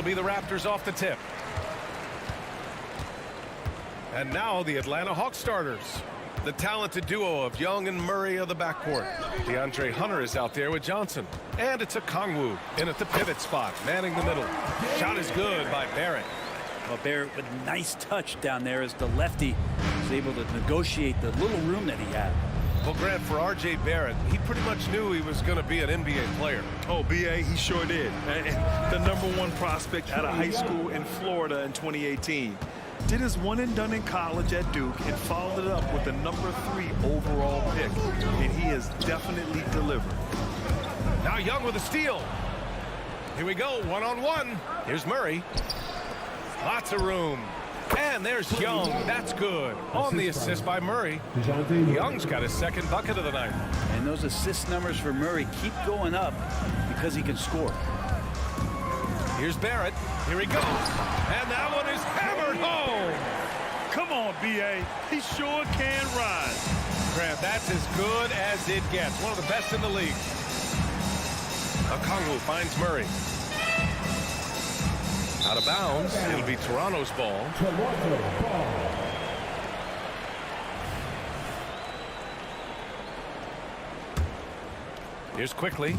be the Raptors off the tip. And now the Atlanta Hawks starters. The talented duo of Young and Murray of the backcourt. DeAndre Hunter is out there with Johnson. And it's a Kongwu in at the pivot spot, manning the middle. Shot is good by Barrett. Well, Barrett with a nice touch down there as the lefty was able to negotiate the little room that he had. Well, Grant, for R.J. Barrett, he pretty much knew he was going to be an NBA player. Oh, B.A., he sure did. The #1 prospect out of high school in Florida in 2018. Did his one and done in college at Duke and followed it up with the #3 overall pick. And he has definitely delivered. Now Young with a steal. Here we go, one-on-one. Here's Murray. Lots of room. And there's Young. That's good. On the assist by Murray. Young's got his second bucket of the night. And those assist numbers for Murray keep going up because he can score. Here's Barrett. Here he goes. And that one is hammered home. Come on, B.A. He sure can rise. Grant, that's as good as it gets. One of the best in the league. Okongwu finds Murray. Out of bounds. It'll be Toronto's ball. Here's quickly.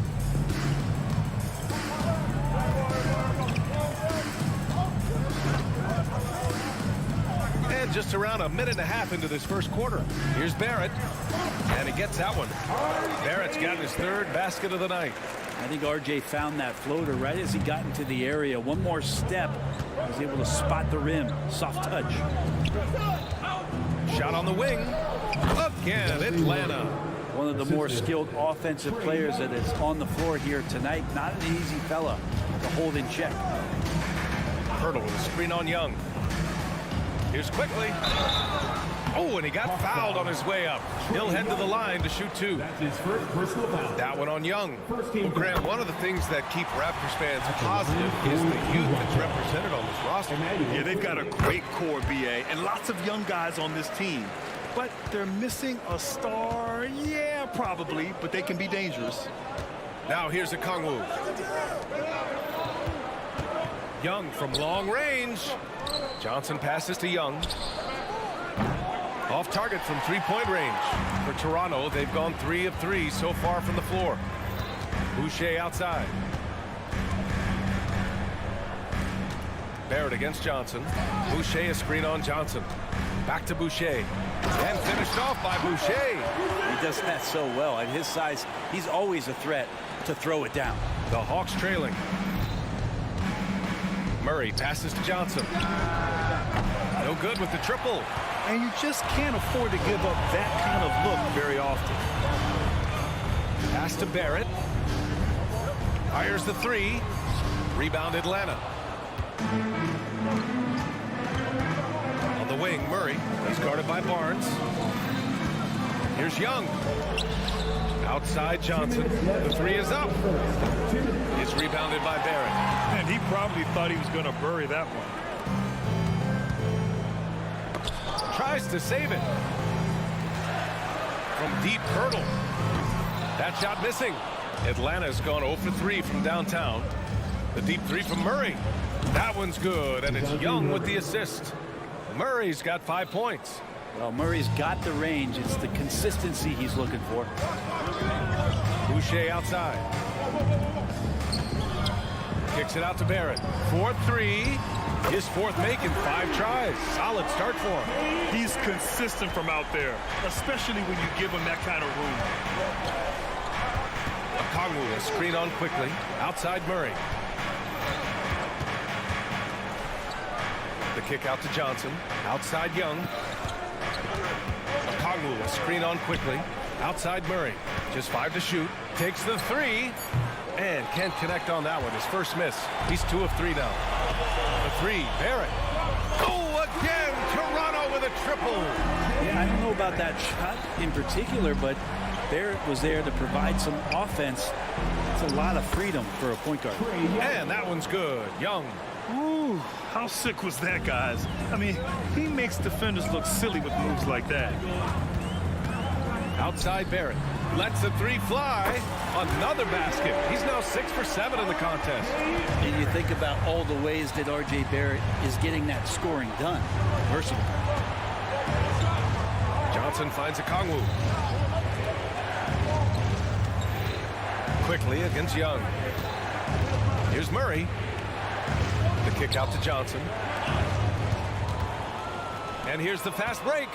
And just around a minute and a half into this first quarter. Here's Barrett. And he gets that one. Barrett's got his third basket of the night. I think R.J. found that floater right as he got into the area. One more step. He was able to spot the rim. Soft touch. Shot on the wing. Again, Atlanta. One of the more skilled offensive players that is on the floor here tonight. Not an easy fella to hold in check. Hurdle with a screen on Young. Here's quickly. Oh, and he got fouled on his way up. He'll head to the line to shoot two. That one on Young. Well, Grant, one of the things that keep Raptors fans positive is the youth that's represented on this roster. Yeah, they've got a great core, B.A., and lots of young guys on this team. But they're missing a star. Yeah, probably, but they can be dangerous. Now here's a Kongwu. Young from long range. Johnson passes to Young. Off target from three-point range. For Toronto, they've gone 3 of 3 so far from the floor. Boucher outside. Barrett against Johnson. Boucher a screen on Johnson. Back to Boucher. And finished off by Boucher. He does that so well. At his size, he's always a threat to throw it down. The Hawks trailing. Murray passes to Johnson. No good with the triple. And you just can't afford to give up that kind of look very often. Pass to Barrett. Fires the three. Rebound Atlanta. On the wing, Murray. He's guarded by Barnes. Here's Young. Outside Johnson. The three is up. It's rebounded by Barrett. And he probably thought he was going to bury that one. Tries to save it. From deep hurdle. That shot missing. Atlanta's gone 0 for 3 from downtown. The deep three from Murray. That one's good, and it's Young with the assist. Murray's got 5 points. Well, Murray's got the range. It's the consistency he's looking for. Boucher outside. Kicks it out to Barrett. 4-3. His fourth make in 5 tries. Solid start for him. He's consistent from out there, especially when you give him that kind of room. Okongwu a screen on quickly. Outside Murray. The kick out to Johnson. Outside Young. Okongwu a screen on quickly. Outside Murray. Just 5 to shoot. Takes the 3. And can't connect on that one. His first miss. He's 2 of 3 now. The 3, Barrett. Oh, again, Toronto with a triple. Yeah, I don't know about that shot in particular, but Barrett was there to provide some offense. It's a lot of freedom for a point guard. And that one's good. Young. Ooh, how sick was that, guys? I mean, he makes defenders look silly with moves like that. Outside Barrett. Lets the three fly. Another basket. He's now 6 for 7 in the contest. And you think about all the ways that R.J. Barrett is getting that scoring done. Versatile. Johnson finds a Kongwu. Quickly against Young. Here's Murray. The kick out to Johnson. And here's the fast break.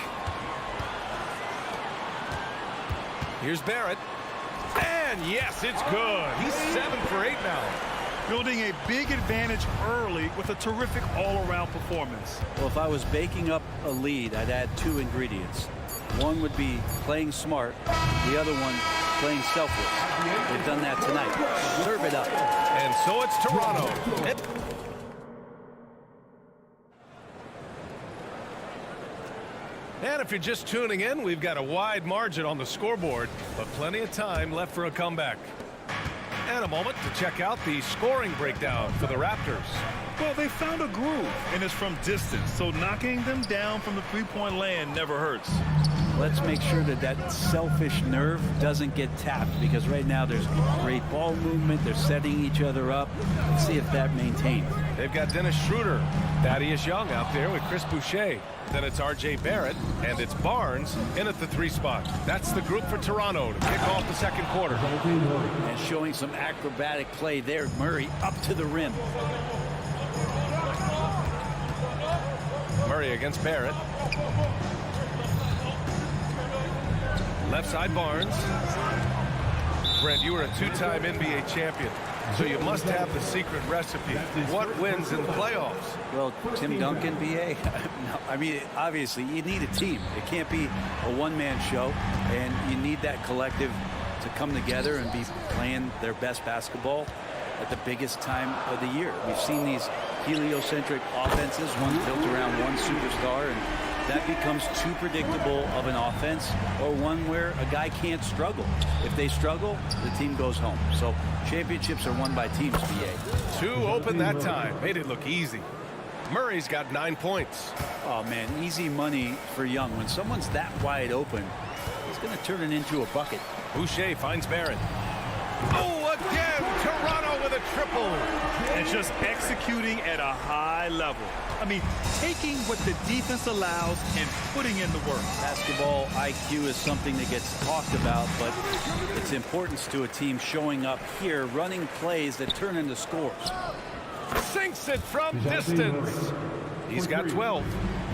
Here's Barrett. And yes, it's good. He's 7 for 8 now. Building a big advantage early with a terrific all-around performance. Well, if I was baking up a lead, I'd add 2 ingredients. One would be playing smart. The other one, playing selfless. They've done that tonight. Serve it up. And so it's Toronto. And if you're just tuning in, we've got a wide margin on the scoreboard, but plenty of time left for a comeback. And a moment to check out the scoring breakdown for the Raptors. Well, they found a groove, and it's from distance, so knocking them down from the three-point land never hurts. Let's make sure that that selfish nerve doesn't get tapped, because right now there's great ball movement. They're setting each other up. Let's see if that maintains. They've got Dennis Schroeder, Thaddeus Young out there with Chris Boucher. Then it's R.J. Barrett, and it's Barnes in at the 3 spot. That's the group for Toronto to kick off the second quarter. And showing some acrobatic play there. Murray up to the rim. Murray against Barrett. Left side Barnes. Brent, you were a 2-time NBA champion, so you must have the secret recipe. What wins in the playoffs? Well, Tim Duncan, B.A. No, I mean, obviously, you need a team. It can't be a one-man show, and you need that collective to come together and be playing their best basketball at the biggest time of the year. We've seen these heliocentric offenses, one built around one superstar, and that becomes too predictable of an offense, or one where a guy can't struggle. If they struggle, the team goes home. So championships are won by teams, BA. 2 open that time. Made it look easy. Murray's got 9 points. Oh, man, easy money for Young. When someone's that wide open, he's going to turn it into a bucket. Boucher finds Barrett. Oh, again, Toronto with a triple. And just executing at a high level. I mean, taking what the defense allows and putting in the work. Basketball IQ is something that gets talked about, but its importance to a team showing up here, running plays that turn into scores. Sinks it from distance. He's got 12.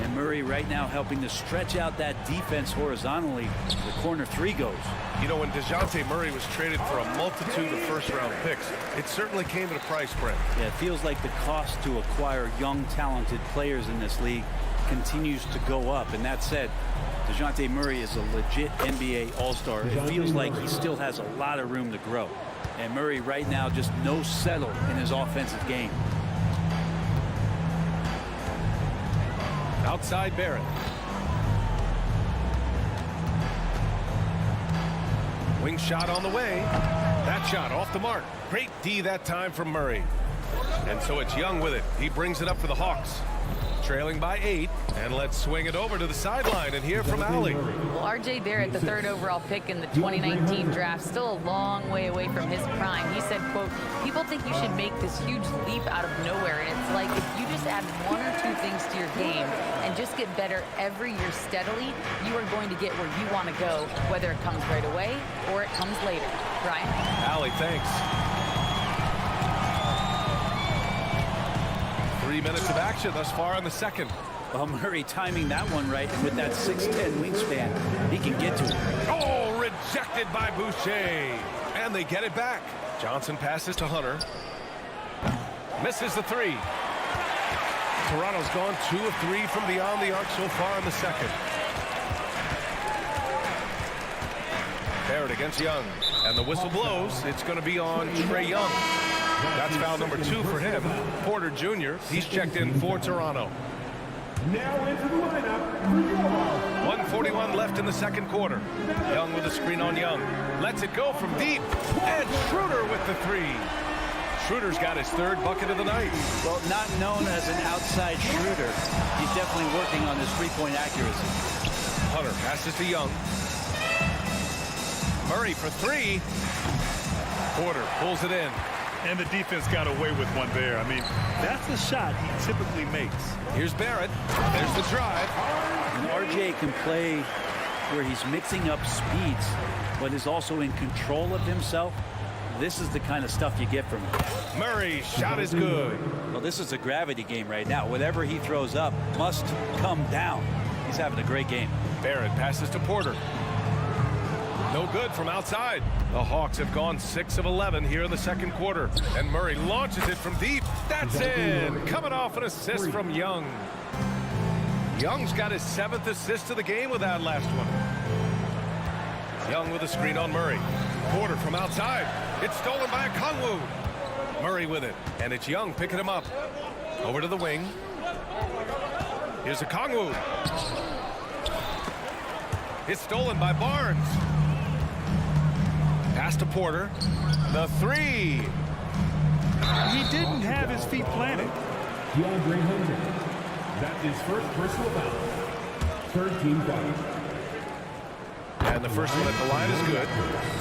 And Murray right now helping to stretch out that defense horizontally. The corner 3 goes. You know, when DeJounte Murray was traded for a multitude of first-round picks, it certainly came at a price, Brent. Yeah, it feels like the cost to acquire young, talented players in this league continues to go up. And that said, DeJounte Murray is a legit NBA All-Star. It feels like he still has a lot of room to grow. And Murray right now just no settle in his offensive game. Outside Barrett. Wing shot on the way. That shot off the mark. Great D that time from Murray. And so it's Young with it. He brings it up for the Hawks. Trailing by 8. And let's swing it over to the sideline and hear from Allie. Well, R.J. Barrett, the 3rd overall pick in the 2019 draft, still a long way away from his prime. He said, quote, people think you should make this huge leap out of nowhere. And it's like if you just add 1 or 2 things to your game and just get better every year steadily, you are going to get where you want to go, whether it comes right away or it comes later. Brian? Allie, thanks. 3 minutes of action thus far in the second. Well, Murray timing that one right with that 6'10 wingspan. He can get to it. Oh, rejected by Boucher. And they get it back. Johnson passes to Hunter. Misses the 3. Toronto's gone 2 of 3 from beyond the arc so far in the second. Barrett against Young. And the whistle blows. It's going to be on Trae Young. That's foul number 2 for him. Porter Jr., he's checked in for Toronto. Now into the lineup. 1:41 left in the second quarter. Young with a screen on Young. Lets it go from deep. And Schroeder with the 3. Schroeder's got his 3rd bucket of the night. Well, not known as an outside shooter, he's definitely working on his 3-point accuracy. Hunter passes to Young. Murray for three. Porter pulls it in. And the defense got away with one there. I mean, that's the shot he typically makes. Here's Barrett. There's the drive. And RJ can play where he's mixing up speeds, but is also in control of himself. This is the kind of stuff you get from him. Murray's shot is good. Well, this is a gravity game right now. Whatever he throws up must come down. He's having a great game. Barrett passes to Porter. No good from outside. The Hawks have gone 6 of 11 here in the second quarter. And Murray launches it from deep. That's in. Coming off an assist from Young. Young's got his 7th assist of the game with that last one. Young with a screen on Murray. Porter from outside. It's stolen by Kongwu. Murray with it. And it's Young picking him up. Over to the wing. Here's a Kongwu. It's stolen by Barnes. Pass to Porter. The three. He didn't have his feet planted. DeAndre Hunter. That's his first personal foul. Third team foul. And the first one at the line is good.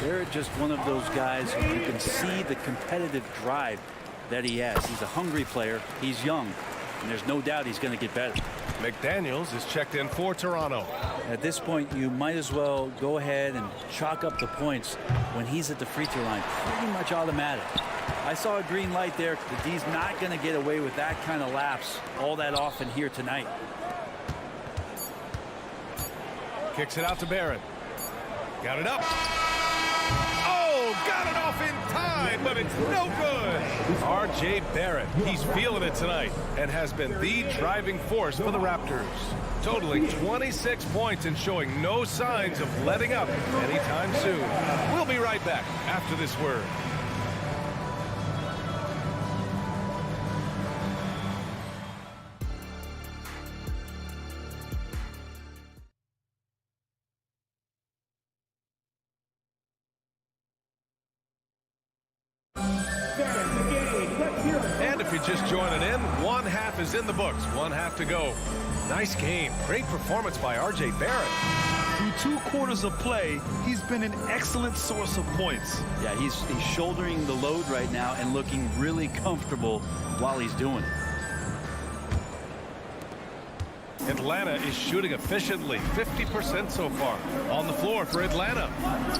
They're just one of those guys who you can see the competitive drive that he has. He's a hungry player. He's young. And there's no doubt he's going to get better. McDaniels is checked in for Toronto. At this point, you might as well go ahead and chalk up the points when he's at the free throw line. Pretty much automatic. I saw a green light there. The D's not going to get away with that kind of lapse all that often here tonight. Kicks it out to Barrett. Got it up. Oh, got it off in time, but it's no good. R.J. Barrett, he's feeling it tonight and has been the driving force for the Raptors. Totaling 26 points and showing no signs of letting up anytime soon. We'll be right back after this word. And if you're just joining in, one half is in the books. One half to go. Nice game. Great performance by R.J. Barrett. Through 2 quarters of play, he's been an excellent source of points. Yeah, he's shouldering the load right now and looking really comfortable while he's doing it. Atlanta is shooting efficiently, 50% so far. On the floor for Atlanta.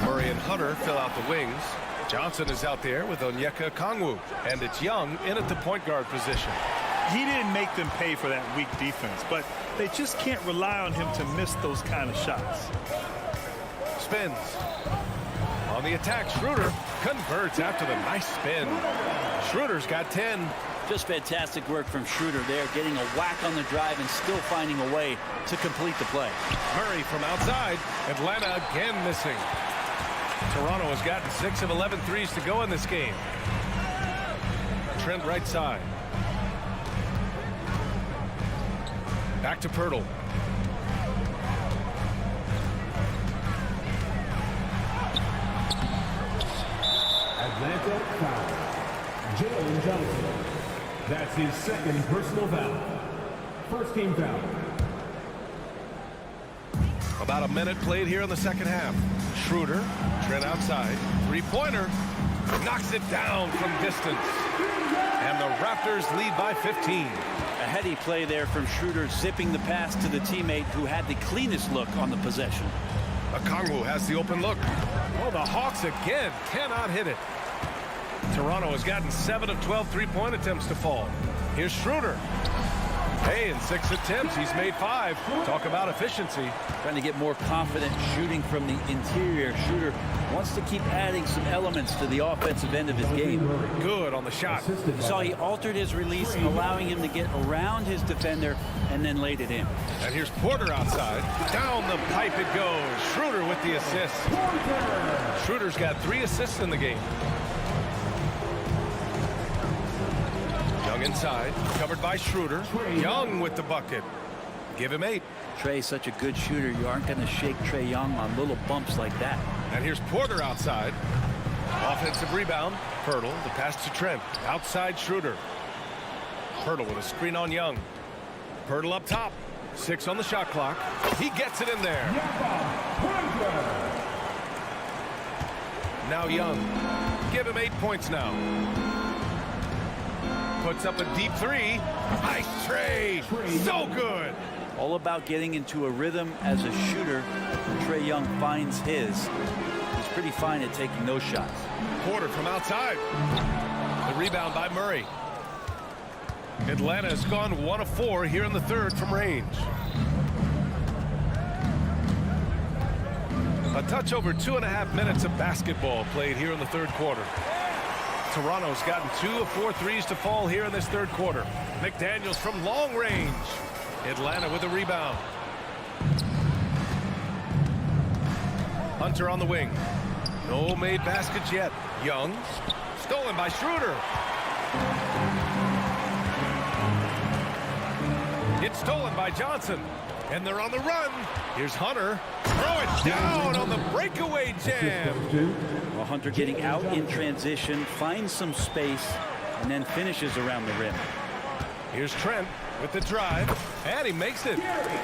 Murray and Hunter fill out the wings. Johnson is out there with Onyeka Kongwu. And it's Young in at the point guard position. He didn't make them pay for that weak defense, but they just can't rely on him to miss those kind of shots. Spins. On the attack, Schroeder converts after the nice spin. Schroeder's got 10. Just fantastic work from Schroeder there, getting a whack on the drive and still finding a way to complete the play. Murray from outside. Atlanta again missing. Toronto has gotten 6 of 11 threes to go in this game. Trent right side. Back to Pirtle. Atlanta foul. Jalen Johnson. That's his second personal foul. First team foul. About a minute played here in the second half. Schroeder, Trent outside. Three-pointer. Knocks it down from distance. And the Raptors lead by 15. A heady play there from Schroeder, zipping the pass to the teammate who had the cleanest look on the possession. Okongwu has the open look. Oh, the Hawks again cannot hit it. Toronto has gotten 7 of 12 three-point attempts to fall. Here's Schroeder. Hey, in 6 attempts, he's made 5. Talk about efficiency. Trying to get more confident shooting from the interior. Schroeder wants to keep adding some elements to the offensive end of his game. Good on the shot. You saw he altered his release, allowing him to get around his defender and then laid it in. And here's Porter outside. Down the pipe it goes. Schroeder with the assist. Schroeder's got 3 assists in the game. Young inside, covered by Schroeder. Young with the bucket. Give him 8. Trey's such a good shooter. You aren't going to shake Trae Young on little bumps like that. And here's Porter outside. Offensive rebound. Pirtle, the pass to Trent. Outside Schroeder. Pirtle with a screen on Young. Pirtle up top. 6 on the shot clock. He gets it in there. Now Young. Give him 8 points now. Puts up a deep three. Nice tray. So good. All about getting into a rhythm as a shooter. Trae Young finds his. He's pretty fine at taking those shots. Porter from outside. The rebound by Murray. Atlanta has gone 1 of 4 here in the third from range. A touch over 2.5 minutes of basketball played here in the third quarter. Toronto's gotten 2 of 4 threes to fall here in this third quarter. McDaniels from long range. Atlanta with a rebound. Hunter on the wing. No made baskets yet. Young. Stolen by Schroeder. It's stolen by Johnson. And they're on the run. Here's Hunter. Throw it down on the breakaway jam. Well, Hunter getting out in transition, finds some space, and then finishes around the rim. Here's Trent with the drive. And he makes it.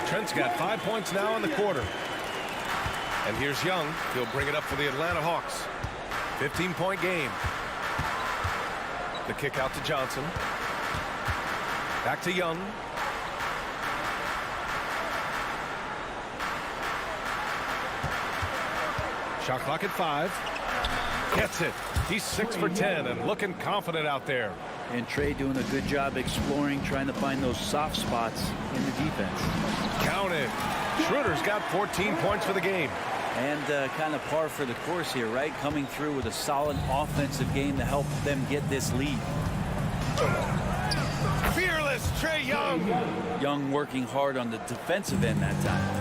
Trent's got 5 points now in the quarter. And here's Young. He'll bring it up for the Atlanta Hawks. 15-point game. The kick out to Johnson. Back to Young. Shot clock at 5. Gets it. He's 6 for 10 and looking confident out there. And Trae doing a good job exploring, trying to find those soft spots in the defense. Count it. Schroeder's got 14 points for the game. And kind of par for the course here, right? Coming through with a solid offensive game to help them get this lead. Fearless Trae Young. Young working hard on the defensive end that time.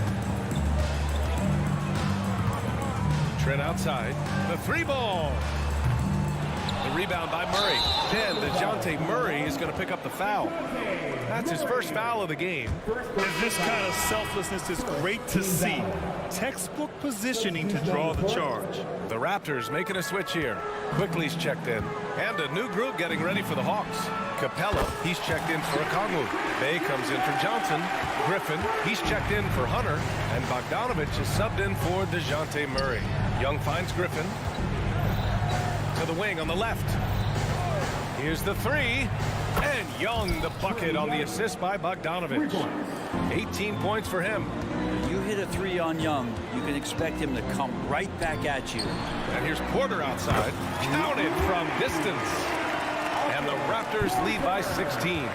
Trent outside. The 3 ball. The rebound by Murray. Then DeJounte Murray is going to pick up the foul. That's his first foul of the game. And this kind of selflessness is great to see. Textbook positioning to draw the charge. The Raptors making a switch here. Quickly's checked in. And a new group getting ready for the Hawks. Capella, he's checked in for Okongwu. Bay comes in for Johnson. Griffin, he's checked in for Hunter. And Bogdanovich is subbed in for DeJounte Murray. Young finds Griffin. To the wing on the left. Here's the 3. And Young the bucket on the assist by Bogdanovich. 18 points for him. You hit a 3 on Young, you can expect him to come right back at you. And here's Porter outside. Counted from distance. And the Raptors lead by 16.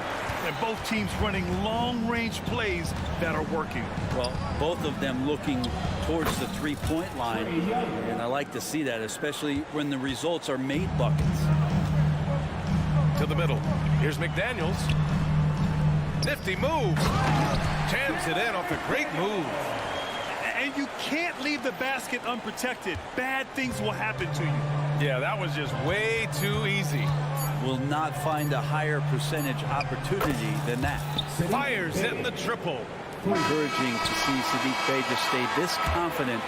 And both teams running long-range plays that are working. Well, both of them looking towards the three-point line. And I like to see that, especially when the results are made buckets. To the middle. Here's McDaniels. Nifty move. Jams it in off a great move. And you can't leave the basket unprotected. Bad things will happen to you. Yeah, that was just way too easy. Will not find a higher percentage opportunity than that. Fires in the triple. Encouraging to see Saddiq Bey just stay this confident.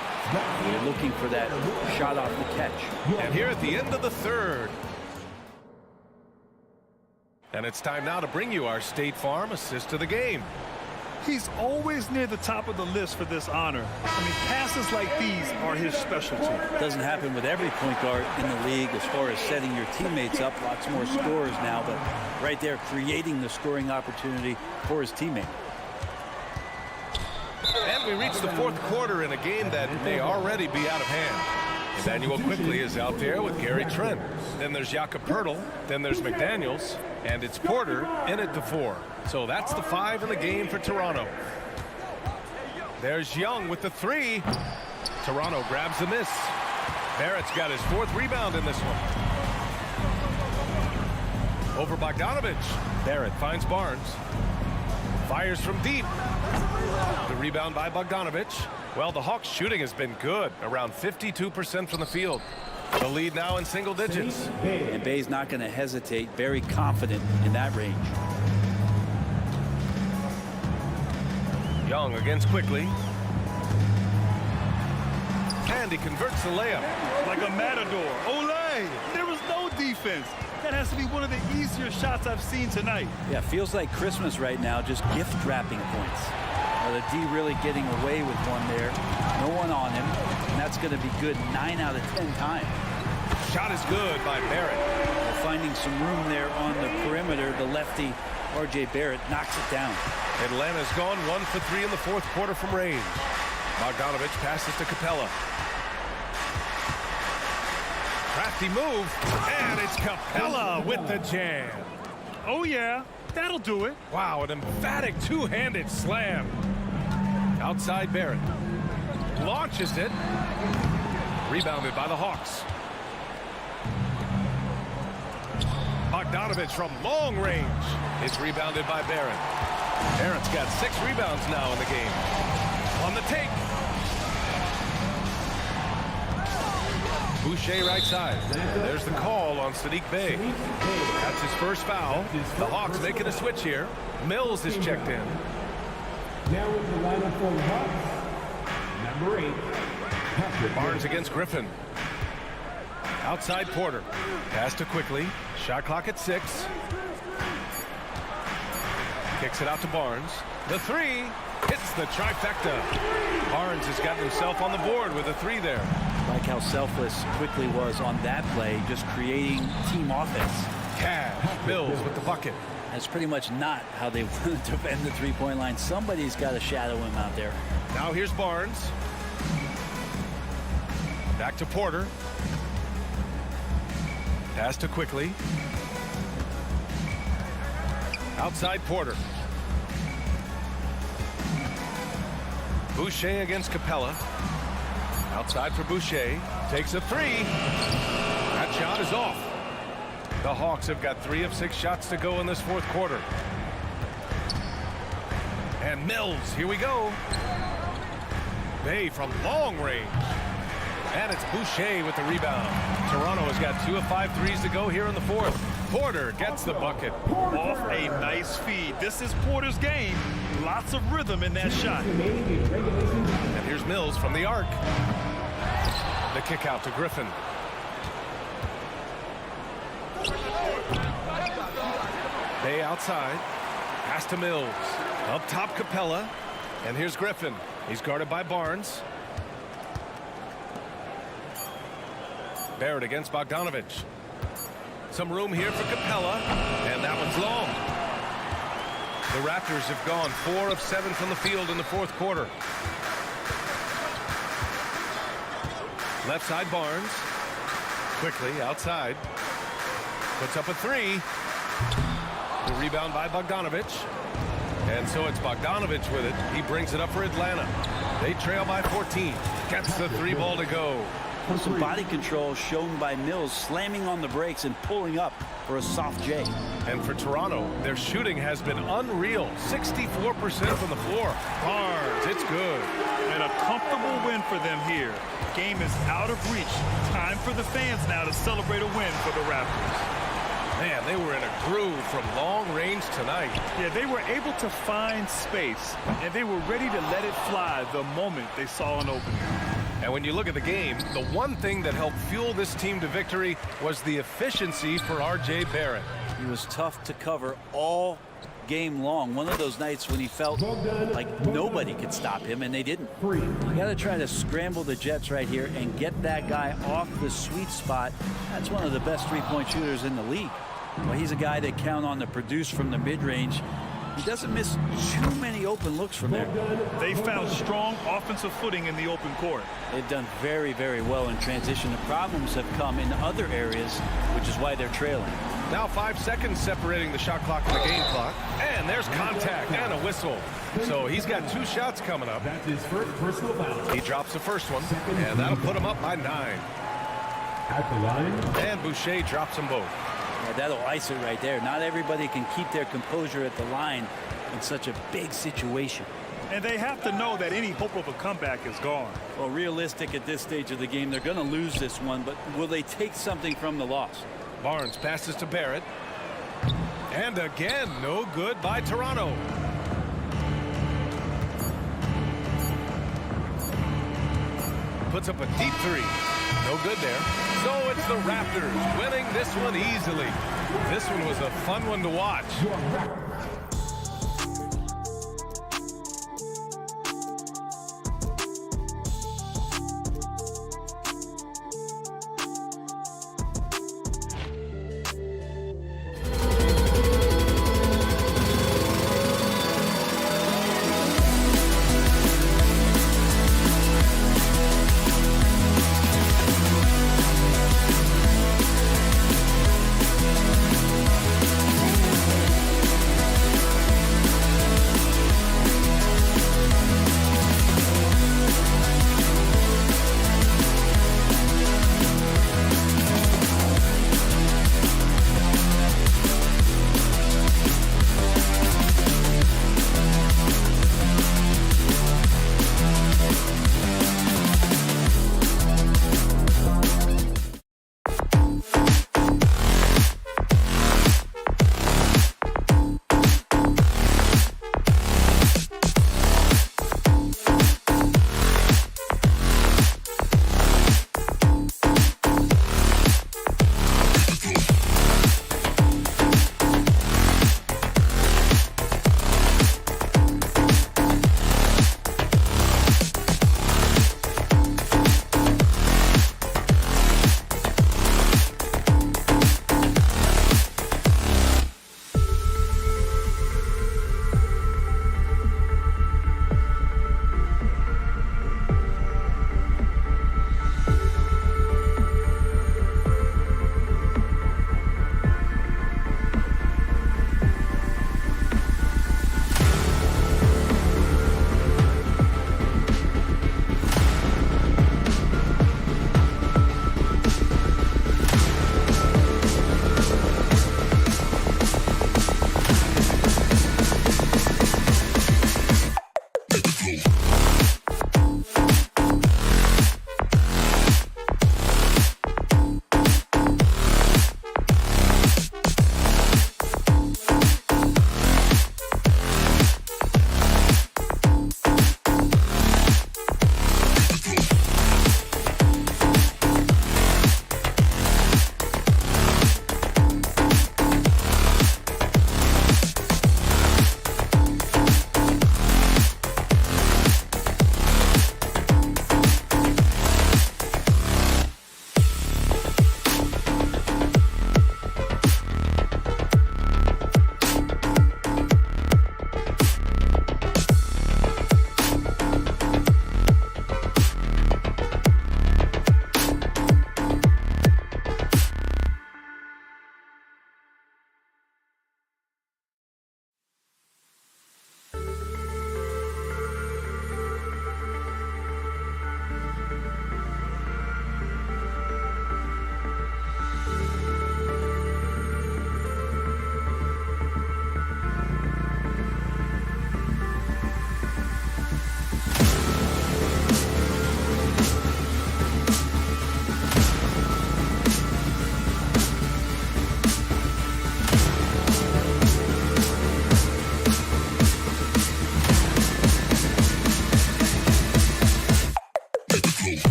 They're looking for that shot off the catch. And here at the end of the third. And it's time now to bring you our State Farm assist of the game. He's always near the top of the list for this honor. I mean, passes like these are his specialty. Doesn't happen with every point guard in the league as far as setting your teammates up. Lots more scorers now, but right there creating the scoring opportunity for his teammate. And we reach the fourth quarter in a game that may already be out of hand. Emmanuel Quickly is out there with Gary Trent. Then there's Jakob Poeltl. Then there's McDaniels. And it's Porter in at the 4. So that's the 5 in the game for Toronto. There's Young with the 3. Toronto grabs the miss. Barrett's got his 4th rebound in this one. Over Bogdanovich. Barrett finds Barnes. Fires from deep. The rebound by Bogdanovich. Well, the Hawks' shooting has been good. Around 52% from the field. The lead now in single digits. And Bay's not going to hesitate. Very confident in that range. Young against Quickly. And he converts the layup. Like a matador. Olay! There was no defense. That has to be one of the easier shots I've seen tonight. Yeah, feels like Christmas right now, just gift wrapping points. The D really getting away with one there. No one on him. And that's going to be good 9 out of 10 times. Shot is good by Barrett. Finding some room there on the perimeter, the lefty R.J. Barrett knocks it down. Atlanta's gone 1 for 3 in the fourth quarter from range. Bogdanovich passes to Capella. Crafty move, and it's Capella with the jam. Oh, yeah, that'll do it. Wow, an emphatic two-handed slam. Outside Barrett. Launches it. Rebounded by the Hawks. Bogdanovich from long range. It's rebounded by Barrett. Barrett's got 6 rebounds now in the game. On the take. Boucher right side. There's the call on Sadiq Bey. That's his first foul. The Hawks making a switch here. Mills is checked in. Now with the lineup for the Hawks, number 8. Barnes against Griffin. Outside Porter. Pass to Quickly. Shot clock at 6. Kicks it out to Barnes. The 3 hits the trifecta. Barnes has gotten himself on the board with a 3 there. Like how selfless Quickly was on that play, just creating team offense. Cash. Mills with the bucket. That's pretty much not how they want to defend the three-point line. Somebody's got to shadow him out there. Now here's Barnes. Back to Porter. Pass to Quickly. Outside Porter. Boucher against Capella. Outside for Boucher. Takes a 3. That shot is off. The Hawks have got 3 of 6 shots to go in this fourth quarter. And Mills, here we go. Bey from long range. And it's Boucher with the rebound. Toronto has got 2 of 5 threes to go here in the fourth. Porter gets the bucket. Off a nice feed. This is Porter's game. Lots of rhythm in that shot. And here's Mills from the arc. The kick out to Griffin. Bey outside. Pass to Mills. Up top Capella. And here's Griffin. He's guarded by Barnes. Barrett against Bogdanovich. Some room here for Capella. And that one's long. The Raptors have gone 4 of 7 from the field in the fourth quarter. Left side Barnes. Quickly outside. Puts up a 3. The rebound by Bogdanovich. And so it's Bogdanovich with it. He brings it up for Atlanta. They trail by 14. Gets the 3 ball to go. Some body control shown by Mills, slamming on the brakes and pulling up for a soft J. And for Toronto, their shooting has been unreal. 64% from the floor. Barnes, it's good. And a comfortable win for them here. Game is out of reach. Time for the fans now to celebrate a win for the Raptors. Man, they were in a groove from long range tonight. Yeah, they were able to find space, and they were ready to let it fly the moment they saw an opening. And when you look at the game, the one thing that helped fuel this team to victory was the efficiency for R.J. Barrett. He was tough to cover all game long. One of those nights when he felt like nobody could stop him, and they didn't. You got to try to scramble the Jets right here and get that guy off the sweet spot. That's one of the best three-point shooters in the league. Well, he's a guy they count on to produce from the mid-range. He doesn't miss too many open looks from there. They found strong offensive footing in the open court. They've done very, very well in transition. The problems have come in other areas, which is why they're trailing. Now 5 seconds separating the shot clock from the game clock. And there's contact and a whistle. So he's got 2 shots coming up. That's his first personal foul. He drops the first one, and that'll put him up by 9. At the line. And Boucher drops them both. Yeah, that'll ice it right there. Not everybody can keep their composure at the line in such a big situation. And they have to know that any hope of a comeback is gone. Well, realistic at this stage of the game, they're going to lose this one, but will they take something from the loss? Barnes passes to Barrett. And again, no good by Toronto. Puts up a deep 3. No good there. So it's the Raptors winning this one easily. This one was a fun one to watch.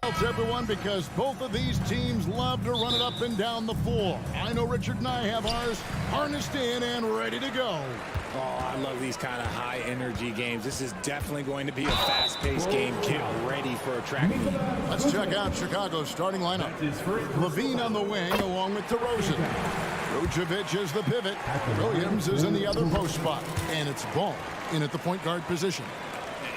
Everyone, because both of these teams love to run it up and down the floor. I know Richard and I have ours harnessed in and ready to go. Oh, I love these kind of high-energy games. This is definitely going to be a fast-paced game. Get ready for a track meet. Let's check out Chicago's starting lineup. Levine on the wing along with DeRozan. Vucevic is the pivot. Williams is in the other post spot. And it's Ball in at the point guard position.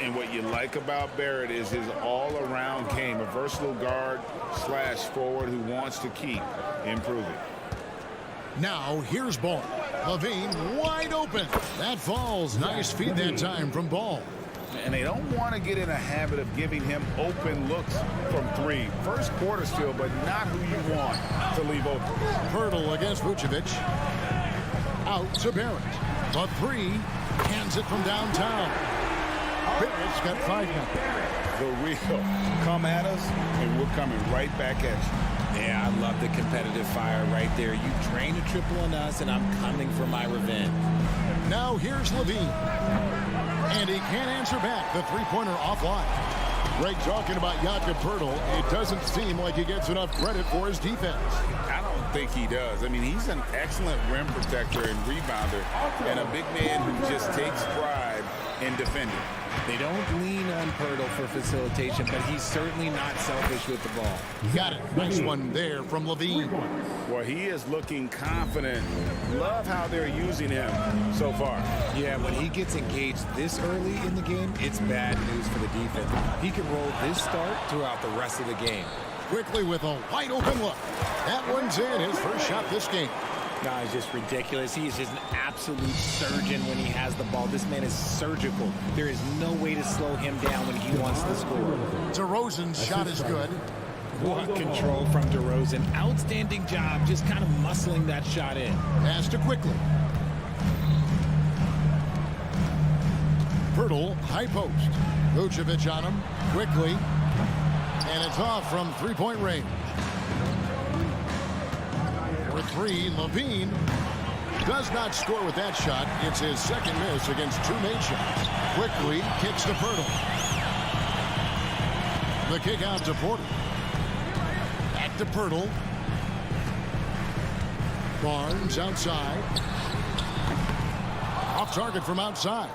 And what you like about Barrett is his all-around game, a versatile guard / forward who wants to keep improving. Now here's Ball. Levine wide open. That falls. Nice feed that time from Ball. And they don't want to get in a habit of giving him open looks from three. First quarter still, but not who you want to leave open. Hurdle against Vucevic. Out to Barrett. The three. Hands it from downtown. Barrett's got 5 now. The real. Come at us, and we're coming right back at you. Yeah, I love the competitive fire right there. You drain a triple on us, and I'm coming for my revenge. Now here's Levine. And he can't answer back. The three-pointer offline. Greg talking about Jakob Poeltl. It doesn't seem like he gets enough credit for his defense. I don't think he does. I mean, he's an excellent rim protector and rebounder, and a big man who just takes pride in defending. They don't lean on Poeltl for facilitation, but he's certainly not selfish with the ball. Got it. Nice one there from Levine. Well, he is looking confident. Love how they're using him so far. Yeah, when he gets engaged this early in the game, it's bad news for the defense. He can roll this start throughout the rest of the game. Quickly with a wide open look. That one's in. His first shot this game. No, it's just ridiculous. He is just an absolute surgeon when he has the ball. This man is surgical. There is no way to slow him down when he wants to score. DeRozan's shot is good. What control from DeRozan. Outstanding job just kind of muscling that shot in. Pass to Quickly. Poeltl, high post. Vucevic on him. Quickly. And it's off from three-point range. For three, Levine does not score with that shot. It's his second miss against 2 made shots. Quickly kicks to Poeltl. The kick out to Porter. Back to Poeltl. Barnes outside. Off target from outside.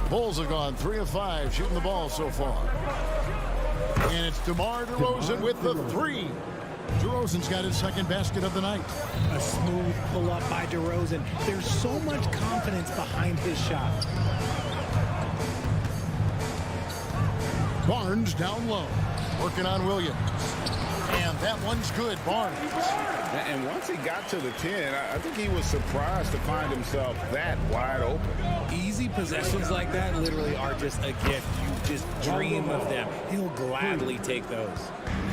Bulls have gone 3 of 5 shooting the ball so far. And it's DeMar DeRozan with the 3. DeRozan's got his second basket of the night. A smooth pull-up by DeRozan. There's so much confidence behind his shot. Barnes down low. Working on Williams. And that one's good, Barnes. And once he got to the 10, I think he was surprised to find himself that wide open. Easy possessions like that literally are just a gift. You just dream of them. He'll gladly take those.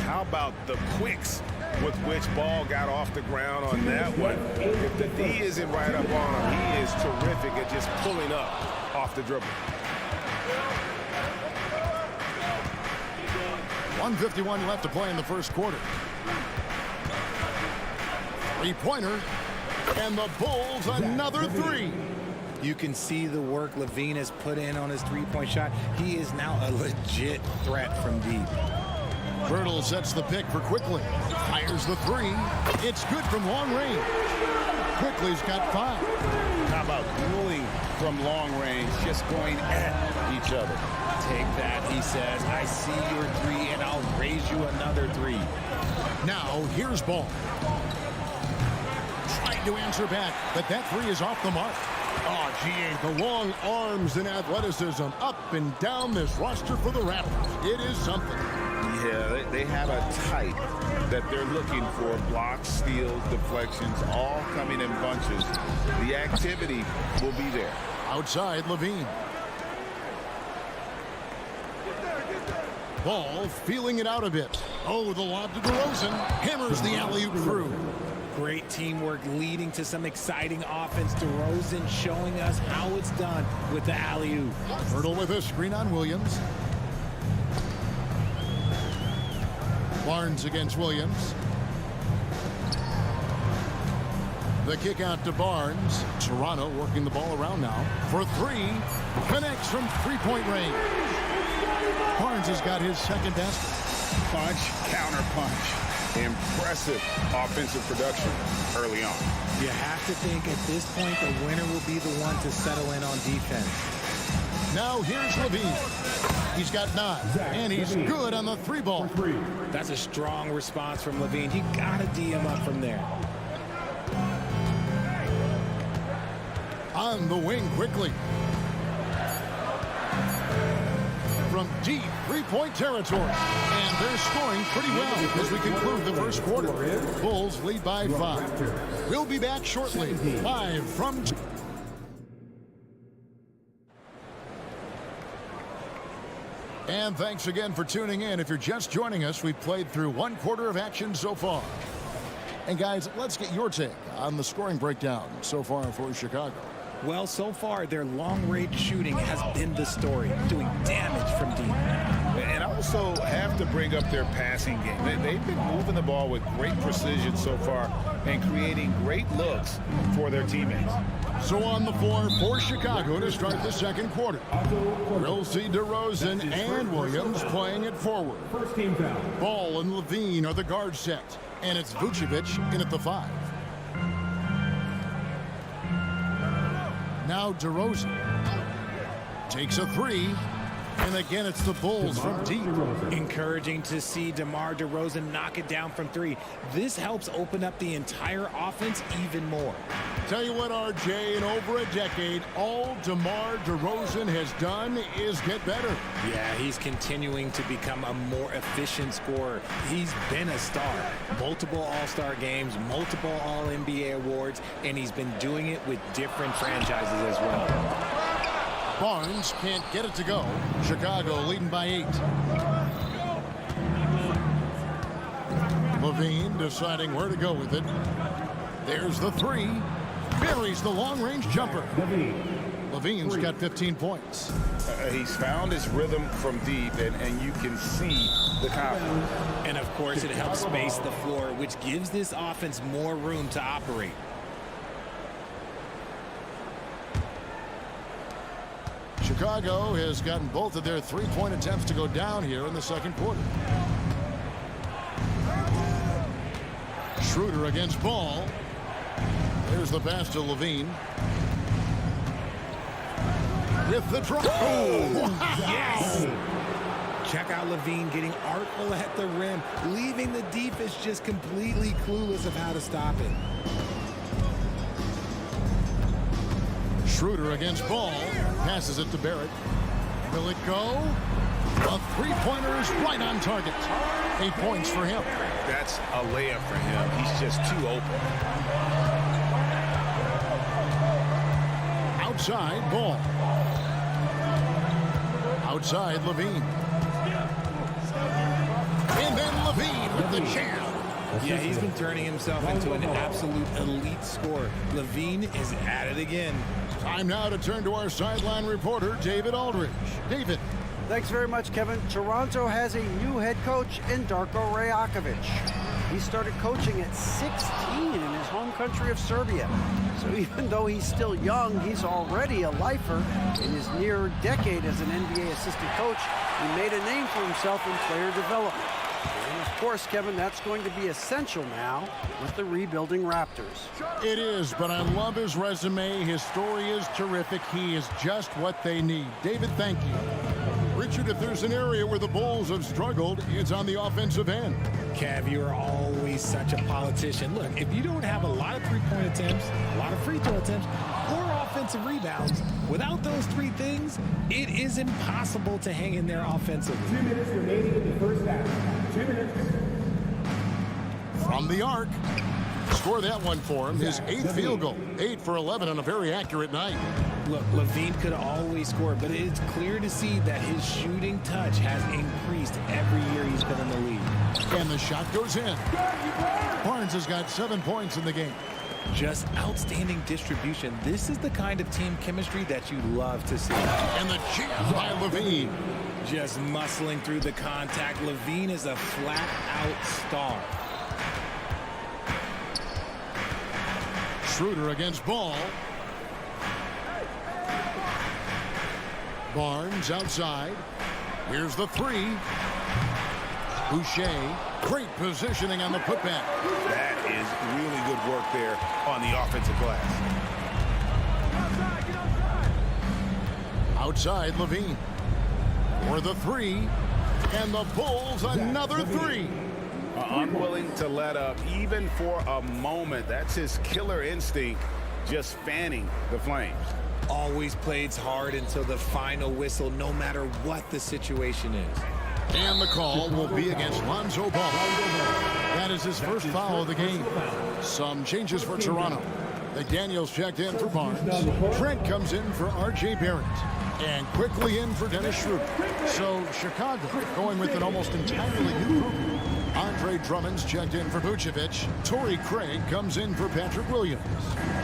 How about the quicks with which Ball got off the ground on that one? If the D isn't right up on him, he is terrific at just pulling up off the dribble. 1:51 left to play in the first quarter. Three-pointer. And the Bulls another 3. You can see the work Levine has put in on his three-point shot. He is now a legit threat from deep. Poeltl sets the pick for Quickly. Fires the 3. It's good from long range. Quickly's got 5. How about dueling from long range, just going at each other? Take that, he says. I see your 3, and I'll raise you another 3. Now, here's Ball. Tried to answer back, but that 3 is off the mark. Oh, gee, the long arms and athleticism up and down this roster for the Raptors. It is something. Yeah, they have a type that they're looking for. Blocks, steals, deflections, all coming in bunches. The activity will be there. Outside, Levine. Ball feeling it out a bit. Oh, the lob to DeRozan. Hammers the alley-oop through. Great teamwork leading to some exciting offense. DeRozan showing us how it's done with the alley-oop. Poeltl with a screen on Williams. Barnes against Williams. The kick out to Barnes. Toronto working the ball around now. For 3. Connects from three-point range. Barnes has got his second basket. Punch, counter punch. Impressive offensive production early on. You have to think at this point the winner will be the one to settle in on defense. Now here's Levine. He's got 9, and he's good on the 3-ball. That's a strong response from Levine. You got to D him up from there. On the wing quickly. From deep 3-point territory. And they're scoring pretty well as we conclude the first quarter. Bulls lead by 5. We'll be back shortly. Live from... And thanks again for tuning in. If you're just joining us, we've played through 1 quarter of action so far. And guys, let's get your take on the scoring breakdown so far for Chicago. Well, so far, their long-range shooting has been the story, doing damage from deep. And I also have to bring up their passing game. They've been moving the ball with great precision so far and creating great looks for their teammates. So on the floor for Chicago to start the second quarter, we'll see DeRozan and Williams playing it forward. First team foul. Ball and Levine are the guard set, and it's Vucevic in at the 5. Now DeRozan takes a 3, and again it's the Bulls from deep. Encouraging to see DeMar DeRozan knock it down from 3. This helps open up the entire offense even more. Tell you what, RJ, in over a decade, all DeMar DeRozan has done is get better. Yeah, he's continuing to become a more efficient scorer. He's been a star. Multiple All-Star games, multiple All-NBA awards, and he's been doing it with different franchises as well. Barnes can't get it to go. Chicago leading by 8. Levine deciding where to go with it. There's the 3. Buries the long-range jumper. Levine's got 15 points. He's found his rhythm from deep, and you can see the confidence. And, of course, it helps space the floor, which gives this offense more room to operate. Chicago has gotten both of their 3-point attempts to go down here in the second quarter. Schroeder against Ball. There's the pass to Levine. With the drop. Oh, yes! Check out Levine getting artful at the rim, leaving the defense just completely clueless of how to stop it. Schroeder against Ball. Passes it to Barrett. Will it go? A 3-pointer is right on target. 8 points for him. That's a layup for him. He's just too open. Outside, Ball. Outside, Levine. And then Levine with the jam. Yeah, he's been turning himself into an absolute elite scorer. Levine is at it again. Time now to turn to our sideline reporter, David Aldridge. David. Thanks very much, Kevin. Toronto has a new head coach in Darko Rajakovic. He started coaching at 16 in his home country of Serbia. So even though he's still young, he's already a lifer. In his near decade as an NBA assistant coach, he made a name for himself in player development. And of course, Kevin, that's going to be essential now with the rebuilding Raptors. It is, but I love his resume. His story is terrific. He is just what they need. David, thank you. Richard, if there's an area where the Bulls have struggled, it's on the offensive end. Kev, you're always such a politician. Look, if you don't have a lot of three-point attempts, a lot of free throw attempts, or offensive rebounds, without those 3 things, it is impossible to hang in there offensively. 2 minutes remaining in the first half. 2 minutes. From the arc. Score that one for him. His 8th field goal. 8 for 11 on a very accurate night. Look, Levine could always score, but it's clear to see that his shooting touch has increased every year he's been in the league. And the shot goes in. Barnes has got 7 points in the game. Just outstanding distribution. This is the kind of team chemistry that you love to see. And the jam by Levine. Just muscling through the contact. Levine is a flat-out star. Schroeder against Ball. Barnes outside. Here's the 3. Boucher, great positioning on the putback. That is really good work there on the offensive glass. Outside, Levine. For the three. And the Bulls another three. Unwilling to let up even for a moment. That's his killer instinct, just fanning the flames. Always plays hard until the final whistle, no matter what the situation is. And the call will be against Lonzo Ball. That is his first foul of the game. Some changes for Toronto. McDaniels checked in for Barnes. Trent comes in for R.J. Barrett. And quickly in for Dennis Schroeder. So Chicago going with an almost entirely new group. Andre Drummond's checked in for Vucevic. Torrey Craig comes in for Patrick Williams.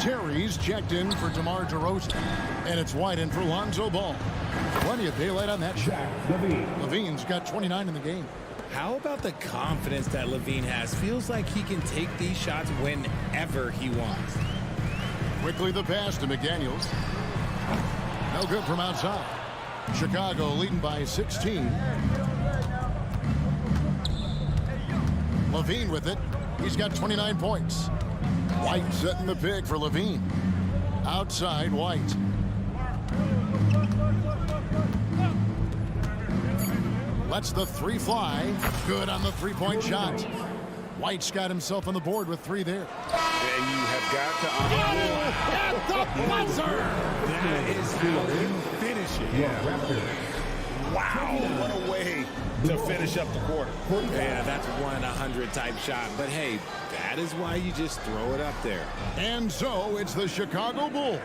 Terry's checked in for DeMar DeRozan. And it's White in for Lonzo Ball. Plenty of daylight on that shot. Levine's got 29 in the game. How about the confidence that Levine has? Feels like he can take these shots whenever he wants. Quickly the pass to McDaniels. No good from outside. Chicago leading by 16. Levine with it. He's got 29 points. White setting the pick for Levine. Outside, White. Lets the three fly. Good on the three-point shot. White's got himself on the board with three there. And you have got to At the buzzer! That is how you finish it. wow, what a way to finish up the quarter. Yeah, that's 1-100 type shot. But hey, that is why you just throw it up there. And so it's the Chicago Bulls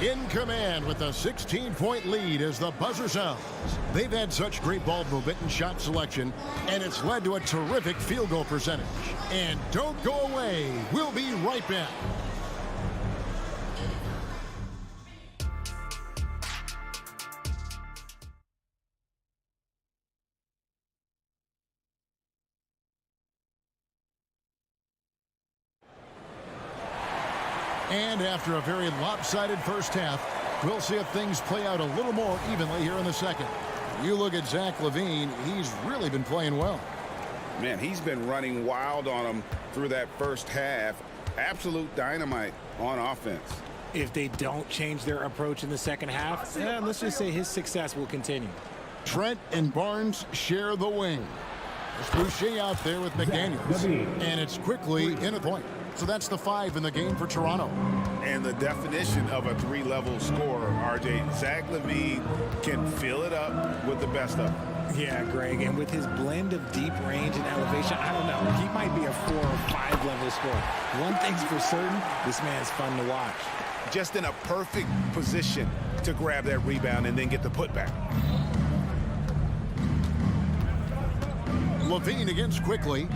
in command with a 16-point lead as the buzzer sounds. They've had such great ball movement and shot selection, and it's led to a terrific field goal percentage. And don't go away. We'll be right back. And after a very lopsided first half, we'll see if things play out a little more evenly here in the second. You look at Zach LaVine, he's really been playing well. Man, he's been running wild on him through that first half. Absolute dynamite on offense. If they don't change their approach in the second half, let's just say his success will continue. Trent and Barnes share the wing. There's Boucher out there with McDaniels. And it's quickly in a point. So that's the 5 in the game for Toronto. And the definition of a three-level scorer, RJ, Zach LaVine can fill it up with the best of them. Yeah, Greg, and with his blend of deep range and elevation, I don't know, he might be a 4 or 5 level scorer. One thing's for certain, this man's fun to watch. Just in a perfect position to grab that rebound and then get the putback. LaVine against quickly.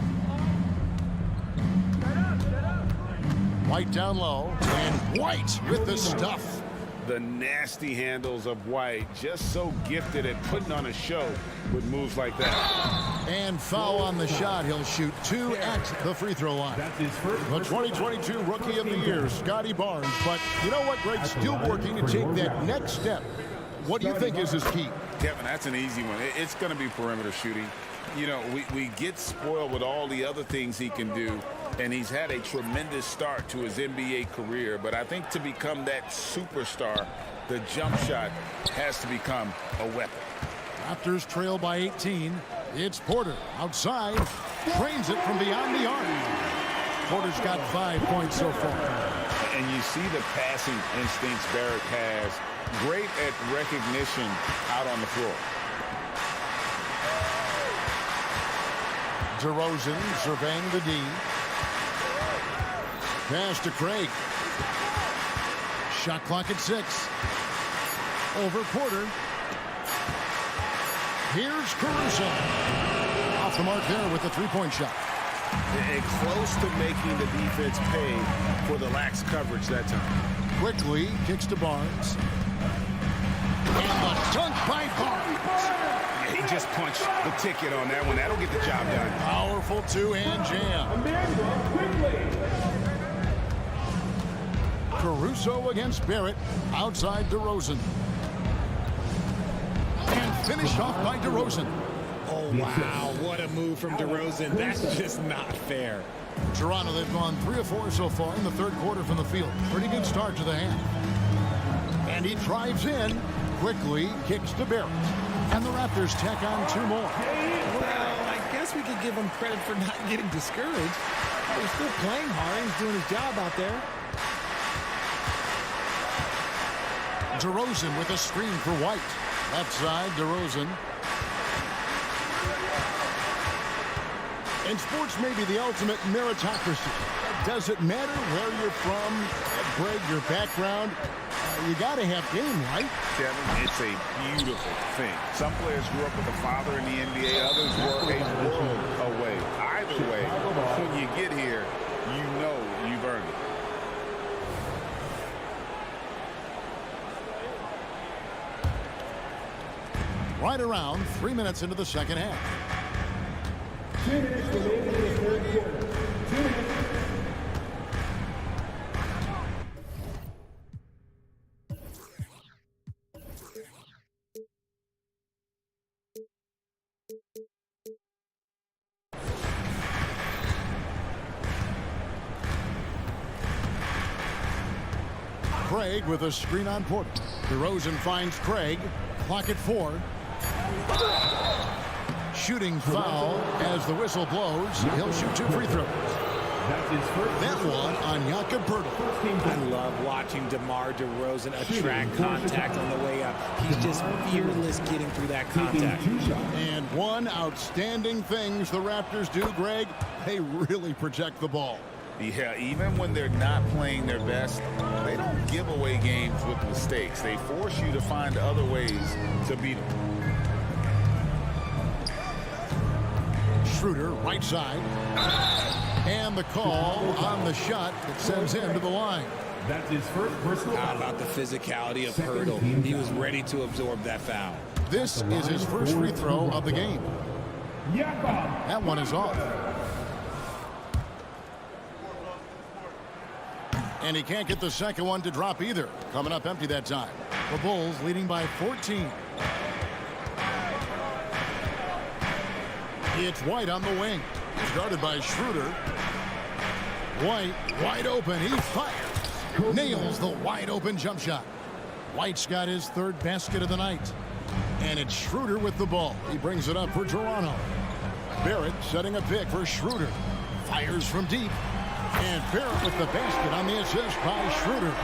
White down low, and White with the stuff. The nasty handles of White, just so gifted at putting on a show with moves like that. And foul on the shot. He'll shoot 2 at the free throw line. The 2022 Rookie of the Year, Scotty Barnes. But you know what, Greg? Still working to take that next step. What do you think is his key? Kevin, that's an easy one. It's going to be perimeter shooting. You know, we get spoiled with all the other things he can do, and he's had a tremendous start to his NBA career. But I think to become that superstar, the jump shot has to become a weapon. Raptors trail by 18. It's Porter outside. Trains it from beyond the arc. Porter's got 5 points so far. And you see the passing instincts Barrett has. Great at recognition out on the floor. DeRozan surveying the D. Pass to Craig. Shot clock at 6. Over Porter. Here's Caruso. Off the mark there with the three-point shot. And close to making the defense pay for the lax coverage that time. Quickly kicks to Barnes. And the dunk by Barnes. He just punched the ticket on that one. That'll get the job done. Powerful two-hand jam. Caruso against Barrett. Outside DeRozan. And finished off by DeRozan. Oh, Oh, wow. What a move from DeRozan. That's just not fair. Toronto, they've gone 3 of 4 so far in the third quarter from the field. Pretty good start to the half. And he drives in, quickly kicks to Barrett. And the Raptors tack on 2 more. Well, I guess we could give him credit for not getting discouraged. He's still playing hard. He's doing his job out there. DeRozan with a screen for White. Left side, DeRozan. In sports, maybe the ultimate meritocracy. Does it matter where you're from, Greg, your background? You got to have game, right? Kevin, it's a beautiful thing. Some players grew up with a father in the NBA. Others were a world away. Either way, when you get here, you know you've earned it. Right around 3 minutes into the second half. 2 minutes remaining in the third quarter. 2 minutes. Craig with a screen on Porter. DeRozan finds Craig. Clock at 4. Shooting foul as the whistle blows. He'll shoot 2 free throws. That one on Jakob Poeltl. I love watching DeMar DeRozan attract contact on the way up. He's just fearless getting through that contact. And one outstanding things the Raptors do, Greg, they really protect the ball. Yeah, even when they're not playing their best, they don't give away games with mistakes. They force you to find other ways to beat them. Schroeder, right side. And the call on the shot that sends him to the line. That's his first personal foul. How about the physicality of Poeltl? He was ready to absorb that foul. This is his first free throw of the game. That one is off. And he can't get the second one to drop either. Coming up empty that time. The Bulls leading by 14. It's White on the wing. Started by Schroeder. White wide open. He fires. Nails the wide open jump shot. White's got his third basket of the night. And it's Schroeder with the ball. He brings it up for Toronto. Barrett setting a pick for Schroeder. Fires from deep. And Barrett with the basket on the assist by Schroeder.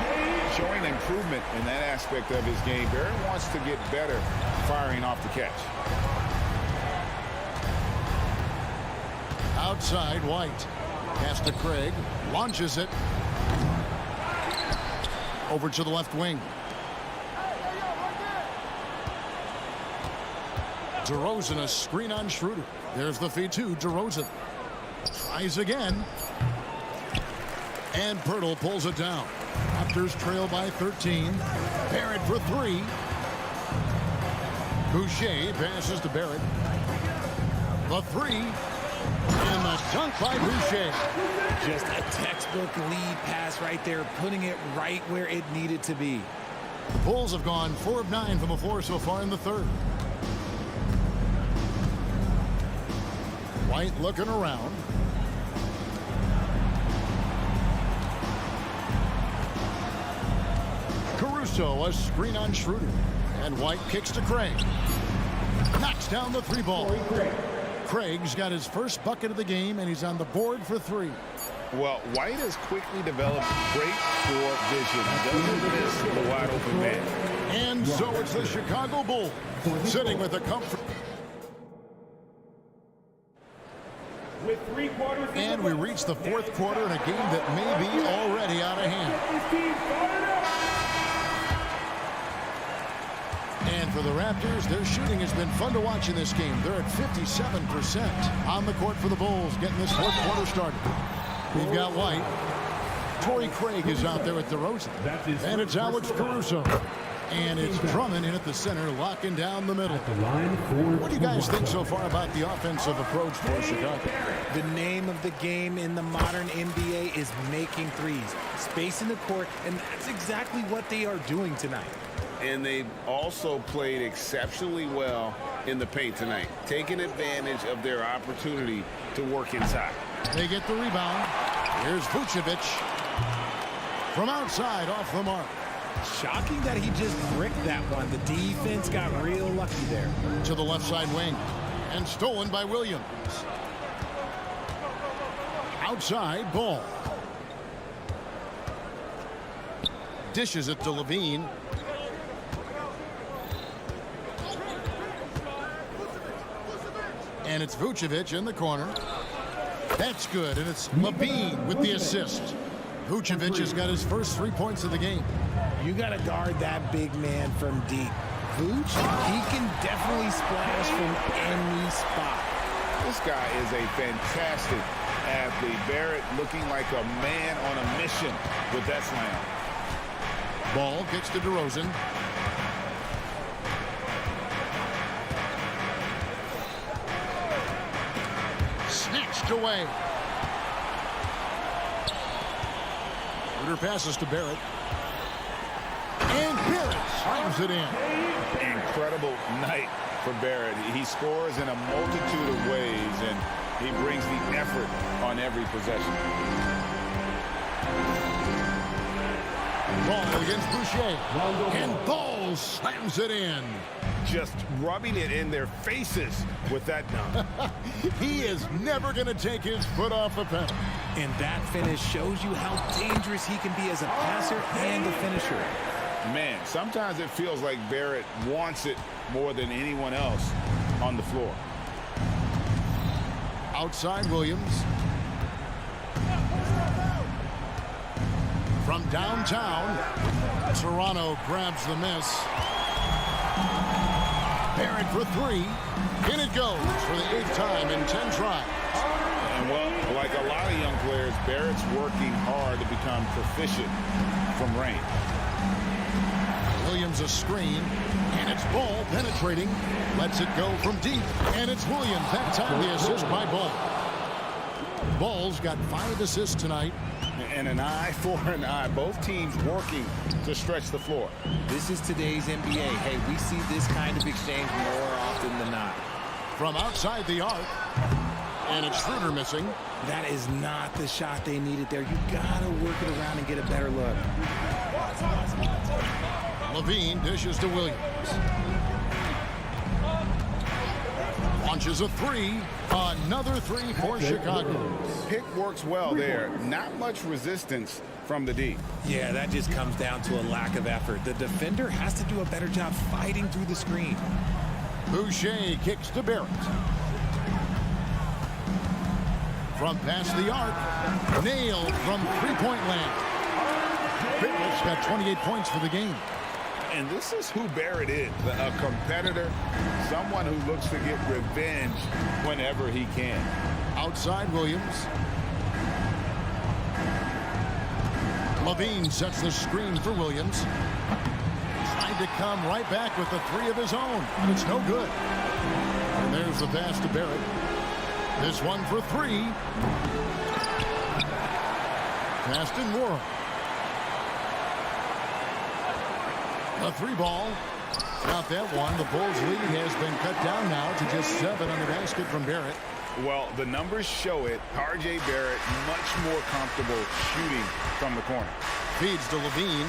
Showing improvement in that aspect of his game. Barrett wants to get better firing off the catch. Outside, White. Pass to Craig. Launches it. Over to the left wing. DeRozan, a screen on Schroeder. There's the feed to DeRozan. Tries again. And Poeltl pulls it down. Raptors trail by 13. Barrett for 3. Boucher passes to Barrett. The 3. And the dunk by Boucher. Just a textbook lead pass right there, putting it right where it needed to be. The Bulls have gone 4 of 9 from the floor so far in the third. White looking around. Caruso, a screen on Schroeder. And White kicks to Craig. Knocks down the 3 ball. Craig's got his first bucket of the game, and he's on the board for 3. Well, White has quickly developed great floor vision. Doesn't miss the wide open man. And so it's the Chicago Bulls sitting with a comfort. With 3 quarters. And we reach the fourth quarter in a game that may be already out of hand. And for the Raptors, their shooting has been fun to watch in this game. They're at 57% on the court for the Bulls, getting this fourth quarter started. We've got White. Torrey Craig is out there with DeRozan. And it's Alex Caruso. And it's Drummond in at the center, locking down the middle. What do you guys think so far about the offensive approach for Chicago? The name of the game in the modern NBA is making threes. Space in the court, and that's exactly what they are doing tonight. and they've also played exceptionally well in the paint tonight, taking advantage of their opportunity to work inside. They get the rebound. Here's Vucevic from outside off the mark. Shocking that he just bricked that one. The defense got real lucky there. To the left side wing and stolen by Williams. Outside ball. Dishes it to Levine. And it's Vucevic in the corner. That's good, and it's Levine with the assist. Vucevic has got his first 3 points of the game. You got to guard that big man from deep. Vooch, he can definitely splash from any spot. This guy is a fantastic athlete. Barrett looking like a man on a mission with that slam. Ball gets to DeRozan. Snatched away. Ruder passes to Barrett. And Barrett slams it in. Incredible night for Barrett. He scores in a multitude of ways, and he brings the effort on every possession. Ball against Boucher. And Ball slams it in. Just rubbing it in their faces with that dunk. He is never going to take his foot off the pedal. And that finish shows you how dangerous he can be as a passer and a finisher. Man, sometimes it feels like Barrett wants it more than anyone else on the floor. Outside Williams. From downtown, Toronto grabs the miss. Barrett for three. In it goes for the 8th time in 10 tries. And well, like a lot of young players, Barrett's working hard to become proficient from range. Williams a screen, and it's Ball penetrating. Lets it go from deep, and it's Williams. That time the assist by Ball. Ball's got 5 assists tonight. And an eye for an eye. Both teams working to stretch the floor. This is today's NBA. Hey, we see this kind of exchange more often than not. From outside the arc, and it's Schroeder missing. That is not the shot they needed there. You gotta work it around and get a better look. Levine dishes to Williams. Launches a three. Another three for Chicago. Pick works well there. Not much resistance from the D. Yeah, that just comes down to a lack of effort. The defender has to do a better job fighting through the screen. Boucher kicks to Barrett. From past the arc. Nailed from three-point land. Barrett's got 28 points for the game. And this is who Barrett is, a competitor, someone who looks to get revenge whenever he can. Outside Williams. Levine sets the screen for Williams. Tried to come right back with the three of his own, but it's no good. And there's the pass to Barrett. This one for three. Passed in Worrell. A three ball. Not that one. The Bulls lead has been cut down now to just 7 on the basket from Barrett. Well, the numbers show it. R.J. Barrett much more comfortable shooting from the corner. Feeds to Levine.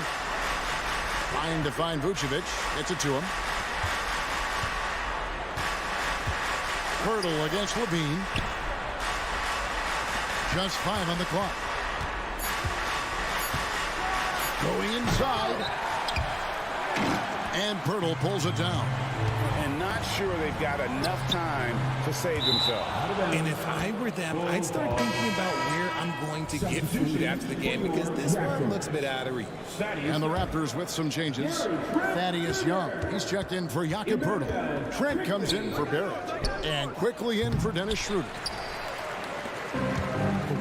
Trying to find Vucevic. Gets it to him. Hurdle against Levine. Just 5 on the clock. Going inside. And Pirtle pulls it down. And not sure they've got enough time to save themselves. And if I were them, I'd start thinking about where I'm going to get food after the game because this one looks a bit out of reach. And the Raptors with some changes. Thaddeus Young. He's checked in for Jakob Pirtle. Trent comes in for Barrett. And quickly in for Dennis Schroeder.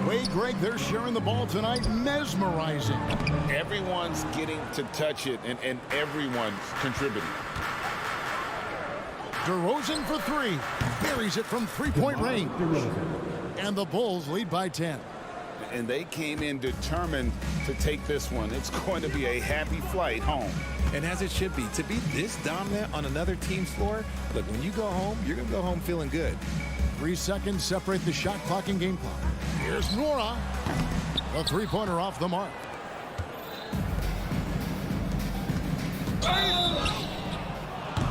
Way, Greg, they're sharing the ball tonight. Mesmerizing. Everyone's getting to touch it, and everyone's contributing. DeRozan for three. Buries it from three-point range. And the Bulls lead by 10. And they came in determined to take this one. It's going to be a happy flight home. and as it should be. To be this dominant on another team's floor, look, when you go home, you're going to go home feeling good. 3 seconds separate the shot clock and game clock. Here's Nora. A three-pointer off the mark.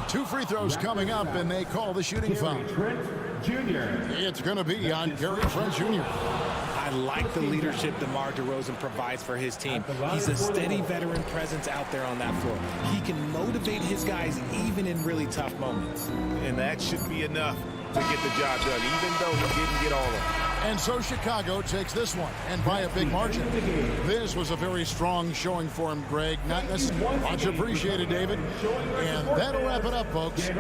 Two free throws coming up, and they call the shooting foul. Trent Jr. It's going to be on Gary Trent Jr. I like the leadership DeMar DeRozan provides for his team. He's a steady veteran presence out there on that floor. He can motivate his guys even in really tough moments. And that should be enough to get the job done, even though he didn't get all of it. And so Chicago takes this one, and by a big margin. This was a very strong showing for him, Greg. Not necessarily much appreciated, David. And that'll wrap it up, folks.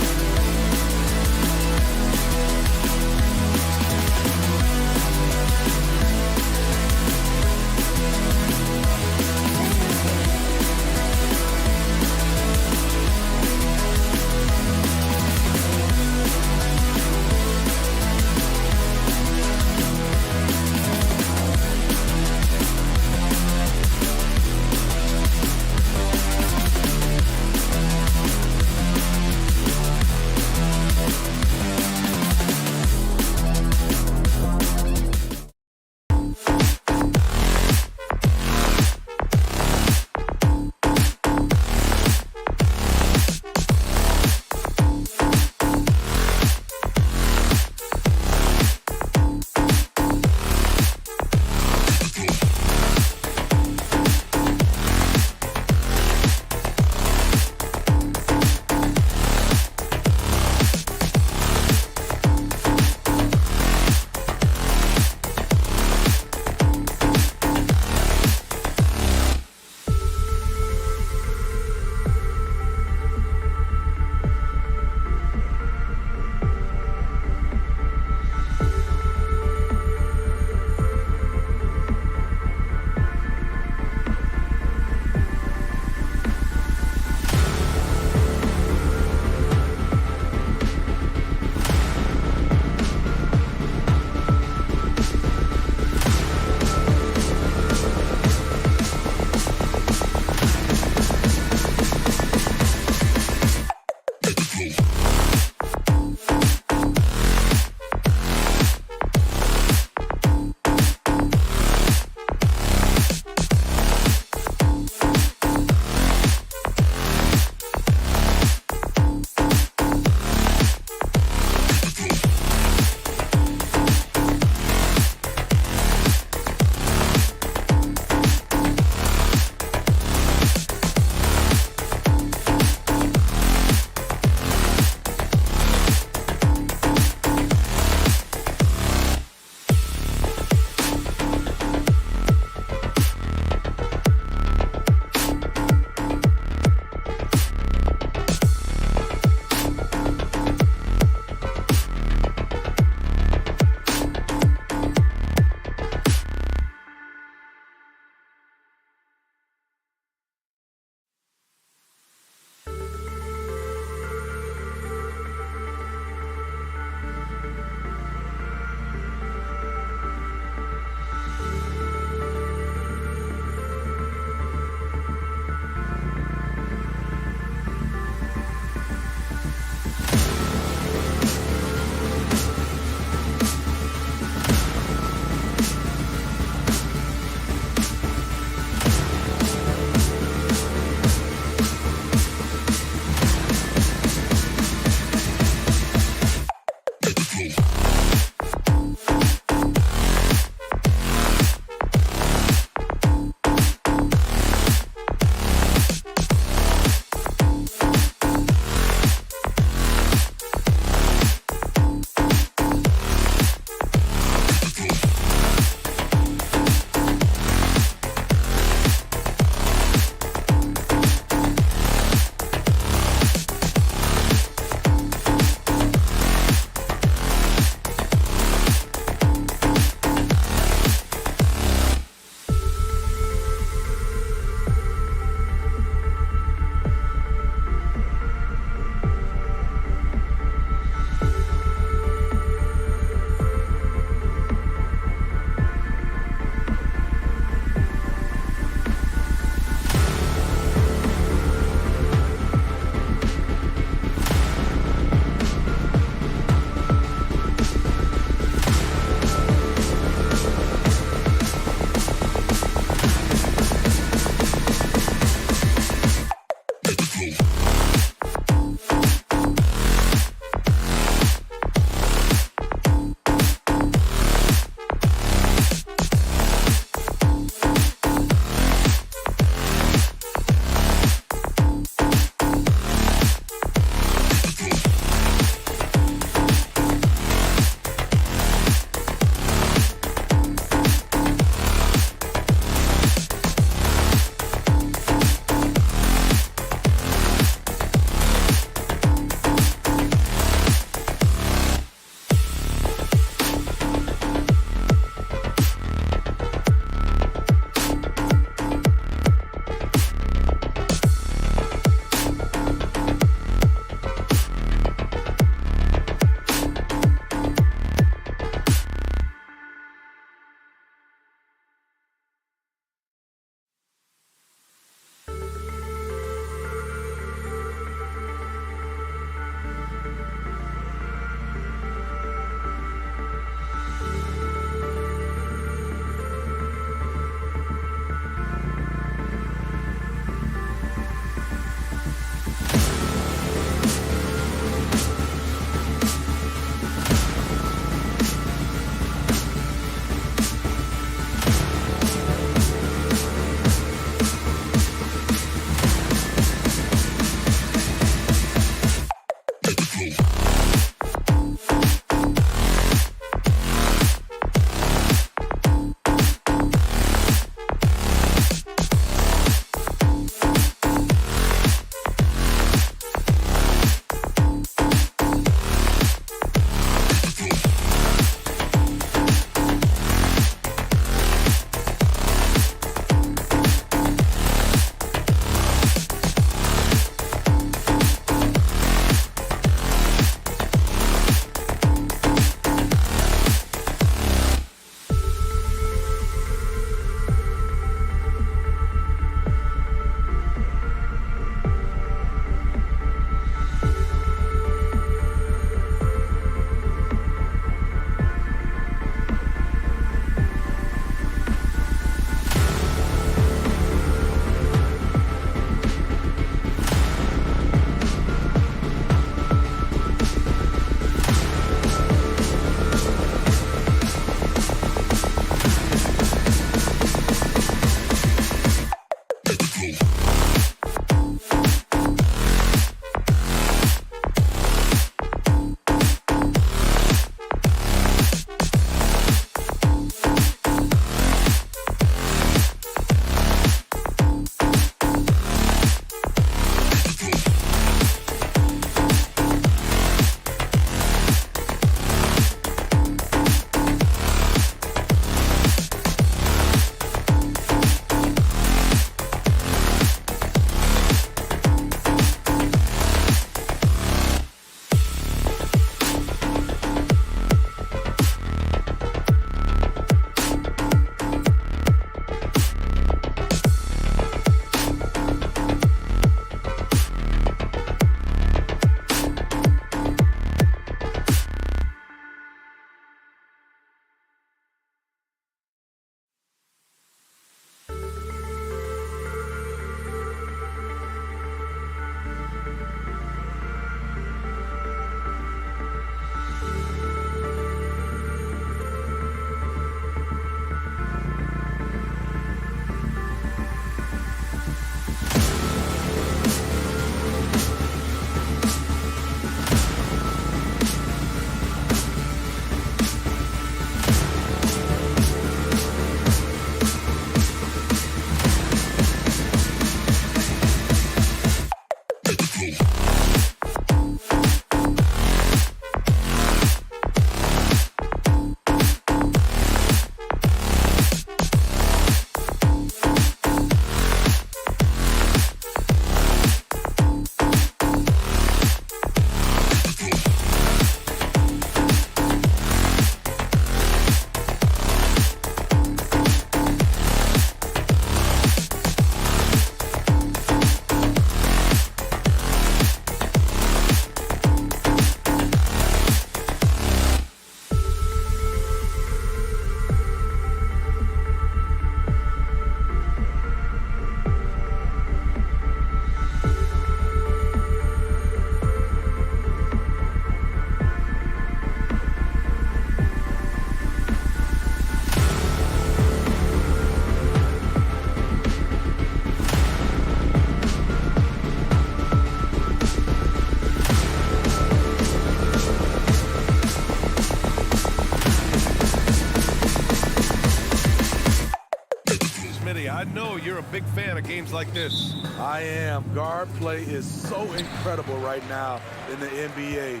big fan of games like this. I am. Guard play is so incredible right now in the NBA.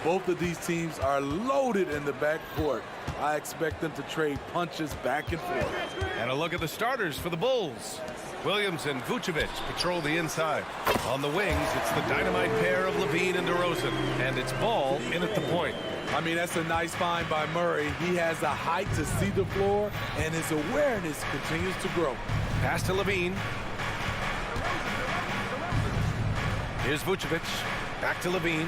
Both of these teams are loaded in the backcourt. I expect them to trade punches back and forth. And a look at the starters for the Bulls. Williams and Vucevic patrol the inside. On the wings, it's the dynamite pair of Levine and DeRozan. And it's Ball in at the point. I mean, that's a nice find by Murray. He has the height to see the floor, and his awareness continues to grow. Pass to Levine. Here's Vucevic. Back to Levine.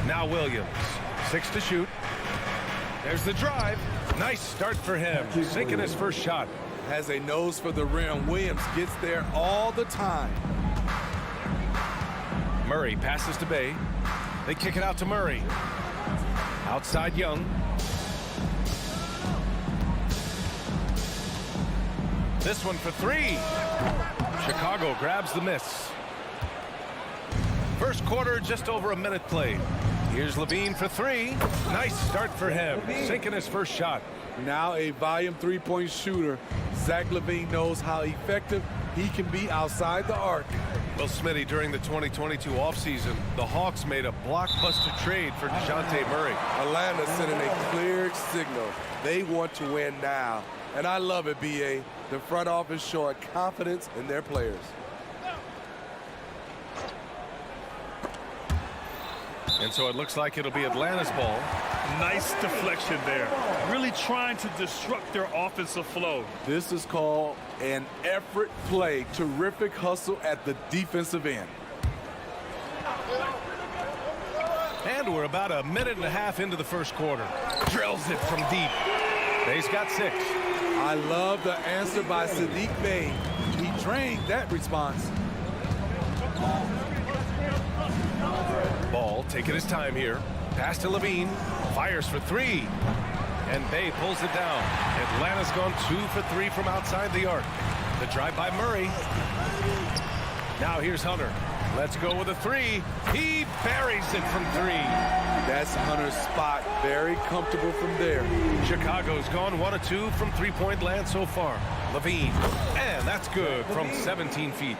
Now Williams. 6 to shoot. There's the drive. Nice start for him. Sinking his first shot. Has a nose for the rim. Williams gets there all the time. Murray passes to Bay. They kick it out to Murray. Outside Young. This one for 3. Chicago grabs the miss. First quarter, just over a minute played. Here's Levine for 3. Nice start for him. Sinking his first shot. Now a volume three-point shooter. Zach LaVine knows how effective he can be outside the arc. Well, Smitty, during the 2022 offseason, the Hawks made a blockbuster trade for DeJounte Murray. Atlanta sending a clear signal. They want to win now. And I love it, B.A. The front office showing confidence in their players. And so it looks like it'll be Atlanta's ball. Nice deflection there. Really trying to disrupt their offensive flow. This is called an effort play. Terrific hustle at the defensive end. And we're about a minute and a half into the first quarter. Drills it from deep. Bay's got 6. I love the answer by Sadiq Bey. He trained that response. Ball taking his time here. Pass to Levine. Fires for 3. And Bay pulls it down. Atlanta's gone 2 for 3 from outside the arc. The drive by Murray. Now here's Hunter. Let's go with a 3. He buries it from 3. That's Hunter's spot. Very comfortable from there. Chicago's gone 1 of 2 from three-point land so far. Levine. And that's good from 17 feet.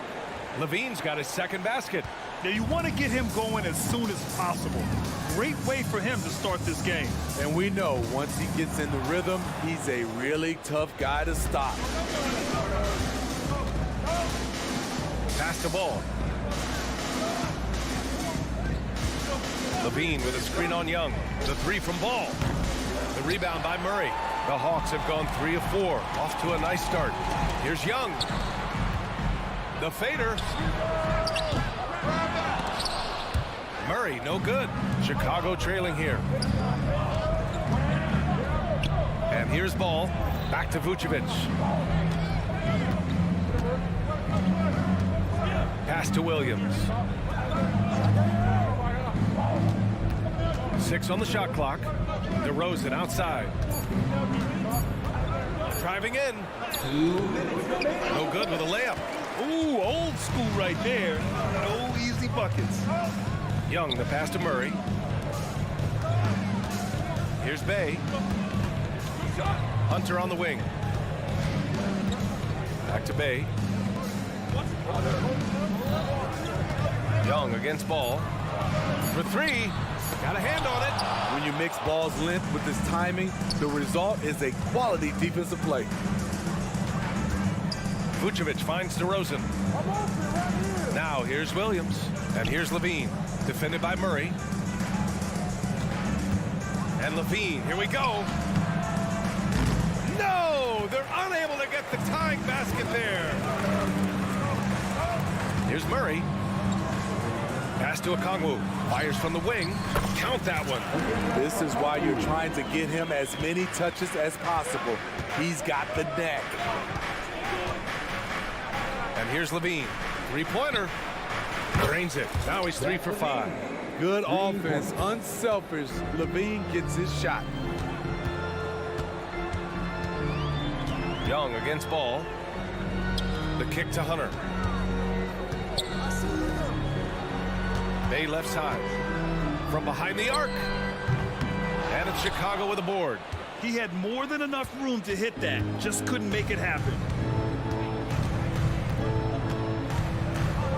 Levine's got his second basket. Now you want to get him going as soon as possible. Great way for him to start this game. And we know once he gets in the rhythm, he's a really tough guy to stop. Pass the ball. Levine with a screen on Young. The 3 from Ball. The rebound by Murray. The Hawks have gone 3 of 4. Off to a nice start. Here's Young. The fader. Murray, no good. Chicago trailing here. And here's Ball. Back to Vucevic. Pass to Williams. 6 on the shot clock. DeRozan outside. Driving in. No good with a layup. Ooh, old school right there. No easy buckets. Young, the pass to Murray. Here's Bay. Hunter on the wing. Back to Bay. Young against Ball. For 3. Got a hand on it. When you mix Ball's length with his timing, the result is a quality defensive play. Vucevic finds DeRozan. Now here's Williams. And here's Levine. Defended by Murray. And Levine, here we go. No! They're unable to get the tying basket there. Here's Murray. Pass to Okongwu. Fires from the wing. Count that one. This is why you're trying to get him as many touches as possible. He's got the neck. And here's Levine. 3-pointer. Drains it. Now he's 3 for 5. Good offense. Unselfish. Levine gets his shot. Young against Ball. The kick to Hunter. Bay left side. From behind the arc. And it's Chicago with a board. He had more than enough room to hit that. Just couldn't make it happen.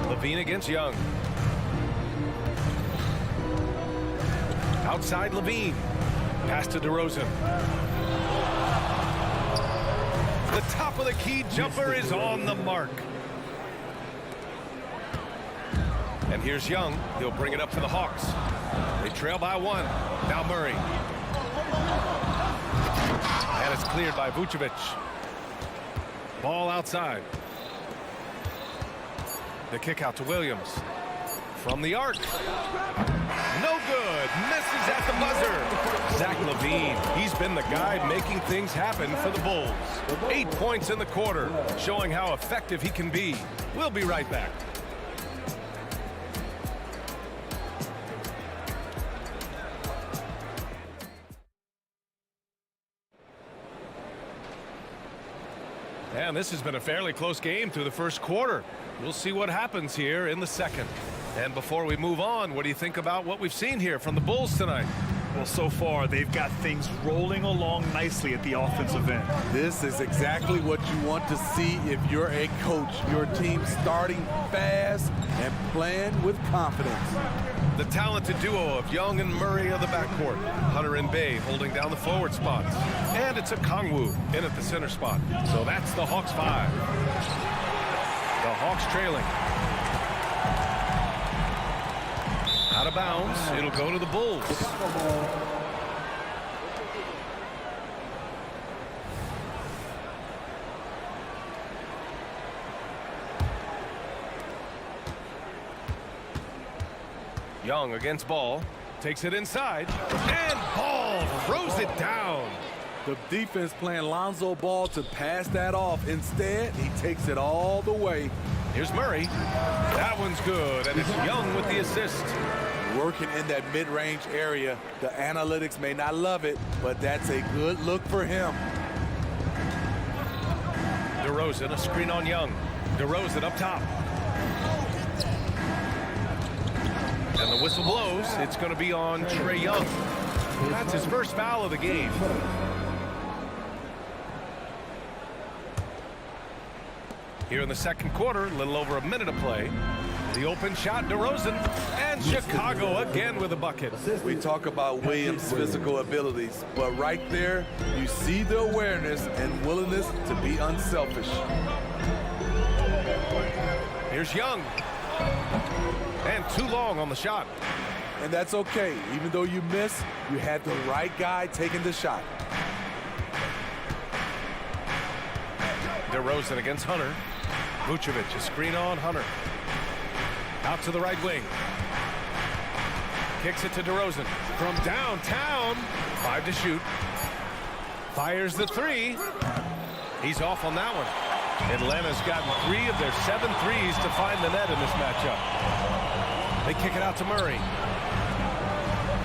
Levine against Young. Outside Levine. Pass to DeRozan. The top of the key jumper is on the mark. And here's Young. He'll bring it up for the Hawks. They trail by 1. Now Murray. And it's cleared by Vucevic. Ball outside. The kick out to Williams. From the arc. No good. Misses at the buzzer. Zach LaVine. He's been the guy making things happen for the Bulls. 8 points in the quarter, showing how effective he can be. We'll be right back. And this has been a fairly close game through the first quarter. We'll see what happens here in the second. And before we move on, what do you think about what we've seen here from the Bulls tonight? Well, so far, they've got things rolling along nicely at the offensive end. This is exactly what you want to see if you're a coach. Your team starting fast and playing with confidence. The talented duo of Young and Murray of the backcourt. Hunter and Bay holding down the forward spots. And it's a Kongwu in at the center spot. So that's the Hawks 5. The Hawks trailing. Out of bounds. It'll go to the Bulls. Young against Ball. Takes it inside. And Ball throws it down. The defense playing Lonzo Ball to pass that off. Instead, he takes it all the way. Here's Murray. That one's good. And it's Young with the assist. Working in that mid-range area. The analytics may not love it, but that's a good look for him. DeRozan, a screen on Young. DeRozan up top. And the whistle blows. It's going to be on Trae Young. That's his first foul of the game. Here in the second quarter, a little over a minute of play. The open shot, DeRozan, and Chicago again with a bucket. We talk about Williams' physical abilities, but right there, you see the awareness and willingness to be unselfish. Here's Young. And too long on the shot. And that's okay. Even though you miss, you had the right guy taking the shot. DeRozan against Hunter. Vucevic, a screen on Hunter. Out to the right wing. Kicks it to DeRozan. From downtown. 5 to shoot. Fires the 3. He's off on that one. Atlanta's gotten 3 of their 7 threes to find the net in this matchup. They kick it out to Murray.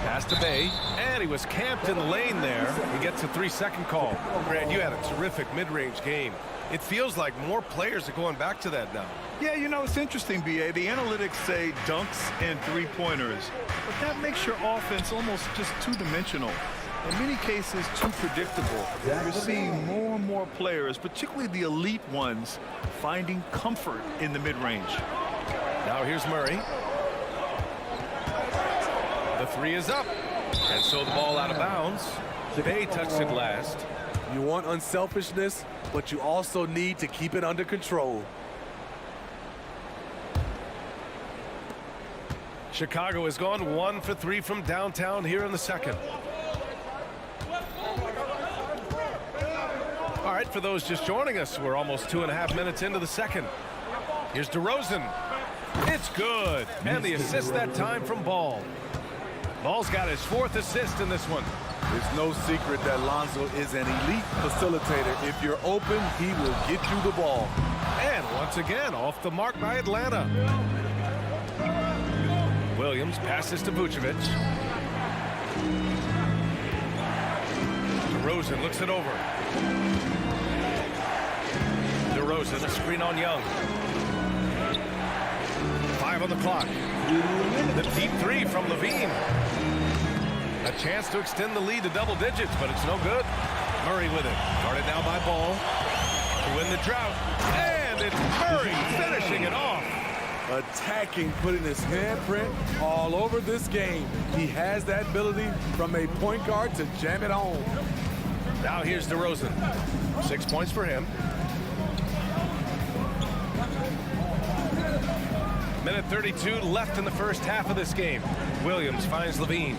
Pass to Bay. And he was camped in the lane there. He gets a 3-second call. Grant, you had a terrific mid-range game. It feels like more players are going back to that now. Yeah, you know, it's interesting, B.A. The analytics say dunks and three-pointers, but that makes your offense almost just two-dimensional. In many cases, too predictable. You're seeing more and more players, particularly the elite ones, finding comfort in the mid-range. Now here's Murray. The 3 is up. And so the ball out of bounds. Bay touched it last. You want unselfishness, but you also need to keep it under control. Chicago has gone 1 for 3 from downtown here in the second. All right, for those just joining us, we're almost 2.5 minutes into the second. Here's DeRozan. It's good. And the assist that time from Ball. Ball's got his 4th assist in this one. It's no secret that Lonzo is an elite facilitator. If you're open, he will get you the ball. And once again, off the mark by Atlanta. Williams passes to Vucevic. DeRozan looks it over. DeRozan, a screen on Young. 5 on the clock. The deep 3 from Levine. A chance to extend the lead to double digits, but it's no good. Murray with it. Guarded now by Ball. To win the drought. And it's Murray finishing it off. Attacking, putting his handprint all over this game. He has that ability from a point guard to jam it home. Now here's DeRozan. 6 points for him. Minute 32 left in the first half of this game. Williams finds Levine.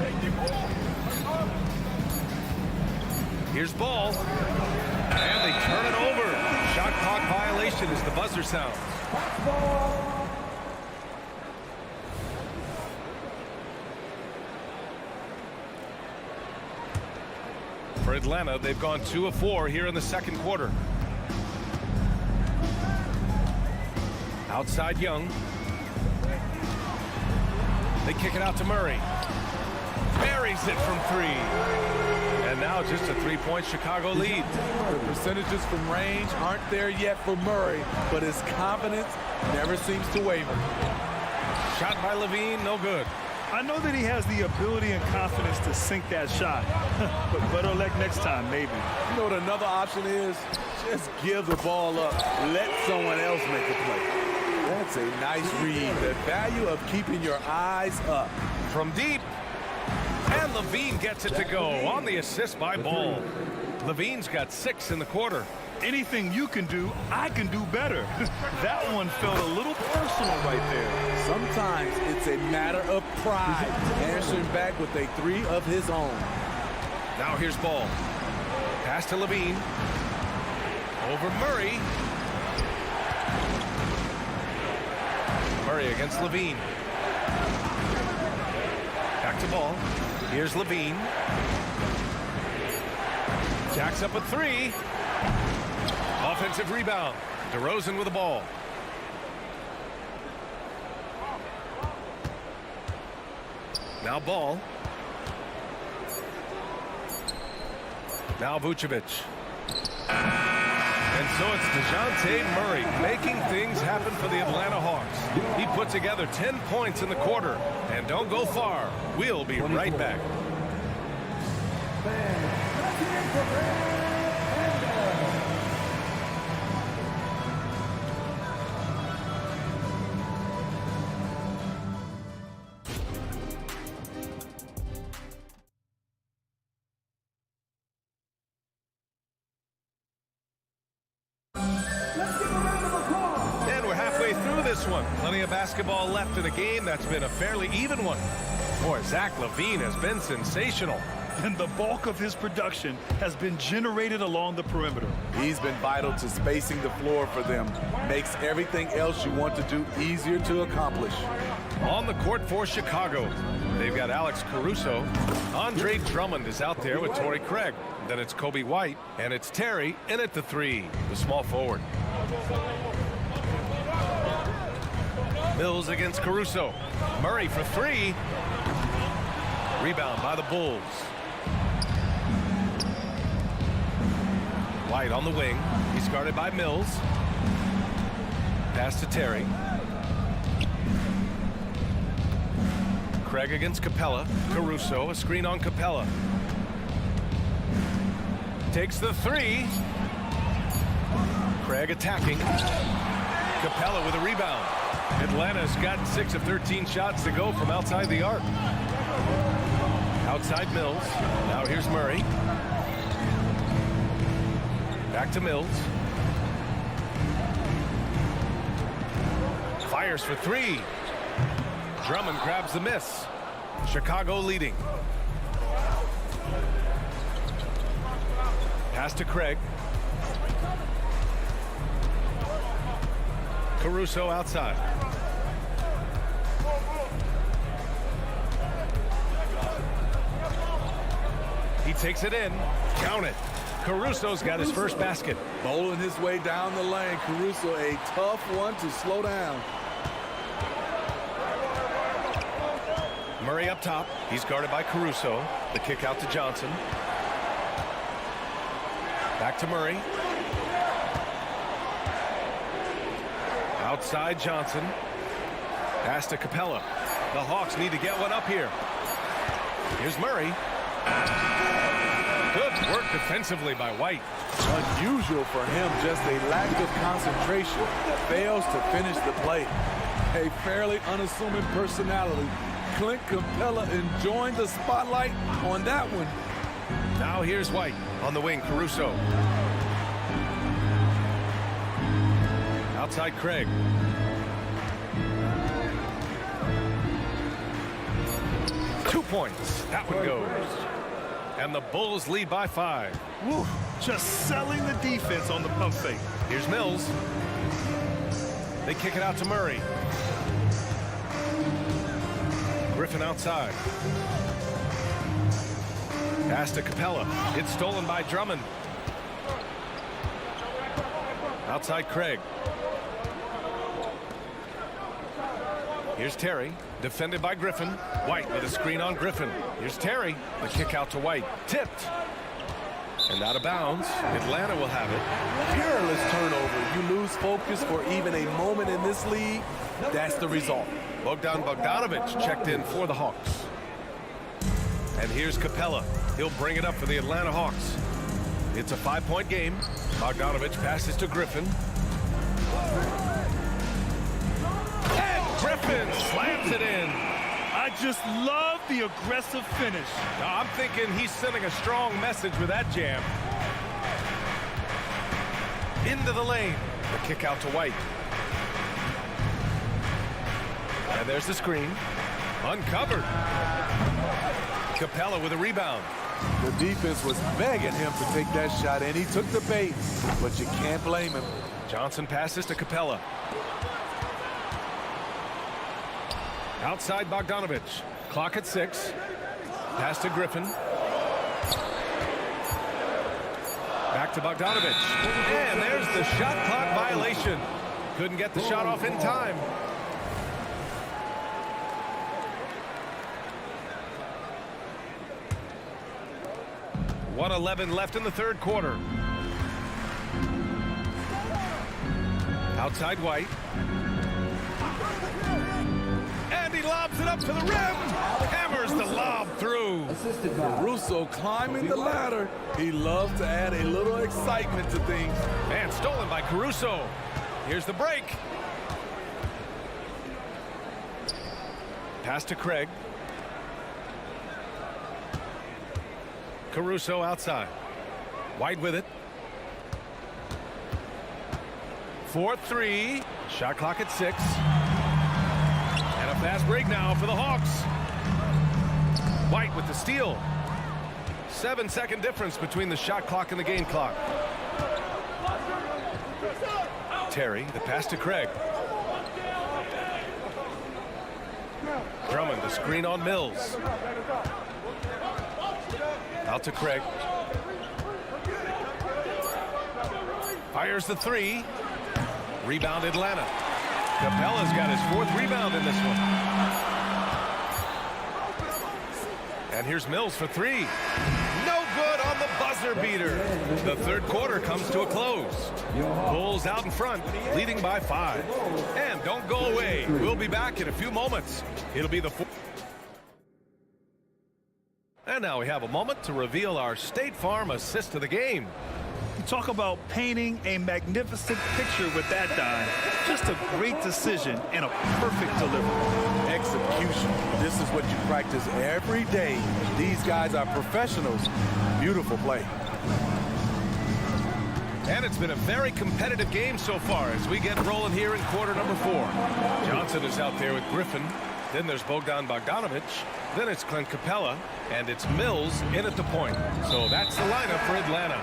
Here's Ball. And they turn it over. Shot clock violation as the buzzer sounds. For Atlanta, they've gone 2 of 4 here in the second quarter. Outside Young. They kick it out to Murray. Buries it from 3. And now just a 3-point Chicago lead. The percentages from range aren't there yet for Murray, but his confidence never seems to waver. Shot by Levine, no good. I know that he has the ability and confidence to sink that shot, but better luck next time, maybe. You know what another option is? Just give the ball up. Let someone else make a play. That's a nice read. The value of keeping your eyes up. From deep. And Levine gets it to go on the assist by Ball. Levine's got 6 in the quarter. Anything you can do, I can do better. That one felt a little personal right there. Sometimes it's a matter of pride. Answering back with a 3 of his own. Now here's Ball. Pass to Levine. Over Murray. Murray against Levine. Back to Ball. Here's Levine. Jacks up a 3. Offensive rebound. DeRozan with the ball. Now Ball. Now Vucevic. And so it's DeJounte Murray making things happen for the Atlanta Hawks. He put together 10 points in the quarter. And don't go far. We'll be right back. One. Plenty of basketball left in a game that's been a fairly even one. Boy, Zach LaVine has been sensational. And the bulk of his production has been generated along the perimeter. He's been vital to spacing the floor for them. Makes everything else you want to do easier to accomplish. On the court for Chicago, they've got Alex Caruso. Andre Drummond is out there with Torrey Craig. Then it's Kobe White, and it's Terry in at the 3, the small forward. Mills against Caruso. Murray for 3. Rebound by the Bulls. White on the wing. He's guarded by Mills. Pass to Terry. Craig against Capella. Caruso, a screen on Capella. Takes the 3. Craig attacking. Capella with a rebound. Atlanta's gotten 6 of 13 shots to go from outside the arc. Outside Mills. Now here's Murray. Back to Mills. Fires for 3. Drummond grabs the miss. Chicago leading. Pass to Craig. Caruso outside. He takes it in. Count it. Caruso's got his first basket. Bowling his way down the lane. Caruso, a tough one to slow down. Murray up top. He's guarded by Caruso. The kick out to Johnson. Back to Murray. Outside Johnson. Pass to Capella. The Hawks need to get one up here. Here's Murray. Good work defensively by White. Unusual for him, just a lack of concentration. Fails to finish the play. A fairly unassuming personality. Clint Capella enjoying the spotlight on that one. Now here's White on the wing. Caruso. Outside Craig. Points. That one goes. And the Bulls lead by 5. Woo, just selling the defense on the pump fake. Here's Mills. They kick it out to Murray. Griffin outside. Pass to Capella. It's stolen by Drummond. Outside Craig. Here's Terry, defended by Griffin. White with a screen on Griffin. Here's Terry, the kick out to White. Tipped. And out of bounds. Atlanta will have it. Peerless turnover. You lose focus for even a moment in this league. That's the result. Bogdanovic checked in for the Hawks. And here's Capella. He'll bring it up for the Atlanta Hawks. It's a 5-point game. Bogdanovic passes to Griffin. Griffin slams it in. I just love the aggressive finish. I'm thinking he's sending a strong message with that jam. Into the lane. The kick out to White. And there's the screen. Uncovered. Capella with a rebound. The defense was begging him to take that shot, and he took the bait, but you can't blame him. Johnson passes to Capella. Outside Bogdanovic. Clock at 6. Pass to Griffin. Back to Bogdanovic. And there's the shot clock violation. Couldn't get the shot off in time. .111 left in the third quarter. Outside White. And he lobs it up to the rim. Hammers the lob through. Caruso climbing the ladder. He loves to add a little excitement to things. And stolen by Caruso. Here's the break. Pass to Craig. Caruso outside. White with it. 4-3. Shot clock at 6. And a fast break now for the Hawks. White with the steal. 7-second difference between the shot clock and the game clock. Terry, the pass to Craig. Drummond, the screen on Mills. Out to Craig. Fires the 3. Rebound Atlanta. Capella's got his 4th rebound in this one. And here's Mills for 3. No good on the buzzer beater. The third quarter comes to a close. Bulls out in front, leading by 5. And don't go away. We'll be back in a few moments. It'll be the 4th. And now we have a moment to reveal our State Farm assist of the game. You talk about painting a magnificent picture with that dime. Just a great decision and a perfect delivery. Execution. This is what you practice every day. These guys are professionals. Beautiful play. And it's been a very competitive game so far as we get rolling here in quarter number 4. Johnson is out there with Griffin. Then there's Bogdanovic. Then it's Clint Capella. And it's Mills in at the point. So that's the lineup for Atlanta.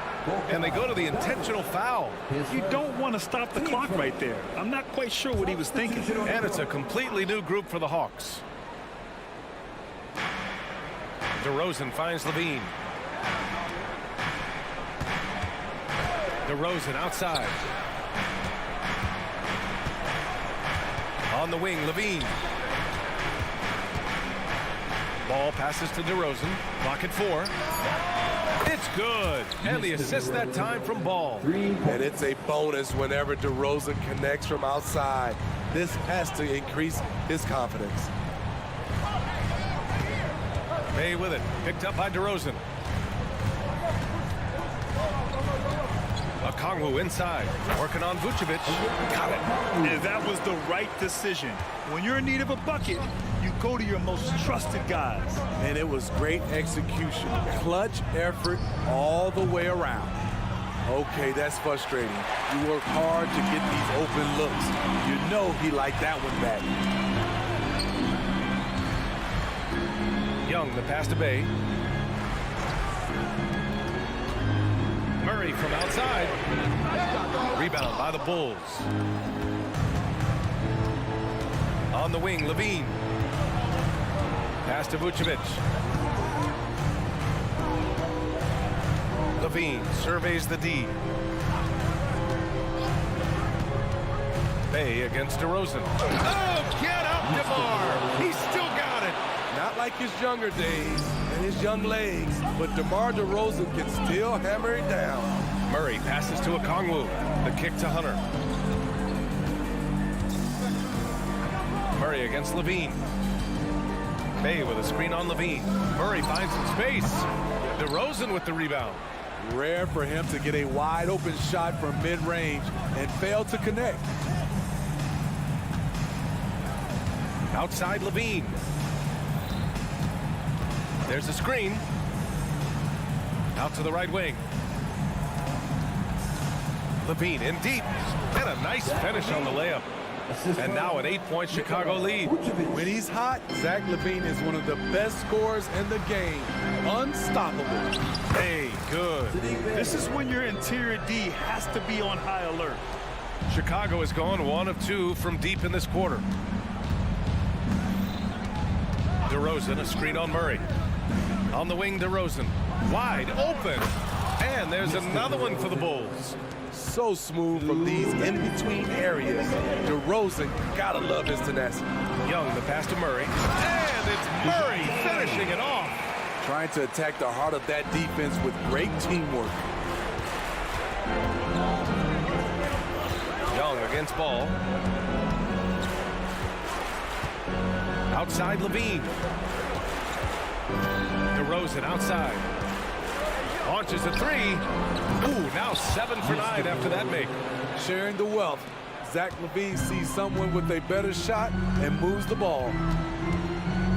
And they go to the intentional foul. You don't want to stop the clock right there. I'm not quite sure what he was thinking. And it's a completely new group for the Hawks. DeRozan finds Levine. DeRozan outside. On the wing, Levine. Ball passes to DeRozan. Clock at 4. It's good. And the assist that time from Ball. And it's a bonus whenever DeRozan connects from outside. This has to increase his confidence. Bay with it. Picked up by DeRozan. Okongwu inside. Working on Vucevic. Got it. And that was the right decision. When you're in need of a bucket, you go to your most trusted guys. And it was great execution. Clutch effort all the way around. Okay, that's frustrating. You work hard to get these open looks. You know he liked that one back. Young, the pass to Bay. Murray from outside. Rebound by the Bulls. On the wing, Levine. Pass to Vucevic. Levine surveys the D. Bay against DeRozan. Oh, get up, DeMar! He's still got it. Not like his younger days and his young legs, but DeMar DeRozan can still hammer it down. Murray passes to Okongwu. The kick to Hunter. Murray against Levine. Bay with a screen on Levine. Murray finds some space. DeRozan with the rebound. Rare for him to get a wide open shot from mid-range and fail to connect. Outside Levine. There's a screen. Out to the right wing. Levine in deep. And a nice finish on the layup. And now an 8-point Chicago lead. When he's hot, Zach LaVine is one of the best scorers in the game. Unstoppable. Hey, good. This is when your interior D has to be on high alert. Chicago has gone 1 of 2 from deep in this quarter. DeRozan, a screen on Murray. On the wing, DeRozan. Wide open. And there's another one for the Bulls. So smooth from these in-between areas. DeRozan, gotta love his tenacity. Young, the pass to Murray. And it's Murray finishing it off. Trying to attack the heart of that defense with great teamwork. Young against Ball. Outside Levine. DeRozan outside. Launches a 3. Ooh, now 7 for 9 after that make. Sharing the wealth. Zach LaVine sees someone with a better shot and moves the ball.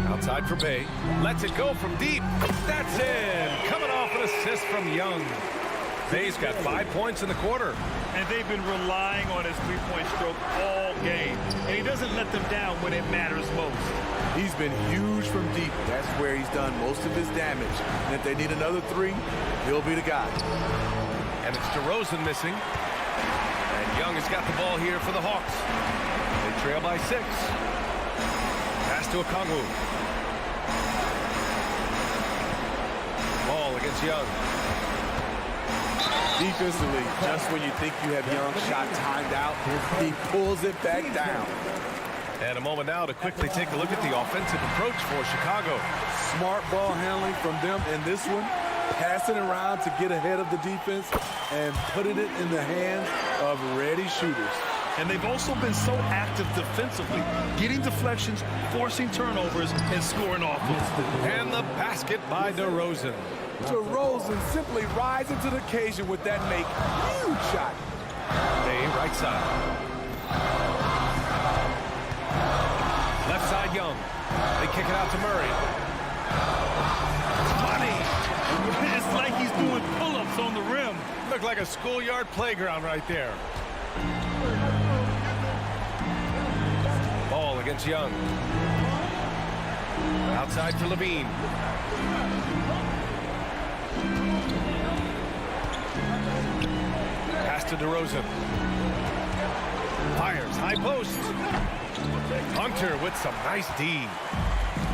Outside for Bay. Lets it go from deep. That's in. Coming off an assist from Young. Bay's got 5 points in the quarter. And they've been relying on his three-point stroke all game. And he doesn't let them down when it matters most. He's been huge from deep. That's where he's done most of his damage. And if they need another 3, he'll be the guy. And it's DeRozan missing. And Young has got the ball here for the Hawks. They trail by 6. Pass to Okongwu. Ball against Young. Defensively, just when you think you have Young shot timed out, he pulls it back down. And a moment now to quickly take a look at the offensive approach for Chicago. Smart ball handling from them in this one. Passing around to get ahead of the defense and putting it in the hands of ready shooters. And they've also been so active defensively, getting deflections, forcing turnovers, and scoring offense. And the basket by DeRozan. DeRozan simply rising to the occasion with that make. Huge shot. Bay right side. Left side Young. They kick it out to Murray. Money. It's like he's doing pull-ups on the rim. Looked like a schoolyard playground right there. Ball against Young. Outside for Levine. Pass to DeRozan. Fires, high post. Hunter with some nice D.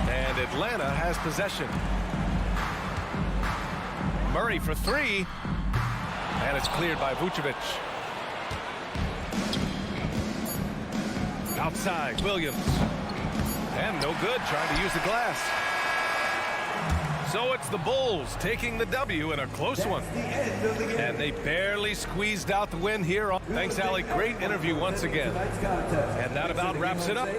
And Atlanta has possession. Murray for 3. And it's cleared by Vucevic. Outside, Williams. And no good, trying to use the glass. So it's the Bulls taking the W in a close one. And they barely squeezed out the win here. Thanks, Allie. Great interview once again. And that about wraps it up.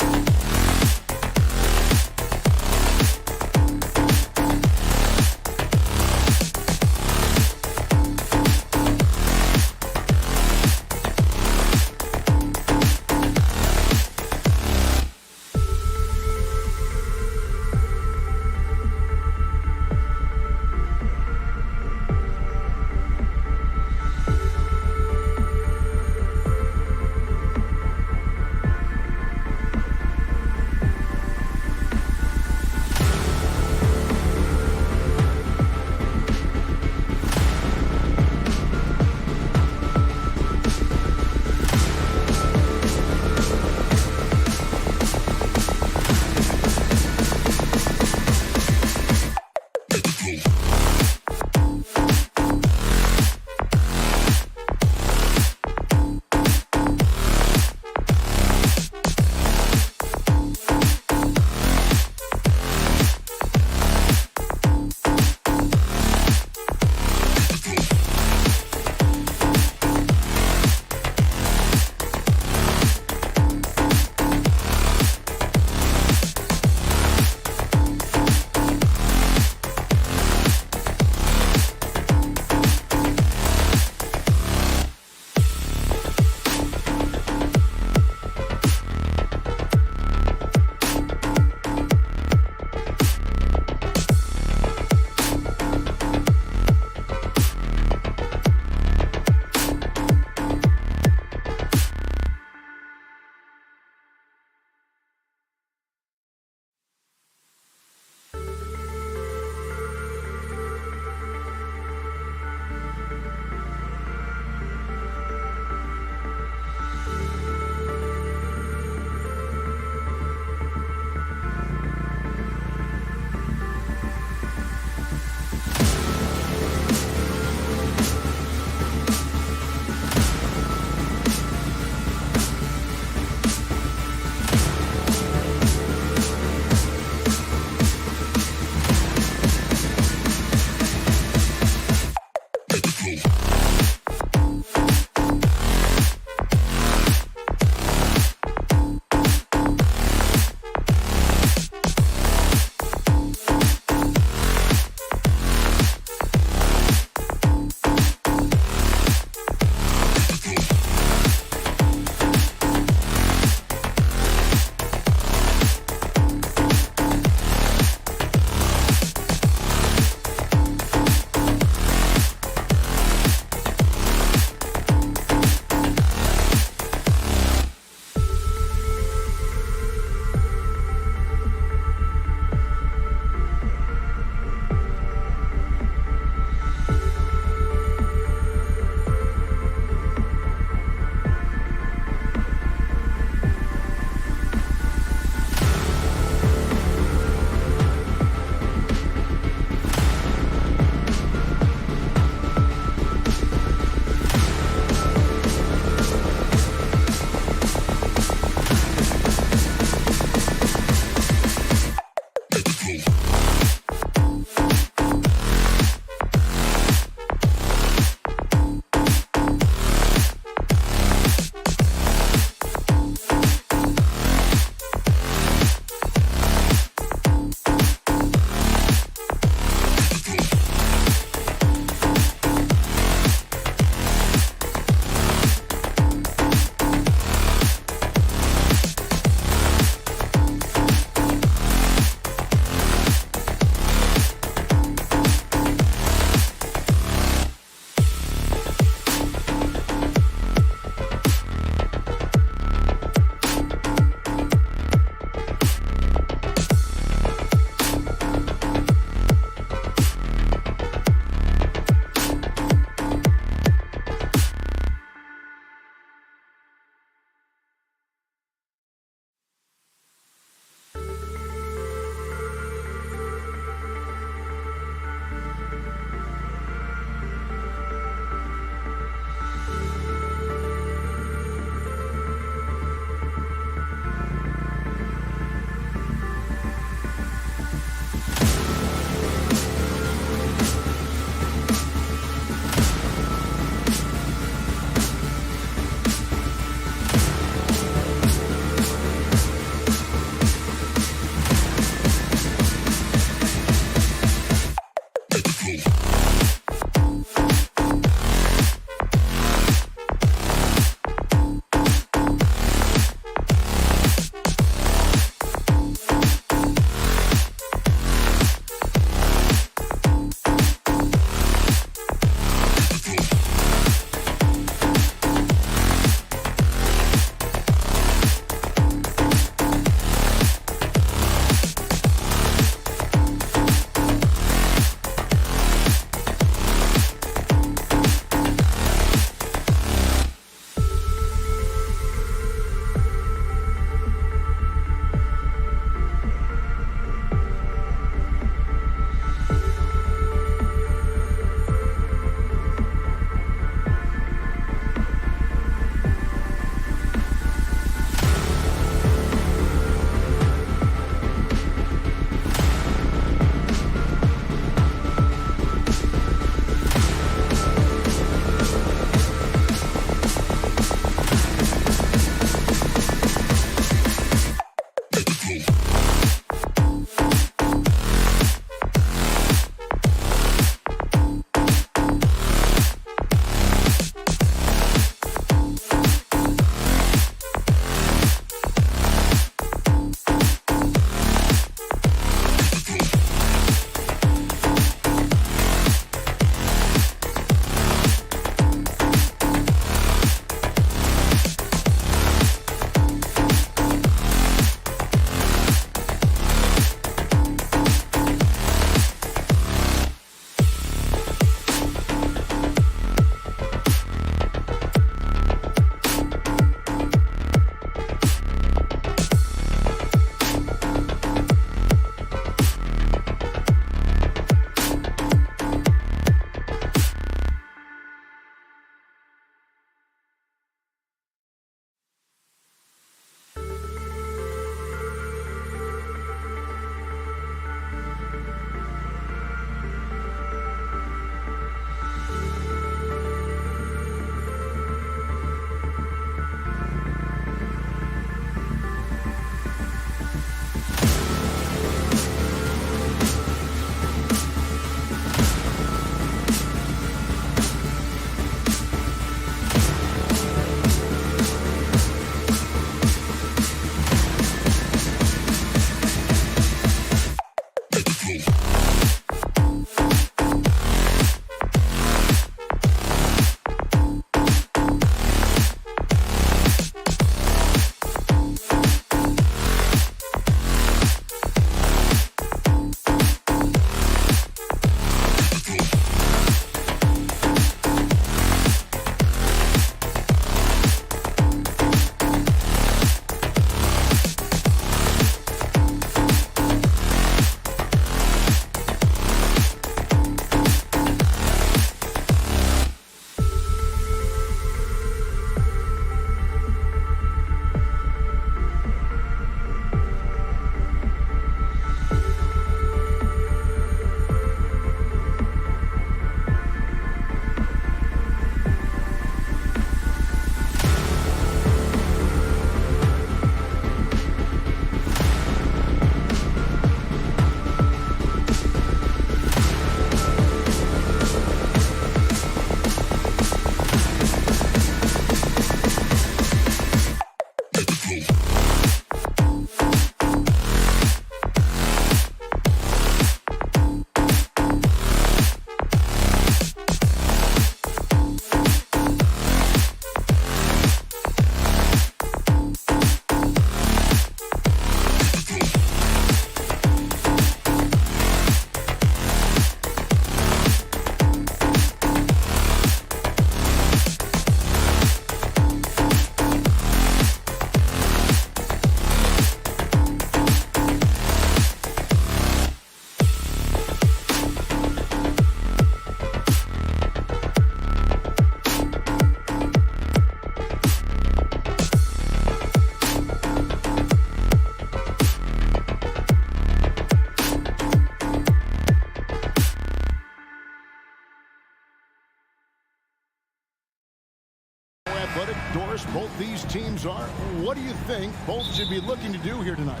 athletic, Doris, both these teams are. What do you think both should be looking to do here tonight?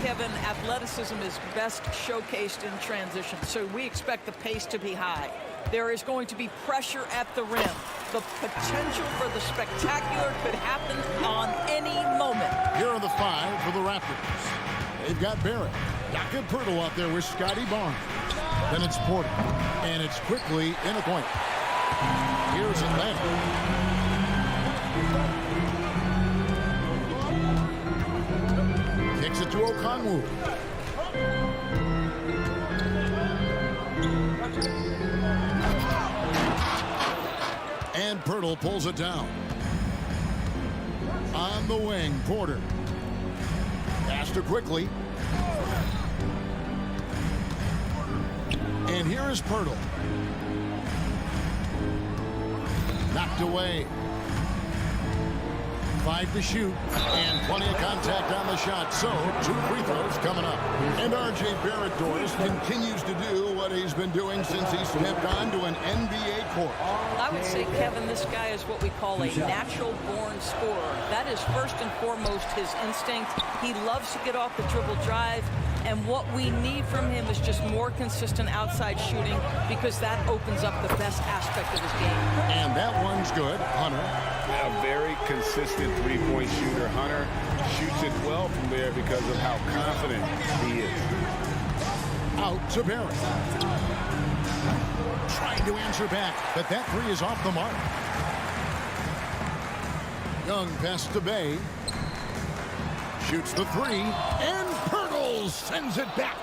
Kevin, athleticism is best showcased in transition, so we expect the pace to be high. There is going to be pressure at the rim. The potential for the spectacular could happen on any moment. Here are the five for the Raptors. They've got Barrett, Jakob Poeltl out there with Scotty Barnes. Then it's Porter, and it's quickly in a point. Here's Atlanta. Kicks it to Okongwu. And Poeltl pulls it down. On the wing, Porter. Pass to quickly. And here is Poeltl. Knocked away. 5 to shoot, and plenty of contact on the shot. So 2 free throws coming up. And R.J. Barrett, Doris, continues to do what he's been doing since he stepped onto an NBA court. I would say, Kevin, this guy is what we call a natural-born scorer. That is first and foremost his instinct. He loves to get off the dribble drive. And what we need from him is just more consistent outside shooting, because that opens up the best aspect of his game. And that one's good. Hunter. A very consistent three-point shooter. Hunter shoots it well from there because of how confident he is. Out to Barrett. Trying to answer back, but that three is off the mark. Young passes to Bay. Shoots the three, and Pirtle sends it back.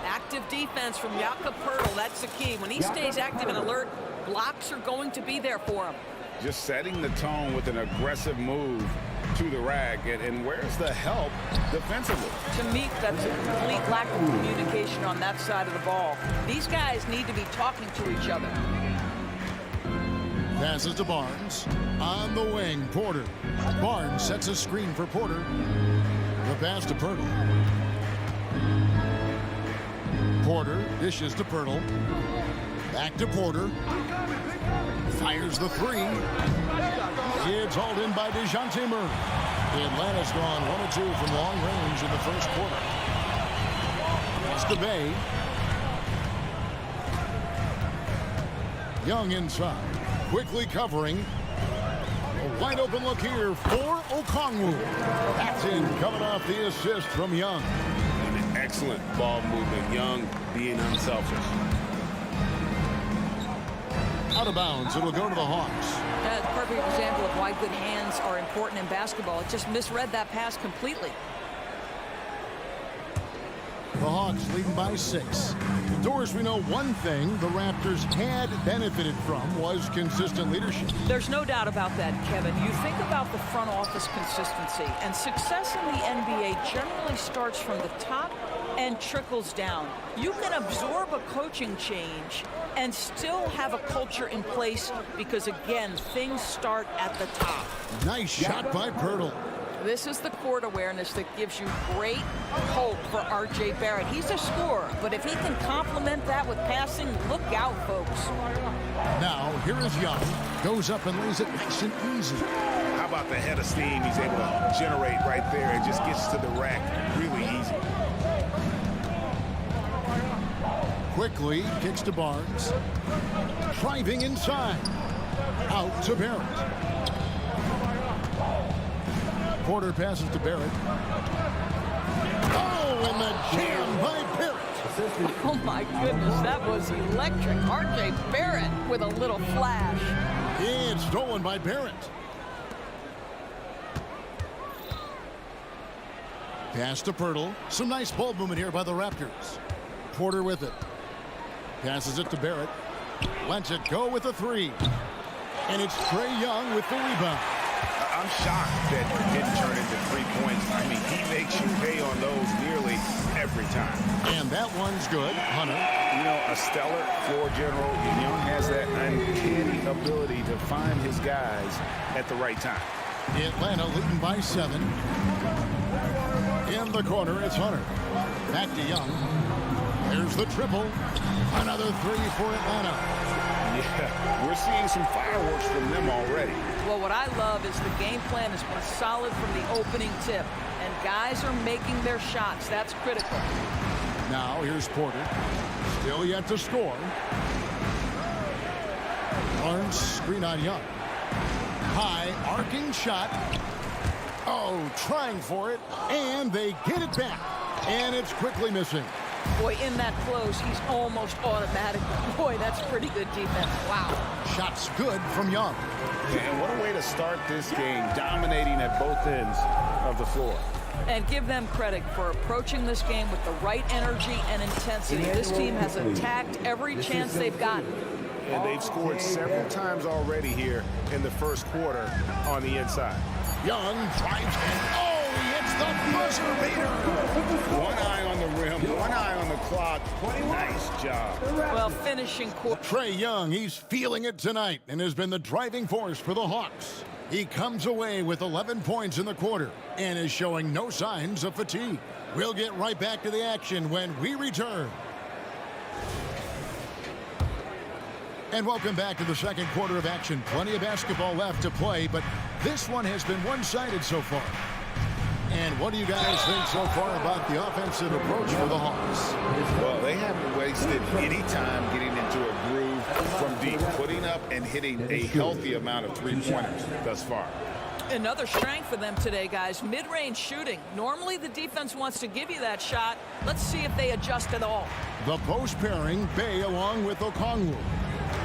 Active defense from Jakob Pirtle. That's the key. When he stays active and alert, blocks are going to be there for him. Just setting the tone with an aggressive move to the rack. And where's the help defensively? To me, that's a complete lack of communication on that side of the ball. These guys need to be talking to each other. Passes to Barnes. On the wing, Porter. Barnes sets a screen for Porter. The pass to Pirtle. Porter dishes to Pirtle. Back to Porter. Fires the three. It's hauled in by DeJounte Murray. Atlanta's gone 1 of 2 from long range in the first quarter. Pass to Bay. Young inside. Quickly covering. A wide open look here for Okongwu. That's in, coming off the assist from Young. An excellent ball movement. Young being unselfish. Out of bounds. It'll go to the Hawks. That's a perfect example of why good hands are important in basketball. It just misread that pass completely. The Hawks leading by 6. Doris, we know one thing the Raptors had benefited from was consistent leadership. There's no doubt about that, Kevin. You think about the front office consistency, and success in the NBA generally starts from the top and trickles down. You can absorb a coaching change and still have a culture in place because, again, things start at the top. Nice shot by Pirtle. This is the court awareness that gives you great hope for R.J. Barrett. He's a scorer, but if he can complement that with passing, look out, folks. Now, here is Young. Goes up and lays it nice and easy. How about the head of steam he's able to generate right there and just gets to the rack really easy. Quickly kicks to Barnes. Driving inside. Out to Barrett. Porter passes to Barrett. Oh, and the jam by Barrett. Oh, my goodness, that was electric. R.J. Barrett with a little flash. It's stolen by Barrett. Pass to Pirtle. Some nice ball movement here by the Raptors. Porter with it. Passes it to Barrett. Lets it go with a three. And it's Trae Young with the rebound. I'm shocked that it didn't turn into 3 points. I mean, he makes you pay on those nearly every time. And that one's good. Hunter. You know, a stellar floor general. And Young has that uncanny ability to find his guys at the right time. Atlanta leading by 7. In the corner, it's Hunter. Back to Young. There's the triple. Another three for Atlanta. Yeah, we're seeing some fireworks from them already. Well, what I love is the game plan has been solid from the opening tip, and guys are making their shots. That's critical. Now here's Porter. Still yet to score. Barnes screen on Young. High arcing shot. Oh, trying for it, and they get it back, and it's quickly missing. Boy, in that close, he's almost automatic. Boy, that's pretty good defense. Wow. Shots good from Young. And what a way to start this game, dominating at both ends of the floor. And give them credit for approaching this game with the right energy and intensity. This team has attacked every chance they've gotten. And they've scored several times already here in the first quarter on the inside. Young drives in. Oh, he hits the buzzer beater. One eye on the rim, one eye on the clock. Nice job. Well, finishing quarter. Trae Young, he's feeling it tonight and has been the driving force for the Hawks. He comes away with 11 points in the quarter and is showing no signs of fatigue. We'll get right back to the action when we return. And welcome back to the second quarter of action. Plenty of basketball left to play, but this one has been one-sided so far. And what do you guys think so far about the offensive approach for the Hawks? Well, they haven't wasted any time getting into a groove from deep, putting up and hitting a healthy amount of three-pointers thus far. Another strength for them today, guys, mid-range shooting. Normally the defense wants to give you that shot. Let's see if they adjust at all. The post pairing, Bay along with Okongwu.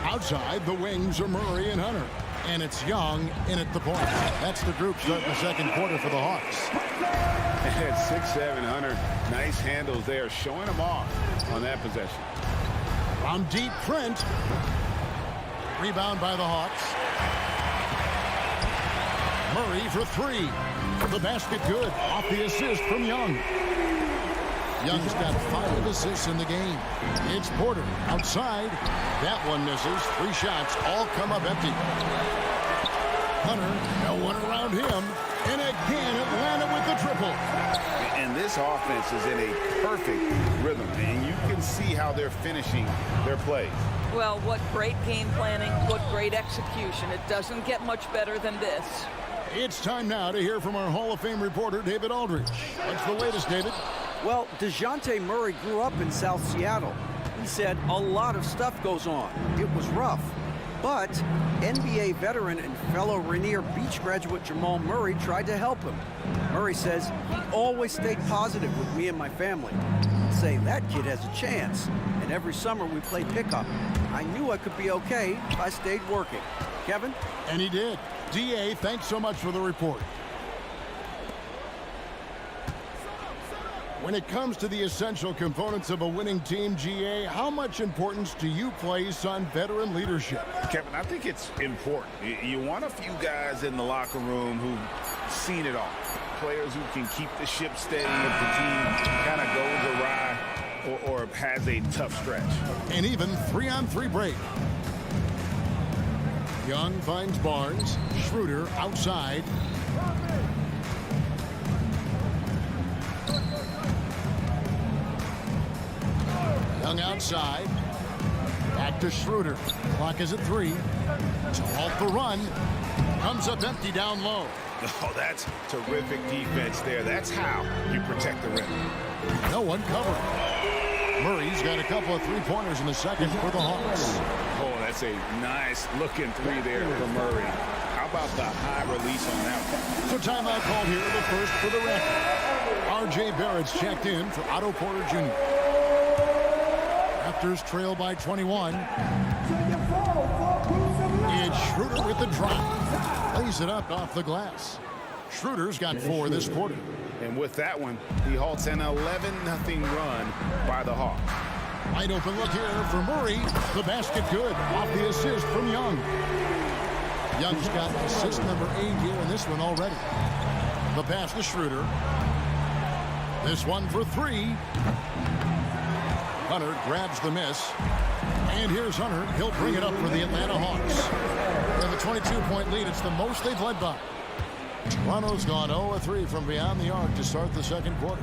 Outside, the wings are Murray and Hunter. And it's Young in at the point. That's the group starting the second quarter for the Hawks. At 6'7", Hunter, nice handles there, showing them off on that possession. From deep, Trent. Rebound by the Hawks. Murray for three. The basket good. Off the assist from Young. Young's got 5 assists in the game. It's Porter outside. That one misses. 3 shots all come up empty. Hunter, no one around him. And again, Atlanta with the triple. And this offense is in a perfect rhythm, and you can see how they're finishing their plays. Well, what great game planning, what great execution. It doesn't get much better than this. It's time now to hear from our Hall of Fame reporter, David Aldridge. What's the latest, David? Well, DeJounte Murray grew up in South Seattle. He said a lot of stuff goes on. It was rough. But NBA veteran and fellow Rainier Beach graduate Jamal Murray tried to help him. Murray says he always stayed positive with me and my family. He'd say that kid has a chance. And every summer we played pickup. I knew I could be okay if I stayed working. Kevin? And he did. DA, thanks so much for the report. When it comes to the essential components of a winning team, GA, how much importance do you place on veteran leadership? Kevin, I think it's important. You want a few guys in the locker room who've seen it all. Players who can keep the ship steady if the team kind of goes awry or has a tough stretch. And even 3-on-3 break. Young finds Barnes. Schroeder outside. Young outside. Back to Schroeder. Clock is at 3. To halt the run. Comes up empty down low. Oh, that's terrific defense there. That's how you protect the rim. No one covering. Murray's got a couple of three-pointers in the second for the Hawks. Oh, that's a nice looking 3 there for Murray. How about the high release on that one? So timeout called here, the first for the Raptors. R.J. Barrett's checked in for Otto Porter Jr. Raptors trail by 21. It's Schroeder with the drop. Lays it up off the glass. Schroeder's got 4 this quarter. And with that one, he halts an 11-0 run by the Hawks. Wide open look here for Murray. The basket good. Off the assist from Young. Young's got assist number 8 here in this one already. The pass to Schroeder. This one for 3. Hunter grabs the miss. And here's Hunter. He'll bring it up for the Atlanta Hawks. They have a 22-point lead. It's the most they've led by. Toronto's gone 0-3 from beyond the arc to start the second quarter.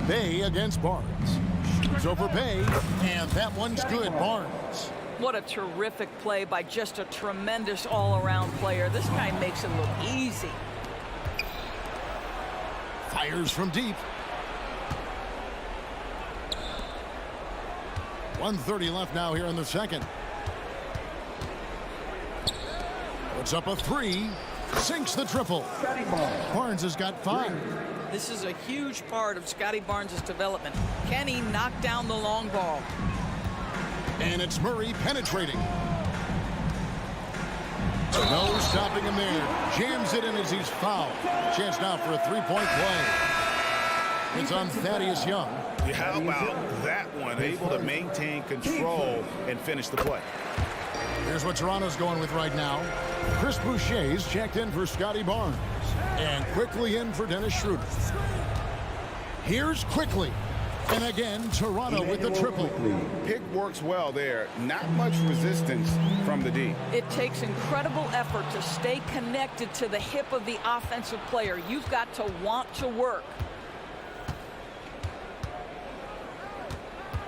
Bay against Barnes. Shoots over Bay, and that one's good. Barnes. What a terrific play by just a tremendous all-around player. This guy makes it look easy. Fires from deep. 1:30 left now here in the second. Puts up a 3. Sinks the triple. Barnes has got 5. This is a huge part of Scotty Barnes' development. Can he knock down the long ball? And it's Murray penetrating. No stopping him there. Jams it in as he's fouled. Chance now for a 3-point play. It's on Thaddeus Young. How about that one? Able to maintain control and finish the play. Here's what Toronto's going with right now. Chris Boucher's checked in for Scotty Barnes. And quickly in for Dennis Schroeder. Here's Quickly. And again, Toronto with the triple. Pick works well there. Not much resistance from the D. It takes incredible effort to stay connected to the hip of the offensive player. You've got to want to work.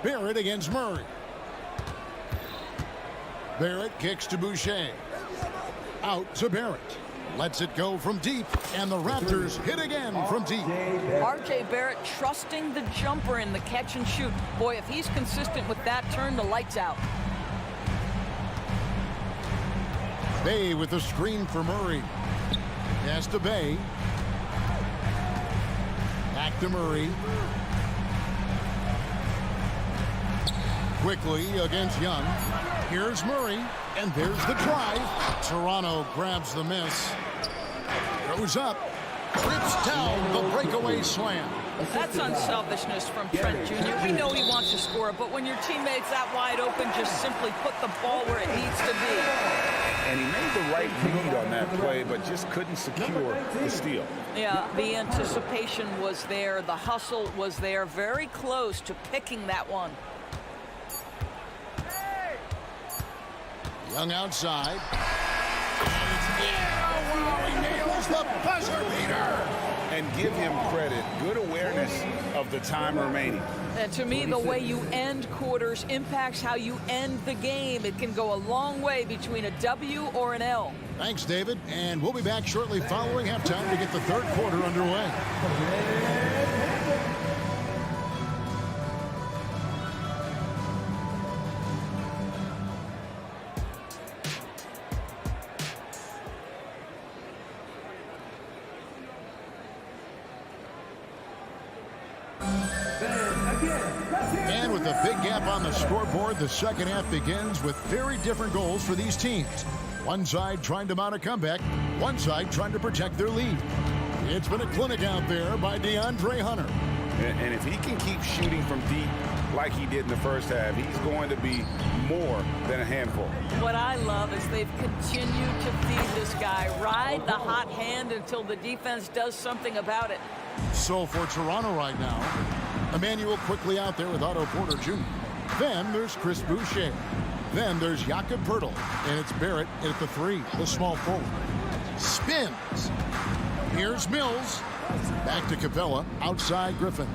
Barrett against Murray. Barrett kicks to Boucher. Out to Barrett. Lets it go from deep, and the Raptors hit again from deep. R.J. Barrett trusting the jumper in the catch and shoot. Boy, if he's consistent with that, turn the lights out. Bay with the screen for Murray. Pass to Bay. Back to Murray. Quickly against Young. Here's Murray, and there's the drive. Toronto grabs the miss. Goes up. Trips down the breakaway slam. That's unselfishness from Trent Jr. We know he wants to score, but when your teammate's that wide open, just simply put the ball where it needs to be. And he made the right read on that play, but just couldn't secure the steal. Yeah, the anticipation was there. The hustle was there. Very close to picking that one. Young outside. Wow, he nails the buzzer beater. And give him credit. Good awareness of the time remaining. And to me, the way you end quarters impacts how you end the game. It can go a long way between a W or an L. Thanks, David. And we'll be back shortly following halftime to get the third quarter underway. And with a big gap on the scoreboard, the second half begins with very different goals for these teams. One side trying to mount a comeback, one side trying to protect their lead. It's been a clinic out there by DeAndre Hunter. And if he can keep shooting from deep like he did in the first half, he's going to be more than a handful. What I love is they've continued to feed this guy. Ride the hot hand until the defense does something about it. So for Toronto right now, Emmanuel quickly out there with Otto Porter Jr. Then there's Chris Boucher. Then there's Jakob Poeltl. And it's Barrett at the 3, the small forward. Spins. Here's Mills. Back to Capella. Outside Griffin.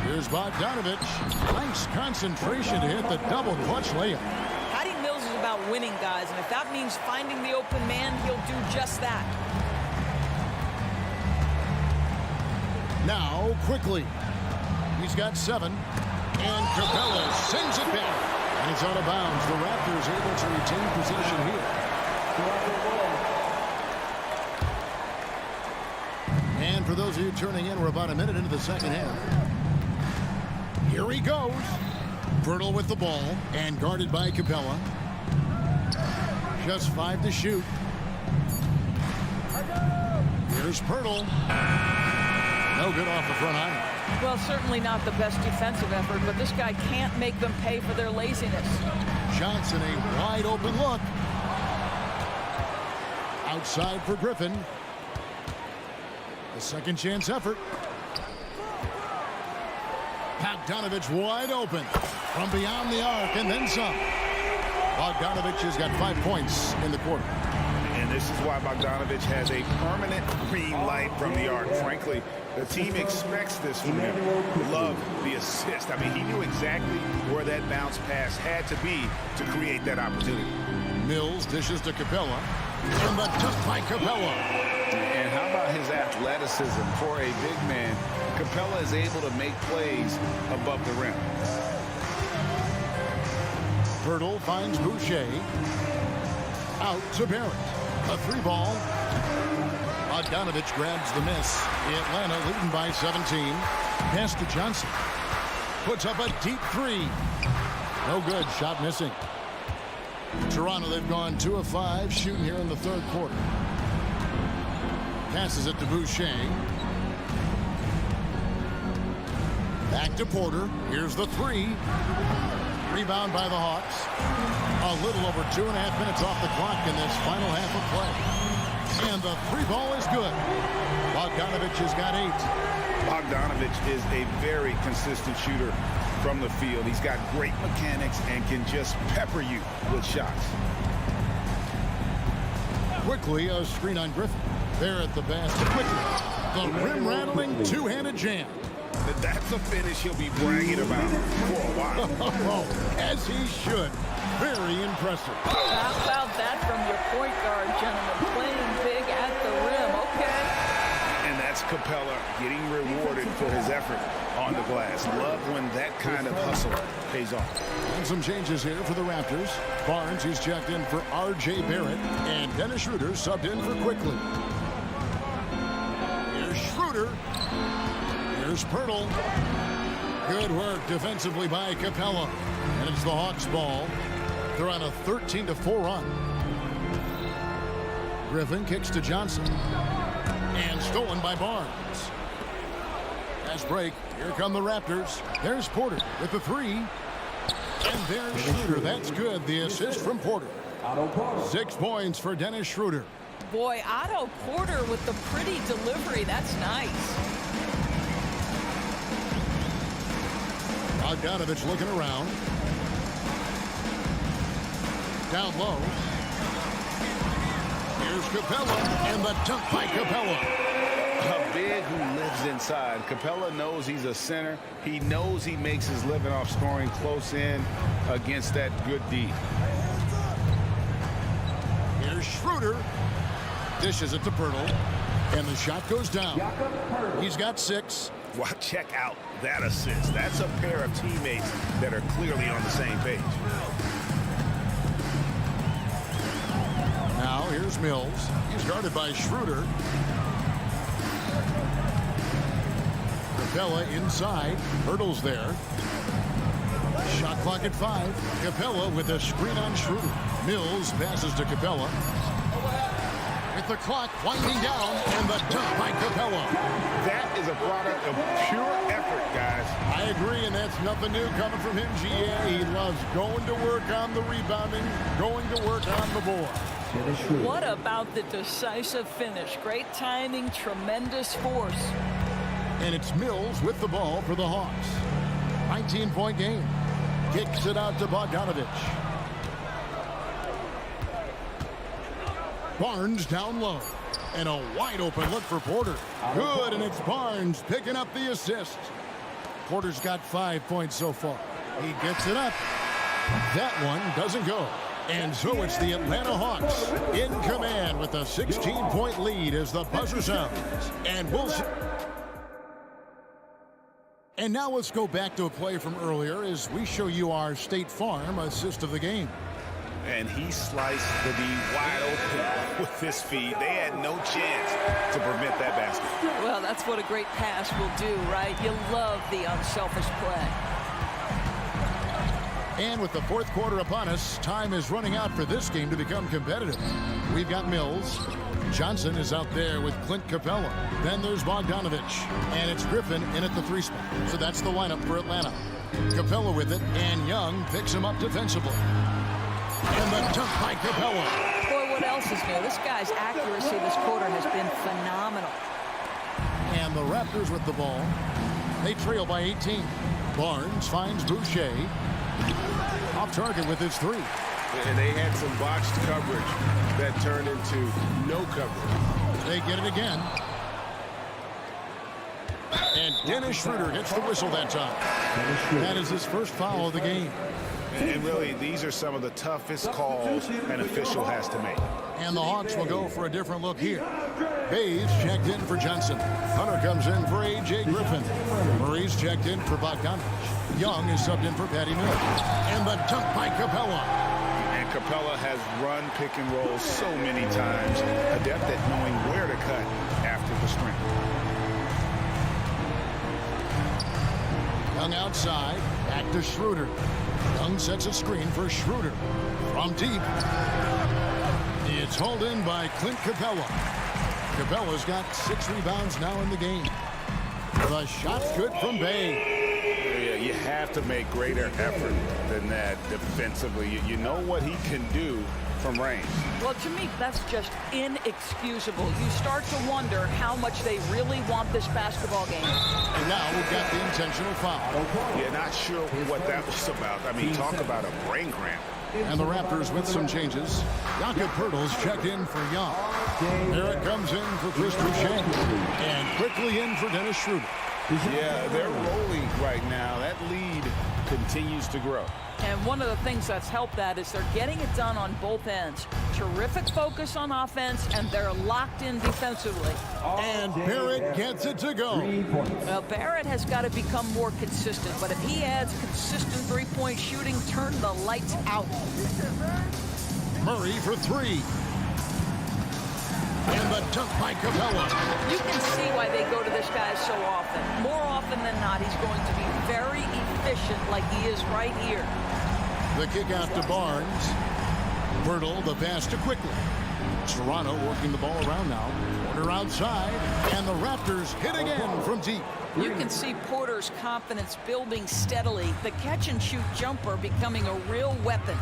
Here's Bogdanovich. Nice concentration to hit the double clutch layup. Patty Mills is about winning, guys. And if that means finding the open man, he'll do just that. Now, quickly. He's got 7. And Capella sends it back. And it's out of bounds. The Raptors able to retain possession here. And for those of you turning in, we're about a minute into the second half. Here he goes. Poeltl with the ball and guarded by Capella. Just 5 to shoot. Here's Poeltl. No good off the front iron. Well, certainly not the best defensive effort, but this guy can't make them pay for their laziness. Johnson, a wide open look. Outside for Griffin. A second chance effort. Bogdanovich wide open from beyond the arc and then some. Bogdanovich has got 5 points in the quarter. And this is why Bogdanovich has a permanent green light from the arc. Frankly, the team expects this from him. Love the assist. I mean, he knew exactly where that bounce pass had to be to create that opportunity. Mills dishes to Capella. And the dunk by Capella. And how about his athleticism for a big man? Capella is able to make plays above the rim. Poeltl finds Boucher. Out to Barrett. A 3-ball. Bogdanovich grabs the miss. Atlanta leading by 17. Pass to Johnson. Puts up a deep 3. No good. Shot missing. Toronto, they've gone 2 of 5 shooting here in the third quarter. Passes it to Boucher. Back to Porter. Here's the 3. Rebound by the Hawks. A little over 2.5 minutes off the clock in this final half of play. And the 3-ball is good. Bogdanovich has got 8. Bogdanovich is a very consistent shooter from the field. He's got great mechanics and can just pepper you with shots. Quickly, a screen on Griffin. There at the basket. Quickly, the rim-rattling two-handed jam. That's a finish he'll be bragging about for a while. As he should. Very impressive. How about that from your point guard, gentlemen? Playing big at the rim. Okay. And that's Capella getting rewarded for his effort on the glass. Love when that kind of hustle pays off. And some changes here for the Raptors. Barnes is checked in for R.J. Barrett. And Dennis Schroeder subbed in for Quickly. Here's Schroeder. Here's Pirtle. Good work defensively by Capella. And it's the Hawks' ball. They're on a 13-4 run. Griffin kicks to Johnson. And stolen by Barnes. Fast break. Here come the Raptors. There's Porter with the 3. And there's Schroeder. That's good. The assist from Porter. 6 points for Dennis Schroeder. Boy, Otto Porter with the pretty delivery. That's nice. Bogdanovich looking around. Down low. Here's Capella, and the dunk by Capella. A big who lives inside. Capella knows he's a center. He knows he makes his living off scoring close in against that good D. Here's Schroeder. Dishes it to Pirtle, and the shot goes down. He's got 6. Well, check out that assist. That's a pair of teammates that are clearly on the same page. Now here's Mills. He's guarded by Schroeder. Capella inside. Pirtle's there. Shot clock at 5. Capella with a screen on Schroeder. Mills passes to Capella. With the clock winding down, and the dunk by Capella. That is a product of pure effort, guys. I agree, and that's nothing new coming from him, GA. He loves going to work on the rebounding, going to work on the board. What about the decisive finish? Great timing, tremendous force. And it's Mills with the ball for the Hawks. 19-point game. Kicks it out to Bogdanovich. Barnes down low. And a wide open look for Porter. Good, and it's Barnes picking up the assist. Porter's got 5 points so far. He gets it up. That one doesn't go. And so it's the Atlanta Hawks in command with a 16-point lead as the buzzer sounds. And we'll see. And now let's go back to a play from earlier as we show you our State Farm assist of the game. And he sliced the D wide open with this feed. They had no chance to prevent that basket. Well, that's what a great pass will do, right? You love the unselfish play. And with the fourth quarter upon us, time is running out for this game to become competitive. We've got Mills. Johnson is out there with Clint Capella. Then there's Bogdanovich. And it's Griffin in at the 3 spot. So that's the lineup for Atlanta. Capella with it, and Young picks him up defensively. And the dunk by Capella. Boy, what else is new? This guy's accuracy this quarter has been phenomenal. And the Raptors with the ball. They trail by 18. Barnes finds Boucher. Off target with his 3. And they had some botched coverage that turned into no coverage. They get it again. And Dennis Schroeder gets the whistle that time. That is his first foul of the game. And really, these are some of the toughest calls an official has to make. And the Hawks will go for a different look here. Hayes checked in for Johnson. Hunter comes in for A.J. Griffin. Murray's checked in for Bogdanovich. Young is subbed in for Patty Mills. And the dunk by Capella. And Capella has run pick and roll so many times. Adept at knowing where to cut after the screen. Young outside. Back to Schroeder. Young sets a screen for Schroeder. From deep. It's hauled in by Clint Capella. Capella's got 6 rebounds now in the game. The shot's good from Bay. Yeah, you have to make greater effort than that defensively. You know what he can do from range. Well, to me, that's just inexcusable. You start to wonder how much they really want this basketball game. And now we've got the intentional foul. Yeah, not sure what that was about. I mean, talk about a brain cramp. And the Raptors with some changes. Jakob Poeltl's checked in for Young. Barrett comes in for Chris Boucher. And quickly in for Dennis Schroeder. Yeah, they're rolling right now. That lead continues to grow. And one of the things that's helped that is they're getting it done on both ends. Terrific focus on offense, and they're locked in defensively. And Barrett gets it to go. Well, Barrett has got to become more consistent, but if he adds consistent three-point shooting, turn the lights out. Murray for three. And the dunk by Capella. You can see why they go to this guy so often. More often than not, he's going to be very efficient like he is right here. The kick out to Barnes. Poeltl, the pass to Quickly. Toronto working the ball around now. Porter outside. And the Raptors hit again from deep. You can see Porter's confidence building steadily. The catch-and-shoot jumper becoming a real weapon.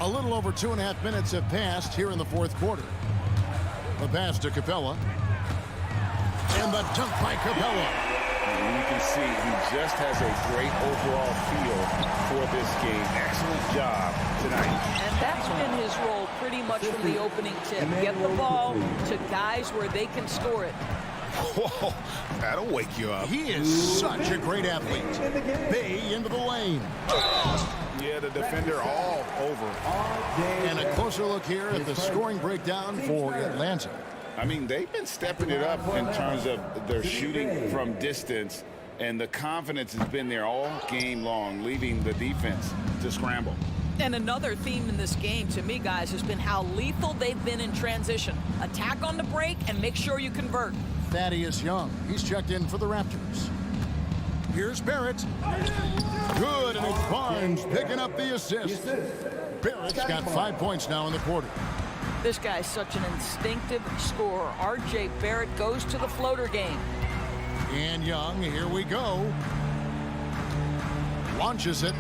A little over 2.5 minutes have passed here in the fourth quarter. The pass to Capella. And the dunk by Capella. And you can see he just has a great overall feel for this game. Excellent job tonight. And that's been his role pretty much from the opening tip. Get the ball to guys where they can score it. Whoa, that'll wake you up. He is such a great athlete. Bay into the lane. Yeah, the defender all over. And a closer look here at the scoring breakdown for Atlanta. I mean, they've been stepping it up in terms of their shooting from distance, and the confidence has been there all game long, leaving the defense to scramble. And another theme in this game, to me, guys, has been how lethal they've been in transition. Attack on the break and make sure you convert. Thaddeus Young, he's checked in for the Raptors. Here's Barrett. Good, and it's Barnes picking up the assist. Barrett's got 5 points now in the quarter. This guy's such an instinctive scorer. R.J. Barrett goes to the floater game. And Young, here we go. Launches it.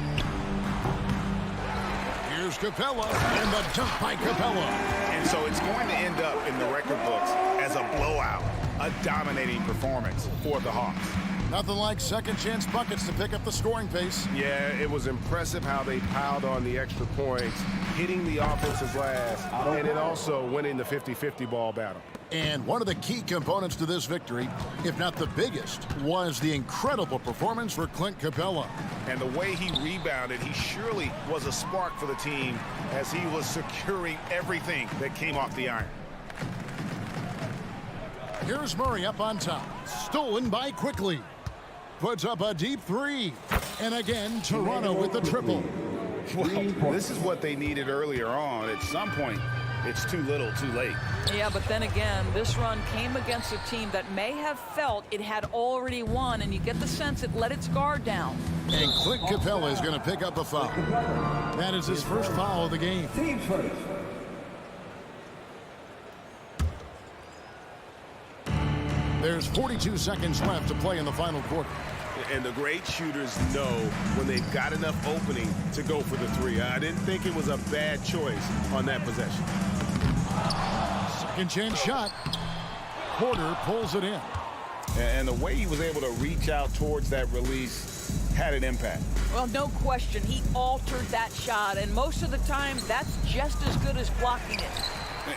Here's Capella, and the dunk by Capella. And so it's going to end up in the record books as a blowout, a dominating performance for the Hawks. Nothing like second chance buckets to pick up the scoring pace. Yeah, it was impressive how they piled on the extra points, hitting the offensive glass, and then also winning the 50-50 ball battle. And one of the key components to this victory, if not the biggest, was the incredible performance for Clint Capella. And the way he rebounded, he surely was a spark for the team as he was securing everything that came off the iron. Here's Murray up on top. Stolen by Quickly. Puts up a deep three. And again, Toronto with the triple. Well, this is what they needed earlier on. At some point, it's too little, too late. Yeah, but then again, this run came against a team that may have felt it had already won, and you get the sense it let its guard down. And Clint Capella is going to pick up a foul. That is his first foul of the game. Team first. There's 42 seconds left to play in the final quarter. And the great shooters know when they've got enough opening to go for the three. I didn't think it was a bad choice on that possession. Second chance shot. Porter pulls it in. And the way he was able to reach out towards that release had an impact. Well, no question, he altered that shot, and most of the time, that's just as good as blocking it.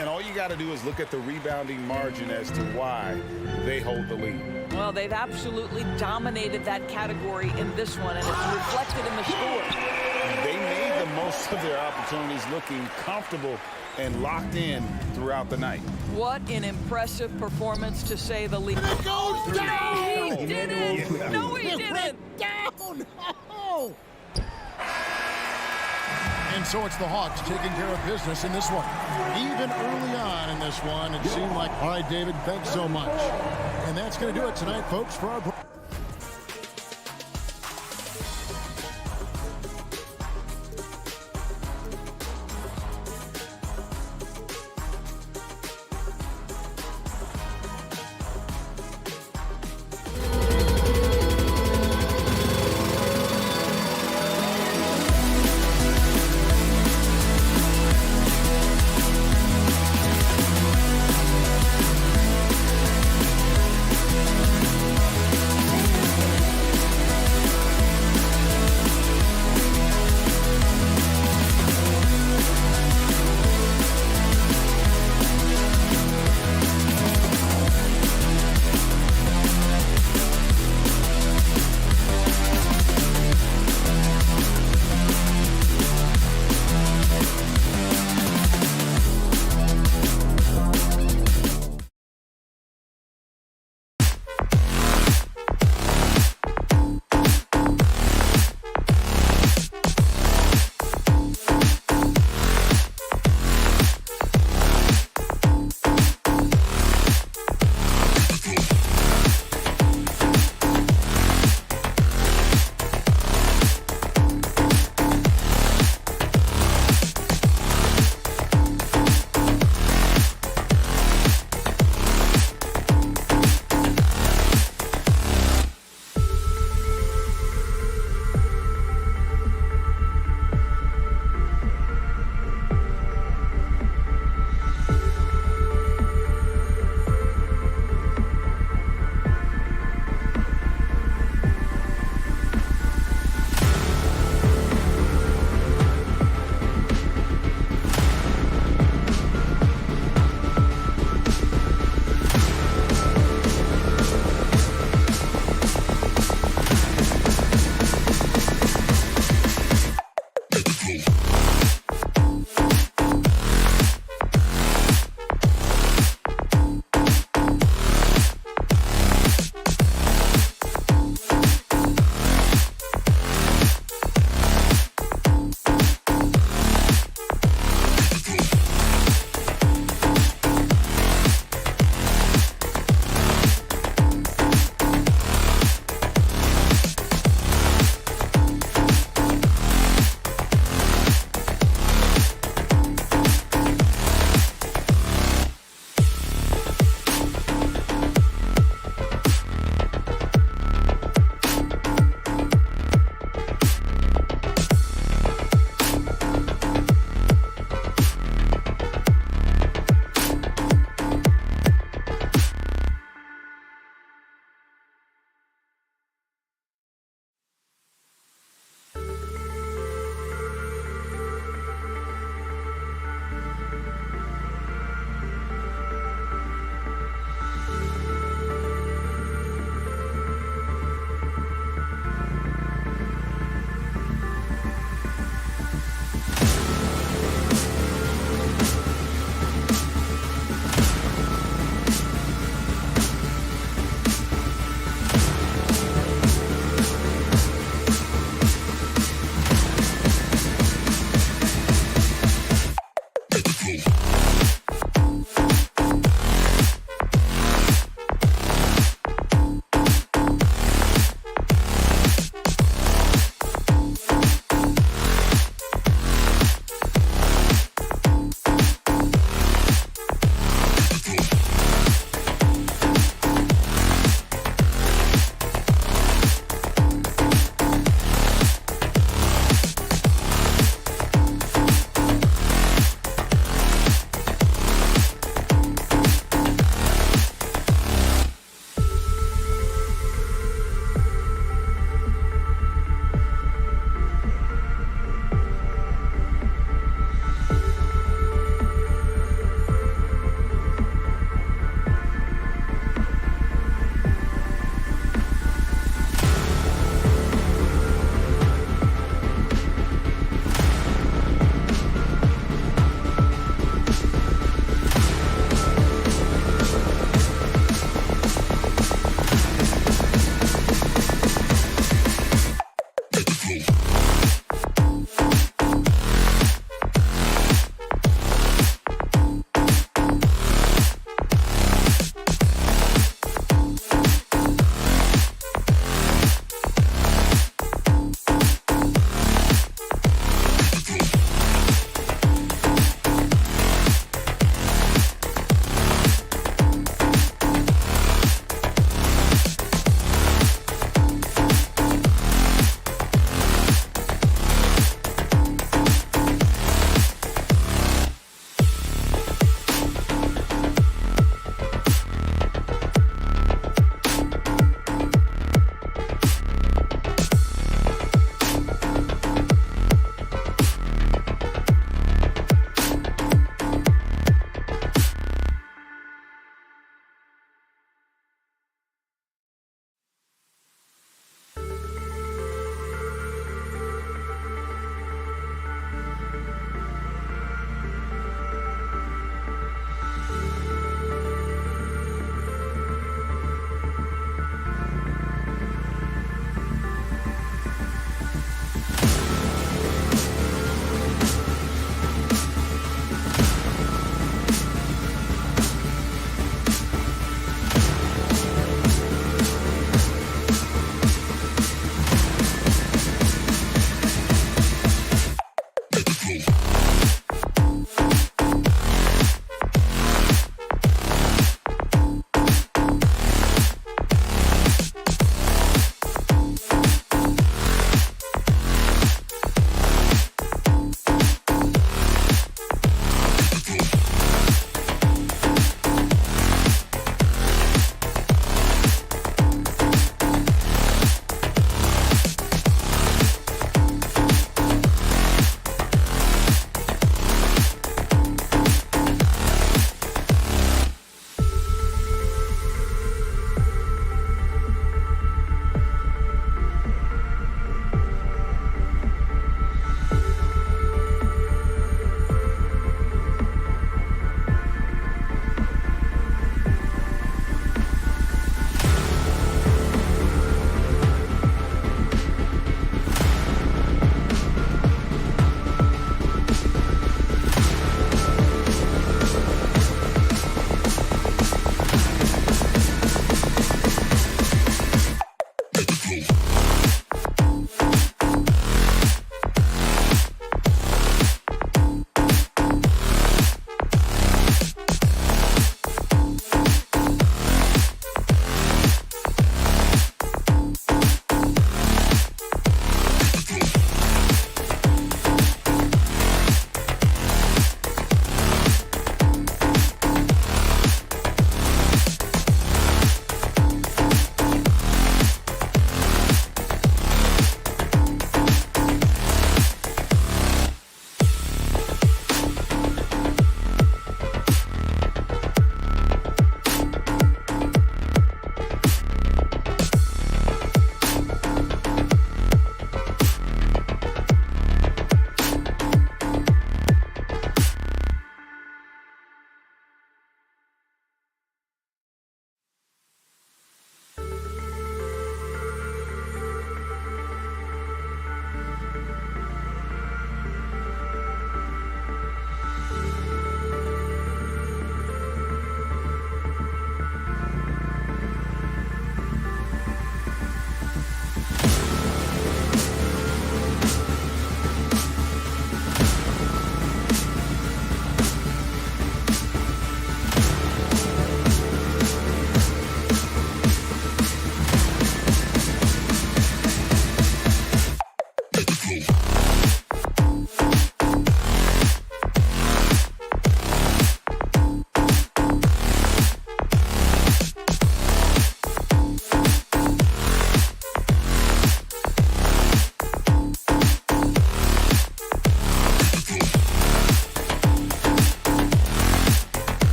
And all you got to do is look at the rebounding margin as to why they hold the lead. Well, they've absolutely dominated that category in this one, and it's reflected in the score. They made the most of their opportunities, looking comfortable and locked in throughout the night. What an impressive performance, to say the least. It goes down! He did it! Yeah. No, he It didn't! went down! Oh! And so it's the Hawks taking care of business in this one. Even early on in this one, it seemed like, all right, David, thanks so much. And that's going to do it tonight, folks, for our...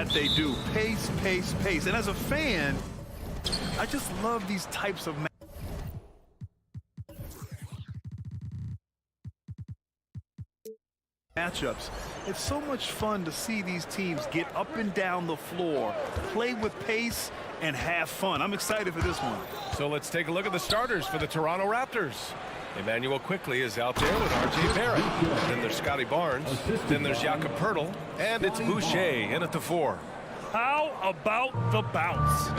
That they do. Pace, pace, pace. And as a fan, I just love these types of matchups. It's so much fun to see these teams get up and down the floor, play with pace, and have fun. I'm excited for this one. So let's take a look at the starters for the Toronto Raptors. Emmanuel Quickly is out there with R.J. Barrett. Then there's Scotty Barnes. Then there's Jakob Poeltl. And it's Boucher in at the 4. How about the bounce?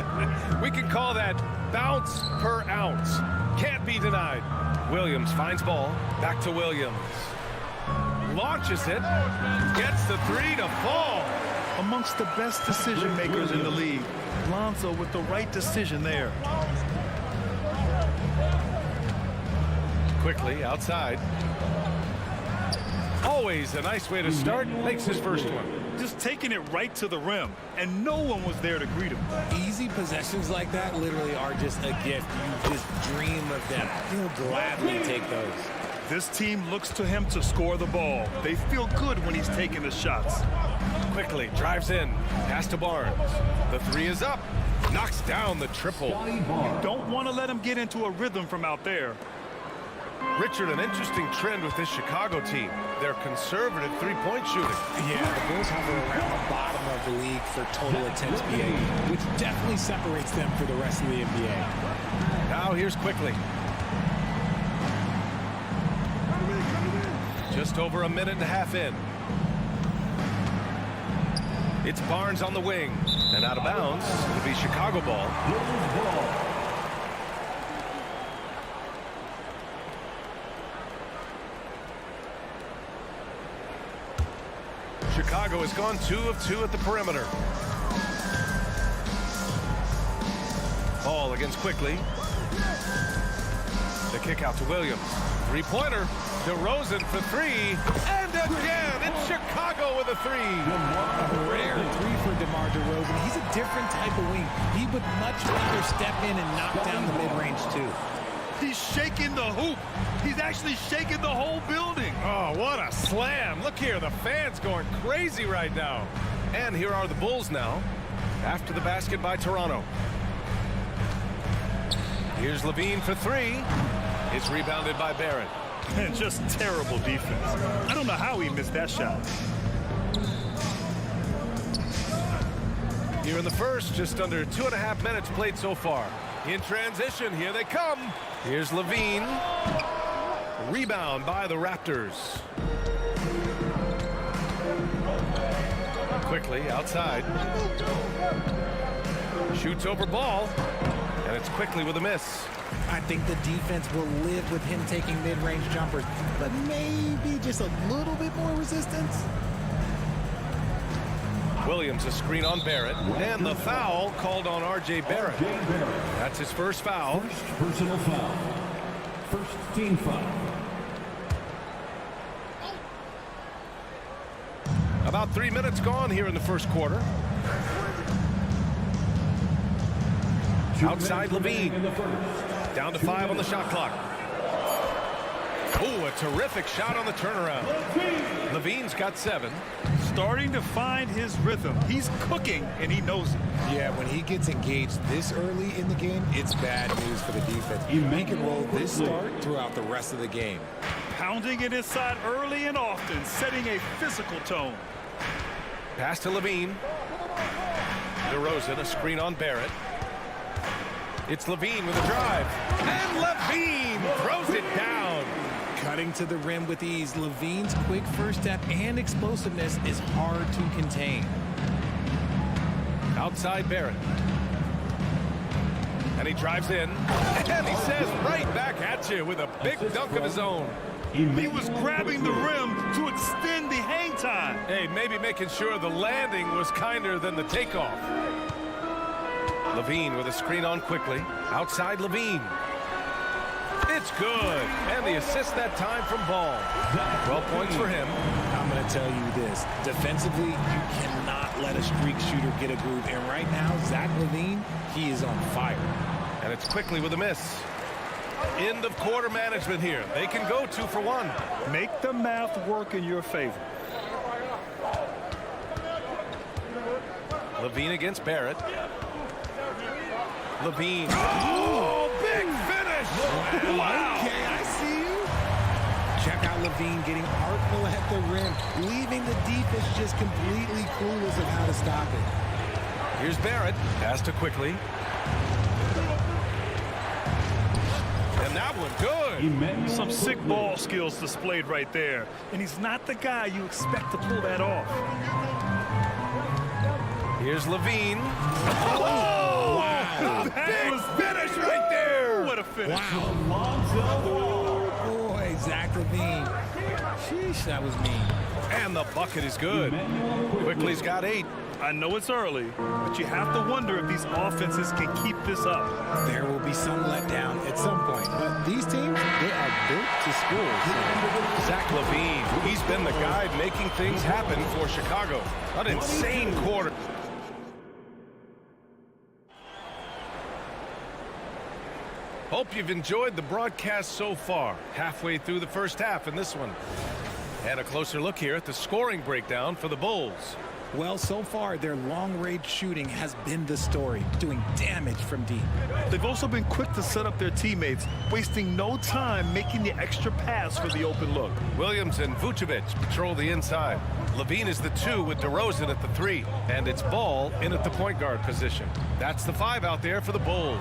We can call that bounce per ounce. Can't be denied. Williams finds ball. Back to Williams. Launches it. Gets the 3 to fall. Amongst the best decision makers in the league. Lonzo with the right decision there. Quickly outside. Always a nice way to start. Makes his first one. Just taking it right to the rim, and no one was there to greet him. Easy possessions like that literally are just a gift. You just dream of them. He'll gladly take those. This team looks to him to score the ball. They feel good when he's taking the shots. Quickly drives in. Pass to Barnes. The 3 is up. Knocks down the triple. You don't want to let him get into a rhythm from out there. Richard, an interesting trend with this Chicago team. They're conservative three-point shooting. Yeah, the Bulls hover around the bottom of the league for total attempts PA, which definitely separates them for the rest of the NBA. Now here's Quickly. Just over a minute and a half in. It's Barnes on the wing. And out of bounds. It'll be Chicago ball. Chicago has gone 2 of 2 at the perimeter. Ball against Quickly. The kick out to Williams. Three-pointer. DeRozan for 3. And again, it's Chicago with a 3. A rare 3 for DeMar DeRozan. He's a different type of wing. He would much rather step in and knock down the mid-range too. He's shaking the hoop. He's actually shaking the whole building. Oh, what a slam. Look here, the fans going crazy right now. And here are the Bulls now, after the basket by Toronto. Here's Levine for 3. It's rebounded by Barrett. And just terrible defense. I don't know how he missed that shot. Here in the first, just under 2.5 minutes played so far. In transition, here they come. Here's Levine. Rebound by the Raptors. Quickly outside. Shoots over ball. And it's Quickly with a miss. I think the defense will live with him taking mid-range jumpers, but maybe just a little bit more resistance. Williams, a screen on Barrett, and the foul called on R.J. Barrett. That's his first foul. First personal foul. First team foul. About 3 minutes gone here in the first quarter. Outside Levine. Down to 5 on the shot clock. Oh, a terrific shot on the turnaround. Levine's got 7. Starting to find his rhythm. He's cooking, and he knows it. Yeah, when he gets engaged this early in the game, it's bad news for the defense. He can roll this start throughout the rest of the game. Pounding it inside early and often, setting a physical tone. Pass to Levine. DeRozan, a screen on Barrett. It's Levine with a drive. And Levine throws it down. Cutting to the rim with ease, Levine's quick first step and explosiveness is hard to contain. Outside Barrett. And he drives in. And he says right back at you with a big dunk of his own. He was grabbing the rim to extend the hang time. Hey, maybe making sure the landing was kinder than the takeoff. Levine with a screen on Quickly. Outside Levine. It's good. And the assist that time from Ball. 12 points for him. I'm going to tell you this. Defensively, you cannot let a streak shooter get a groove. And right now, Zach Levine, he is on fire. And it's Quickly with a miss. End of quarter management here. They can go 2 for 1. Make the math work in your favor. Levine against Barrett. Levine. Oh, big finish! Wow. Okay, I see you. Check out Levine getting artful at the rim, leaving the defense just completely clueless of how to stop it. Here's Barrett. Pass to Quickly. And that one good. Some sick ball skills displayed right there. And he's not the guy you expect to pull that off. Here's Levine. Oh! Wow. Big finish right there. What a finish. Wow. Boy, Zach Levine. Sheesh, that was mean. And the bucket is good. Quickly's got 8. I know it's early, but you have to wonder if these offenses can keep this up. There will be some letdown at some point, but these teams, they are built to score. Zach Levine, he's been the guy making things happen for Chicago. An insane quarter. Hope you've enjoyed the broadcast so far. Halfway through the first half in this one. And a closer look here at the scoring breakdown for the Bulls. Well, so far, their long-range shooting has been the story, doing damage from deep. They've also been quick to set up their teammates, wasting no time making the extra pass for the open look. Williams and Vucevic patrol the inside. Levine is the 2 with DeRozan at the 3. And it's Ball in at the point guard position. That's the 5 out there for the Bulls.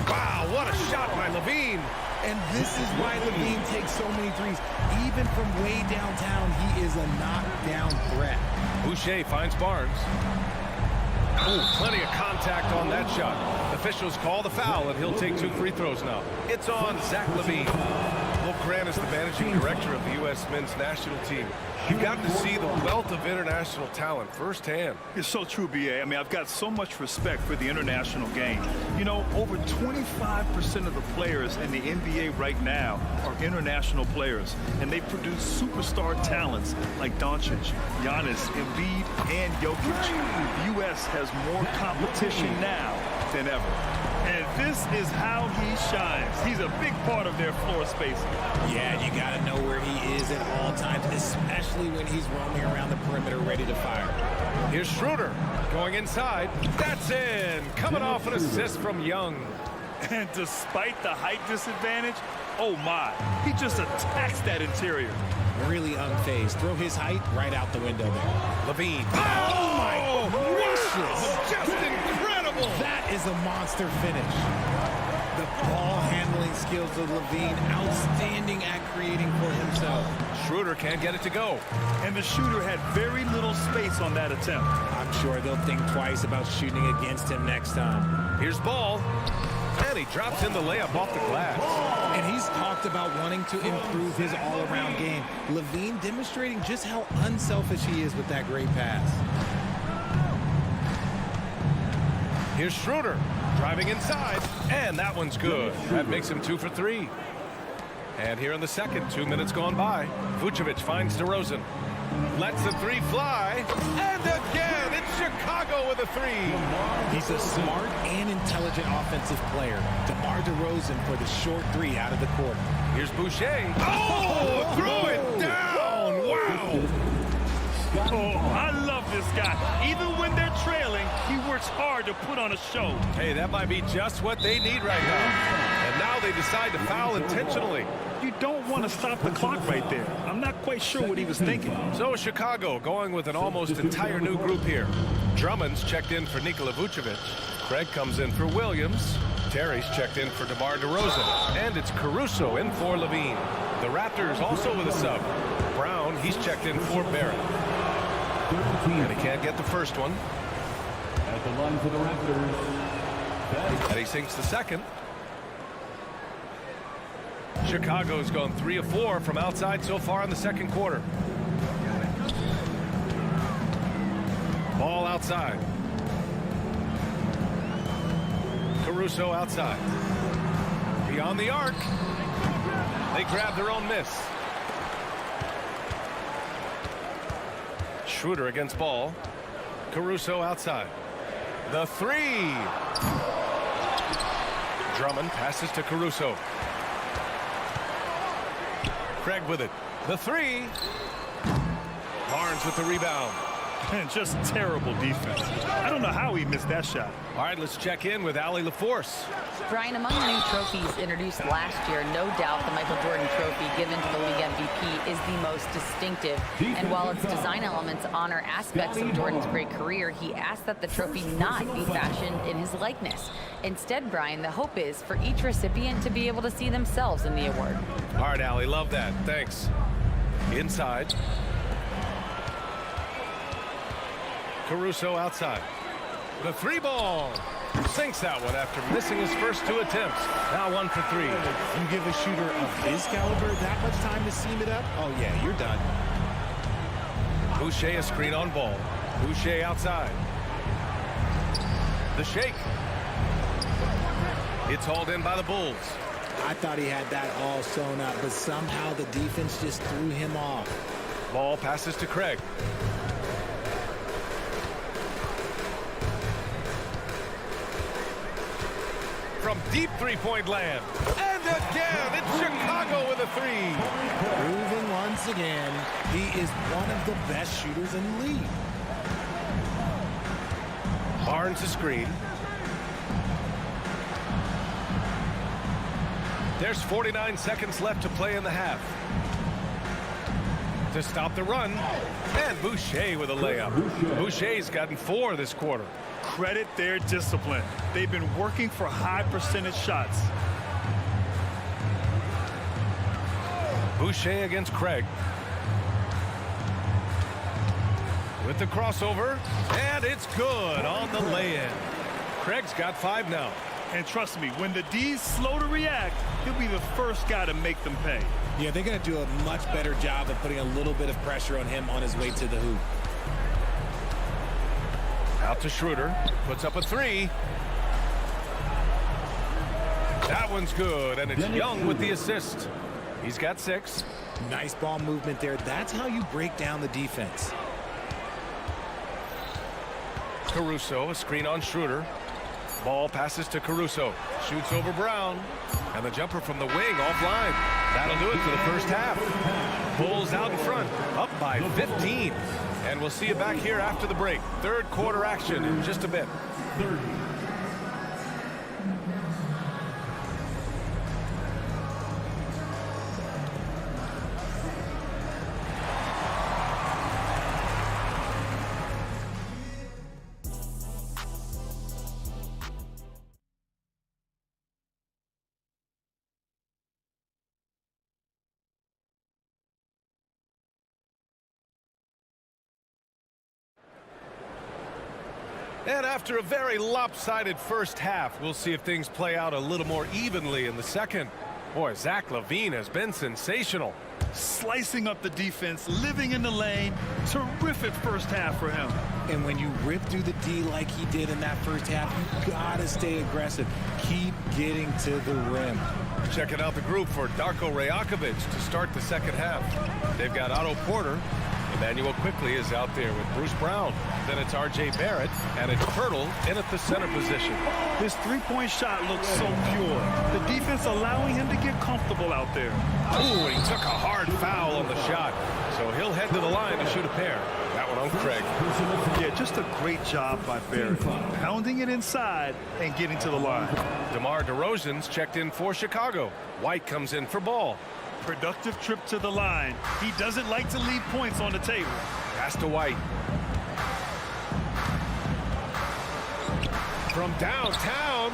Wow, what a shot by Levine. And this is why Levine takes so many threes. Even from way downtown, he is a knockdown threat. Boucher finds Barnes. Oh, plenty of contact on that shot. Officials call the foul, and he'll take 2 free throws now. It's on Zach Levine. Will Grant is the managing director of the U.S. men's national team. You've got to see the wealth of international talent firsthand. It's so true, B.A. I mean, I've got so much respect for the international game. You know, over 25% of the players in the NBA right now are international players, and they produce superstar talents like Doncic, Giannis, Embiid, and Jokic. The U.S. has more competition now than ever. And this is how he shines. He's a big part of their floor space. Yeah, you got to know where he is at all times, especially when he's roaming around the perimeter ready to fire. Here's Schroeder going inside. That's in. Coming off an assist from Young. And despite the height disadvantage, oh my, he just attacks that interior. Really unfazed. Throw his height right out the window there. Levine. Oh my gracious. Just incredible. That is a monster finish. The ball handling skills of Levine, outstanding at creating for himself. Schroeder can't get it to go. And the shooter had very little space on that attempt. I'm sure they'll think twice about shooting against him next time. Here's Ball. And he drops in the layup off the glass. And he's talked about wanting to improve his all-around game. Levine demonstrating just how unselfish he is with that great pass. Here's Schroeder driving inside, and that one's good. That makes him 2 for 3. And here in the second, 2 minutes gone by, Vucevic finds DeRozan. Lets the 3 fly, and again, it's Chicago with a 3. He's a smart and intelligent offensive player. DeMar DeRozan for the short 3 out of the quarter. Here's Boucher. Oh, throw it down. Wow. Oh, I love this guy. Even when they're trailing, he works hard to put on a show. Hey, that might be just what they need right now. And now they decide to foul intentionally. You don't want to stop the clock right there. I'm not quite sure what he was thinking. So Chicago going with an almost entire new group here. Drummond's checked in for Nikola Vucevic. Craig comes in for Williams. Terry's checked in for DeMar DeRozan. And it's Caruso in for Levine. The Raptors also with a sub. Brown, he's checked in for Barrett. And he can't get the first one. At the line for the Raptors. And he sinks the second. Chicago's gone 3 of 4 from outside so far in the second quarter. Ball outside. Caruso outside. Beyond the arc. They grab their own miss. Schroeder against Ball. Caruso outside. The 3. Drummond passes to Caruso. Craig with it. The 3. Barnes with the rebound. And just terrible defense. I don't know how he missed that shot. All right, let's check in with Allie LaForce. Brian, among the new trophies introduced last year, no doubt the Michael Jordan Trophy given to the league MVP is the most distinctive. And while its design elements honor aspects of Jordan's great career, he asked that the trophy not be fashioned in his likeness. Instead, Brian, the hope is for each recipient to be able to see themselves in the award. All right, Allie, love that. Thanks. Inside. Caruso outside. The 3-ball. Sinks that one after missing his first 2 attempts. Now 1 for 3. You give a shooter of his caliber that much time to seam it up? Oh, yeah, you're done. Boucher a screen on Ball. Boucher outside. The shake. It's hauled in by the Bulls. I thought he had that all sewn up, but somehow the defense just threw him off. Ball passes to Craig. From deep three-point land. And again, it's Chicago with a 3. Proving once again, he is one of the best shooters in the league. Barnes a screen. There's 49 seconds left to play in the half. To stop the run. And Boucher with a layup. Boucher's gotten 4 this quarter. Credit their discipline. They've been working for high percentage shots. Boucher against Craig. With the crossover. And it's good on the lay-in. Craig's got 5 now. And trust me, when the D's slow to react, he'll be the first guy to make them pay. Yeah, they're going to do a much better job of putting a little bit of pressure on him on his way to the hoop. Out to Schroeder. Puts up a 3. That one's good, and it's Young with the assist. He's got 6. Nice ball movement there. That's how you break down the defense. Caruso, a screen on Schroeder. Ball passes to Caruso. Shoots over Brown. And the jumper from the wing offline. That'll do it for the first half. Bulls out in front, up by 15. And we'll see you back here after the break. Third quarter action in just a bit. And after a very lopsided first half, we'll see if things play out a little more evenly in the second. Boy, Zach LaVine has been sensational. Slicing up the defense, living in the lane. Terrific first half for him. And when you rip through the D like he did in that first half, you gotta stay aggressive. Keep getting to the rim. Checking out the group for Darko Rajakovic to start the second half. They've got Otto Porter. Emmanuel Quickly is out there with Bruce Brown. Then it's R.J. Barrett, and it's Pirtle in at the center position. His three-point shot looks so pure. The defense allowing him to get comfortable out there. Ooh, and he took a hard foul on the shot. So he'll head to the line to shoot a pair. That one on Craig. Yeah, just a great job by Barrett. Pounding it inside and getting to the line. DeMar DeRozan's checked in for Chicago. White comes in for Ball. Productive trip to the line. He doesn't like to leave points on the table. Pass to White. From downtown,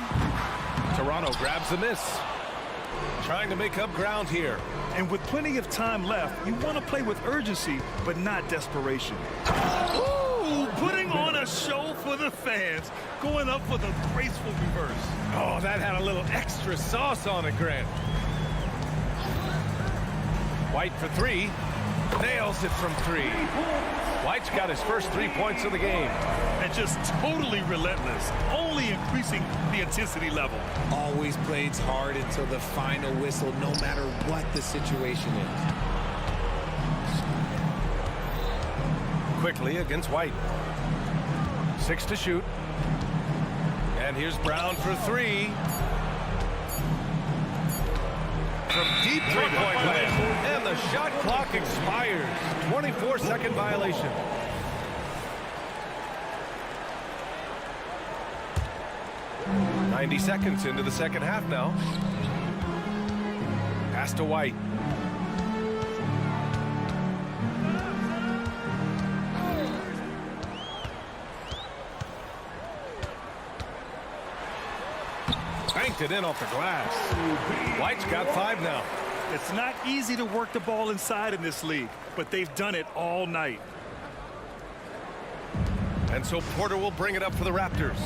Toronto grabs the miss. Trying to make up ground here. And with plenty of time left, you want to play with urgency, but not desperation. Ooh, putting on a show for the fans. Going up with a graceful reverse. Oh, that had a little extra sauce on it, Grant. White for 3. Nails it from 3. White's got his first 3 points of the game. And just totally relentless, only increasing the intensity level. Always plays hard until the final whistle, no matter what the situation is. Quickly against White. 6 to shoot. And here's Brown for 3. From deep three-point land. And the shot clock expires. 24-second violation. 90 seconds into the second half now. Pass to White. Banked it in off the glass. White's got 5 now. It's not easy to work the ball inside in this league, but they've done it all night. And so Porter will bring it up for the Raptors.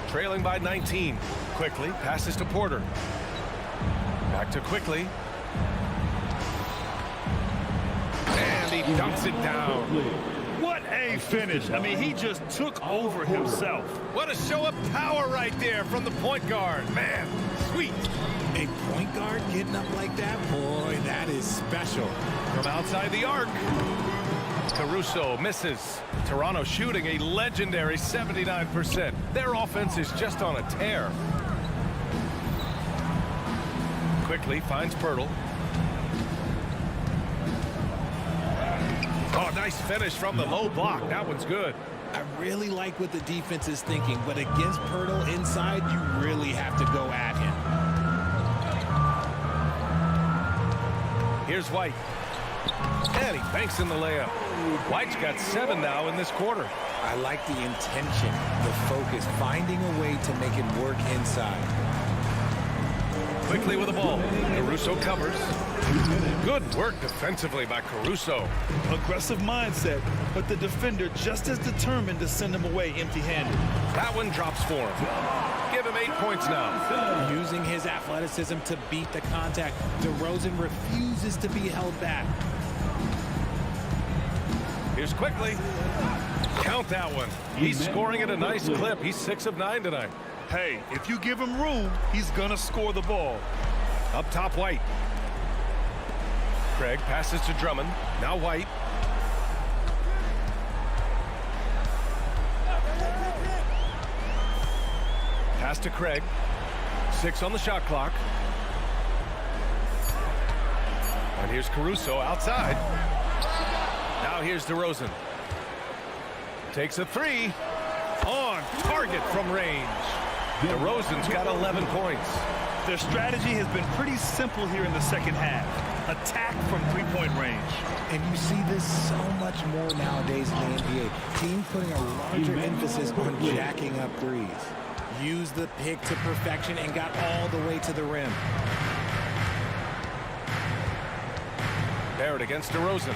Trailing by 19. Quickly passes to Porter. Back to Quickly. And he dunks it down. What a finish. I mean, he just took over himself. What a show of power right there from the point guard. Man, sweet. A point guard getting up like that? Boy, that is special. From outside the arc. Caruso misses. Toronto shooting a legendary 79%. Their offense is just on a tear. Quickly finds Pirtle. Oh, nice finish from the low block. That one's good. I really like what the defense is thinking, but against Pirtle inside, you really have to go at him. Here's White. And he banks in the layup. White's got 7 now in this quarter. I like the intention, the focus, finding a way to make it work inside. Quickly with the ball. Caruso covers. Good work defensively by Caruso. Aggressive mindset, but the defender just as determined to send him away empty-handed. That one drops for him. Give him 8 points now. Using his athleticism to beat the contact. DeRozan refuses to be held back. Here's Quickly. Count that one. He's scoring at a nice clip. He's 6 of 9 tonight. Hey, if you give him room, he's gonna score the ball. Up top, White. Craig passes to Drummond. Now White. Pass to Craig. 6 on the shot clock. And here's Caruso outside. Now here's DeRozan. Takes a 3. On target from range. DeRozan's got 11 points. Their strategy has been pretty simple here in the second half. Attack from three-point range. And you see this so much more nowadays in the NBA. Teams putting a larger emphasis on jacking up threes. Use the pick to perfection and got all the way to the rim. Barrett against DeRozan.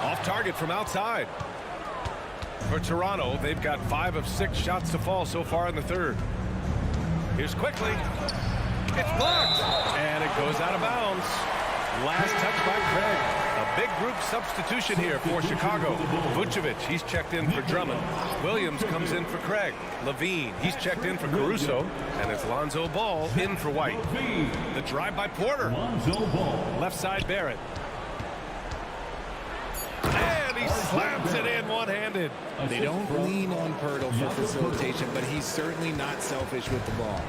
Off target from outside. For Toronto, they've got 5 of 6 shots to fall so far in the third. Here's Quickly. It's blocked. And it goes out of bounds. Last touch by Craig. A big group substitution here for Chicago. Vucevic, he's checked in for Drummond. Williams comes in for Craig. Levine, he's checked in for Caruso. And it's Lonzo Ball in for White. The drive by Porter. Left side Barrett. And he slams it in one-handed. They don't lean on Pirtle for facilitation, but he's certainly not selfish with the ball.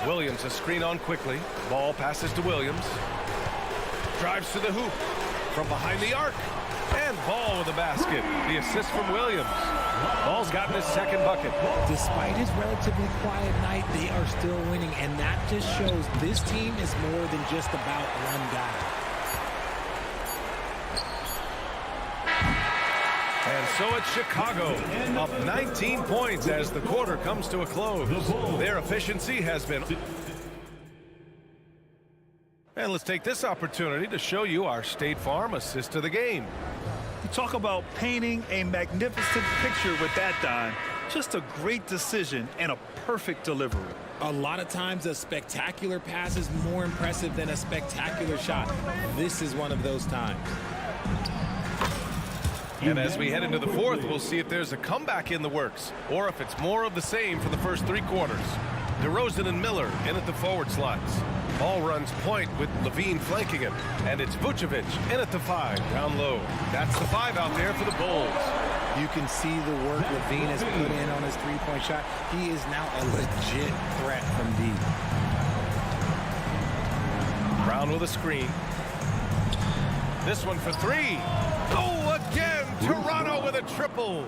Williams a screen on Quickly. Ball passes to Williams. Drives to the hoop. From behind the arc. And Ball with a basket. The assist from Williams. Ball's gotten his second bucket. Despite his relatively quiet night, they are still winning, and that just shows this team is more than just about one guy. And so it's Chicago, up 19 points as the quarter comes to a close. Their efficiency has been... And let's take this opportunity to show you our State Farm assist of the game. You talk about painting a magnificent picture with that dime. Just a great decision and a perfect delivery. A lot of times a spectacular pass is more impressive than a spectacular shot. This is one of those times. And as we head into the fourth, we'll see if there's a comeback in the works or if it's more of the same for the first 3 quarters. DeRozan and Miller in at the forward slots. Ball runs point with Levine flanking him. And it's Vucevic in at the 5 down low. That's the 5 out there for the Bulls. You can see the work Levine has put in on his three-point shot. He is now a legit threat from deep. Brown with a screen. This one for 3. Oh, again, Toronto with a triple.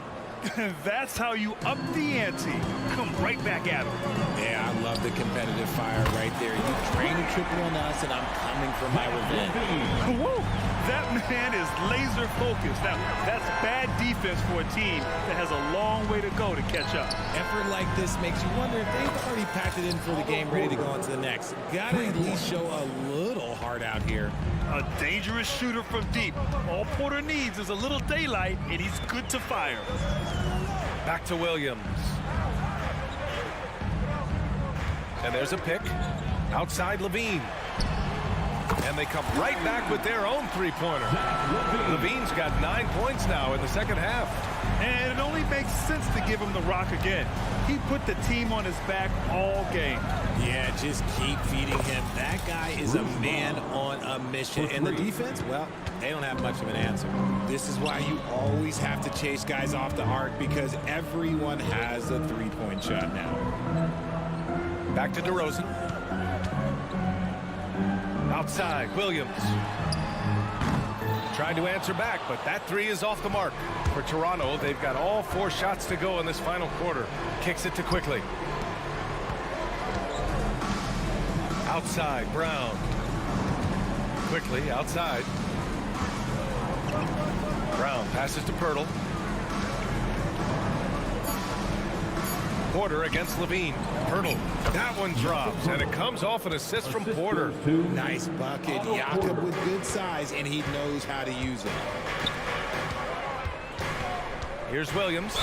That's how you up the ante. Come right back at him. Yeah, I love the competitive fire right there. You drain a triple on us, and I'm coming for my revenge. Woo! That man is laser focused. Now, that's bad defense for a team that has a long way to go to catch up. Effort like this makes you wonder if they've already packed it in for the game, ready to go on to the next. Gotta at least show a little heart out here. A dangerous shooter from deep. All Porter needs is a little daylight, and he's good to fire. Back to Williams. And there's a pick. Outside Levine. And they come right back with their own three-pointer. Levine's got 9 points now in the second half. And it only makes sense to give him the rock again. He put the team on his back all game. Yeah, just keep feeding him. That guy is a man on a mission. And the defense, well, they don't have much of an answer. This is why you always have to chase guys off the arc, because everyone has a three-point shot now. Back to DeRozan. Outside, Williams. Trying to answer back, but that three is off the mark. For Toronto, they've got all 4 shots to go in this final quarter. Kicks it to Quickly. Outside, Brown. Quickly, outside. Brown passes to Pirtle. Porter against Levine. Pirtle. That one drops, and it comes off an assist from Porter. Nice bucket. Jakob with good size, and he knows how to use it. Here's Williams.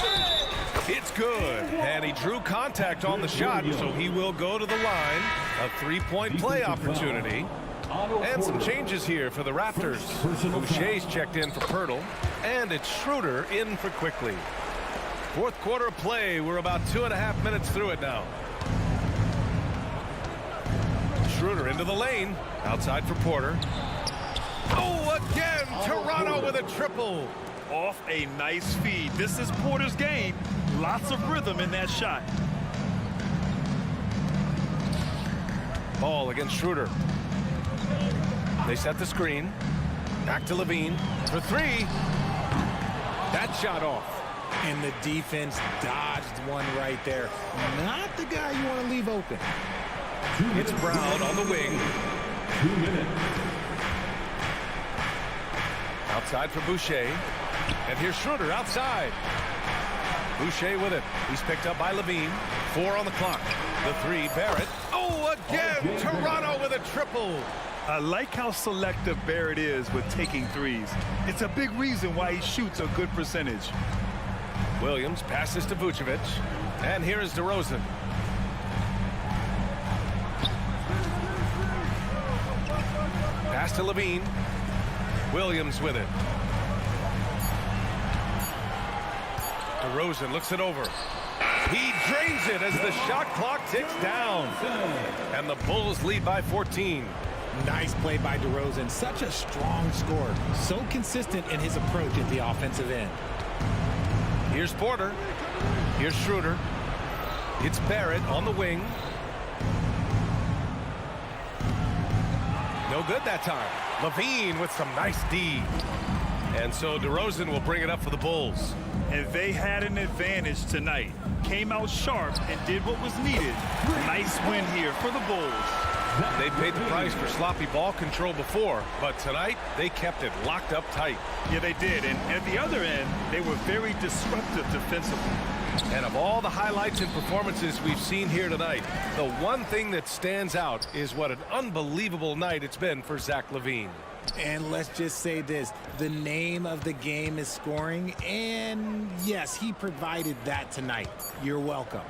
It's good. And he drew contact on the shot, so he will go to the line. A three-point play opportunity. And some changes here for the Raptors. Boucher's checked in for Pirtle, and it's Schroeder in for Quickly. Fourth quarter play. We're about 2.5 minutes through it now. Schroeder into the lane. Outside for Porter. Oh, again! Toronto with a triple. Off a nice feed. This is Porter's game. Lots of rhythm in that shot. Ball against Schroeder. They set the screen. Back to Levine for three. That shot off. And the defense dodged one right there. Not the guy you want to leave open. It's Brown on the wing. 2 minutes. Outside for Boucher. And here's Schroeder outside. Boucher with it. He's picked up by Levine. 4 on the clock. The three, Barrett. Oh, again! Toronto with a triple. I like how selective Barrett is with taking threes. It's a big reason why he shoots a good percentage. Williams passes to Vucevic. And here is DeRozan. Pass to Levine. Williams with it. DeRozan looks it over. He drains it as the shot clock ticks down. And the Bulls lead by 14. Nice play by DeRozan. Such a strong scorer. So consistent in his approach at the offensive end. Here's Porter. Here's Schroeder. It's Barrett on the wing. No good that time. Levine with some nice D. And so DeRozan will bring it up for the Bulls. And they had an advantage tonight. Came out sharp and did what was needed. Nice win here for the Bulls. They paid the price for sloppy ball control before, but tonight they kept it locked up tight. Yeah, they did. And at the other end, they were very disruptive defensively. And of all the highlights and performances we've seen here tonight, the one thing that stands out is what an unbelievable night it's been for Zach LaVine. And let's just say this, the name of the game is scoring, and yes, he provided that tonight. You're welcome.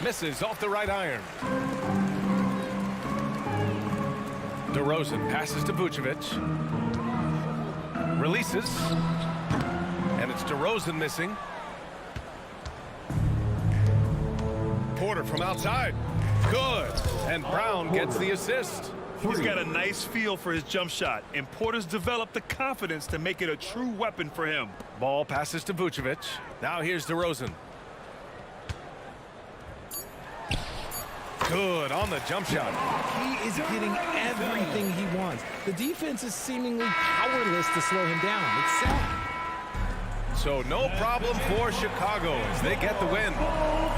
Misses off the right iron. DeRozan passes to Vucevic. Releases. And it's DeRozan missing. Porter from outside. Good. And Brown gets the assist. He's got a nice feel for his jump shot, and Porter's developed the confidence to make it a true weapon for him. Ball passes to Vucevic. Now here's DeRozan. Good on the jump shot. He is getting everything he wants. The defense is seemingly powerless to slow him down. It's sad. So no problem for Chicago as they get the win.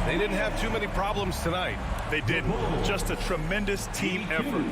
They didn't have too many problems tonight. They didn't. Just a tremendous team effort.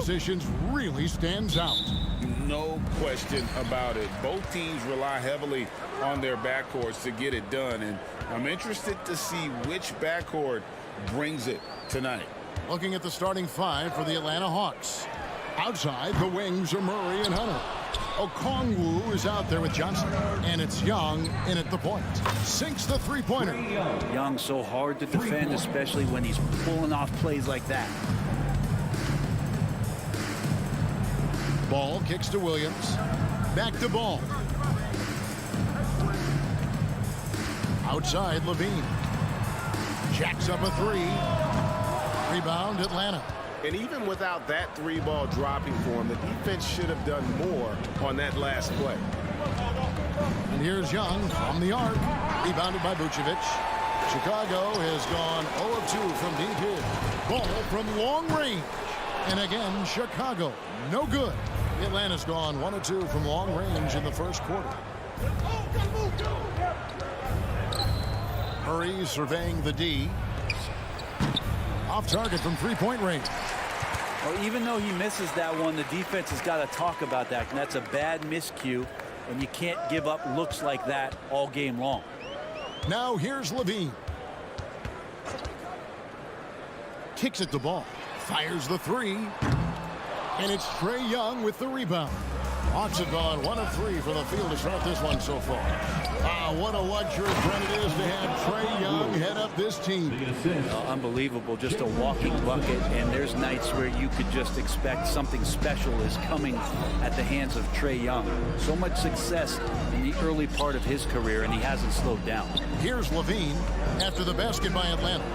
positions really stands out. No question about it. Both teams rely heavily on their backcourts to get it done, and I'm interested to see which backcourt brings it tonight. Looking at the starting five for the Atlanta Hawks. Outside, the wings are Murray and Hunter. Okongwu is out there with Johnson, and it's Young in at the point. Sinks the three-pointer. Young's so hard to defend, especially when he's pulling off plays like that. Ball kicks to Williams. Back to Ball. Outside, Levine. Jacks up a three. Rebound, Atlanta. And even without that three ball dropping for him, the defense should have done more on that last play. And here's Young from the arc. Rebounded by Vucevic. Chicago has gone 0 of 2 from deep here. Ball from long range. And again, Chicago, no good. Atlanta's gone 1 of 2 from long range in the first quarter. Murray surveying the D. Off target from three-point range. Well, even though he misses that one, the defense has got to talk about that. And that's a bad miscue, and you can't give up looks like that all game long. Now here's Levine. Kicks it to Ball. Fires the three. And it's Trae Young with the rebound. Hawks have gone 1 of 3 from the field to start this one so far. What a luxury friend it is to have Trae Young head up this team. Unbelievable, just a walking bucket, and there's nights where you could just expect something special is coming at the hands of Trae Young. So much success in the early part of his career, and he hasn't slowed down. Here's Levine after the basket by Atlanta.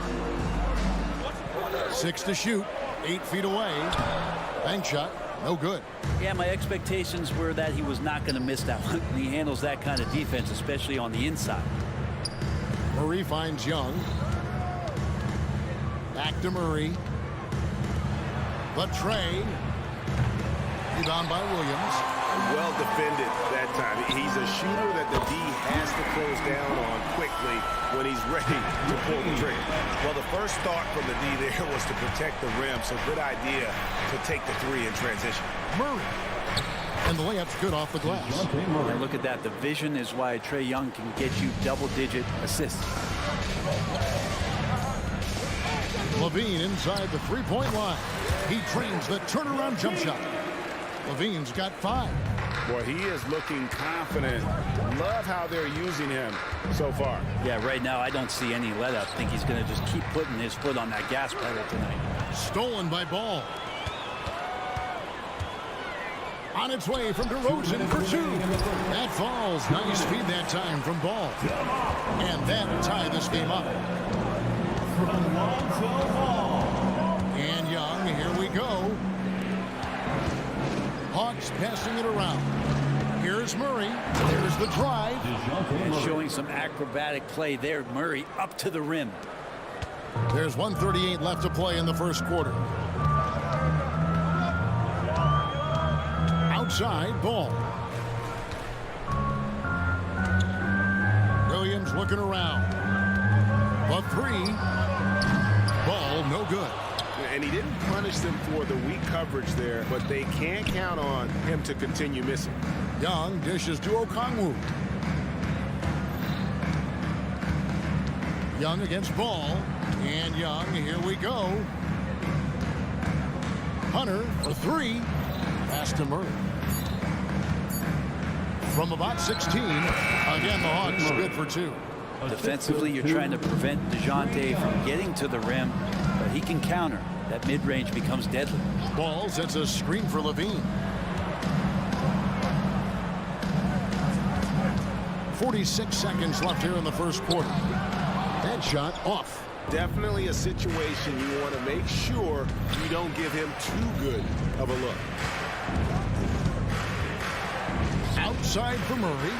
6 to shoot, 8 feet away. Bank shot, no good. Yeah, my expectations were that he was not going to miss that one. He handles that kind of defense, especially on the inside. Murray finds Young. Back to Murray. The trade. Rebound by Williams. Well defended that time. He's a shooter that the D has to close down on quickly when he's ready to pull the trigger. Well, the first thought from the D there was to protect the rim, so good idea to take the three in transition. Murray. And the layup's good off the glass. And look at that. The vision is why Trae Young can get you double-digit assists. Levine inside the three-point line. He trains the turnaround jump shot. Levine's got 5. Boy, he is looking confident. Love how they're using him so far. Yeah, right now I don't see any let up. I think he's going to just keep putting his foot on that gas pedal tonight. Stolen by Ball. On its way from DeRozan for 2. That falls. Nice feed that time from Ball. And that'll tie this game up. And Young, here we go. Hawks passing it around. Here's Murray. There's the drive. And showing some acrobatic play there. Murray up to the rim. There's 1:38 left to play in the first quarter. Outside, Ball. Williams looking around. The 3. Ball, no good. And he didn't punish them for the weak coverage there, but they can't count on him to continue missing. Young dishes to Okongwu. Young against Ball. And Young, here we go. Hunter for 3. Pass to Murray. From about 16, again the Hawks good for 2. Defensively, you're trying to prevent DeJounte from getting to the rim, but he can counter. That mid-range becomes deadly. Ball sets a screen for Levine. 46 seconds left here in the first quarter. That shot off. Definitely a situation you want to make sure you don't give him too good of a look. Outside for Murray.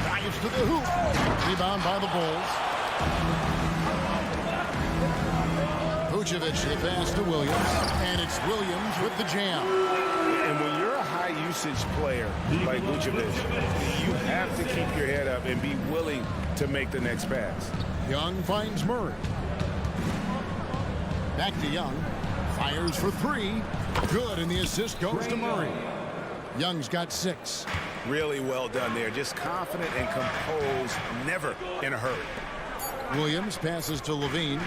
Drives to the hoop. Rebound by the Bulls. Vucevic the pass to Williams. And it's Williams with the jam. And when you're a high-usage player like Vucevic, you have to keep your head up and be willing to make the next pass. Young finds Murray. Back to Young. Fires for three. Good, and the assist goes to Murray. Young's got 6. Really well done there. Just confident and composed, never in a hurry. Williams passes to Levine.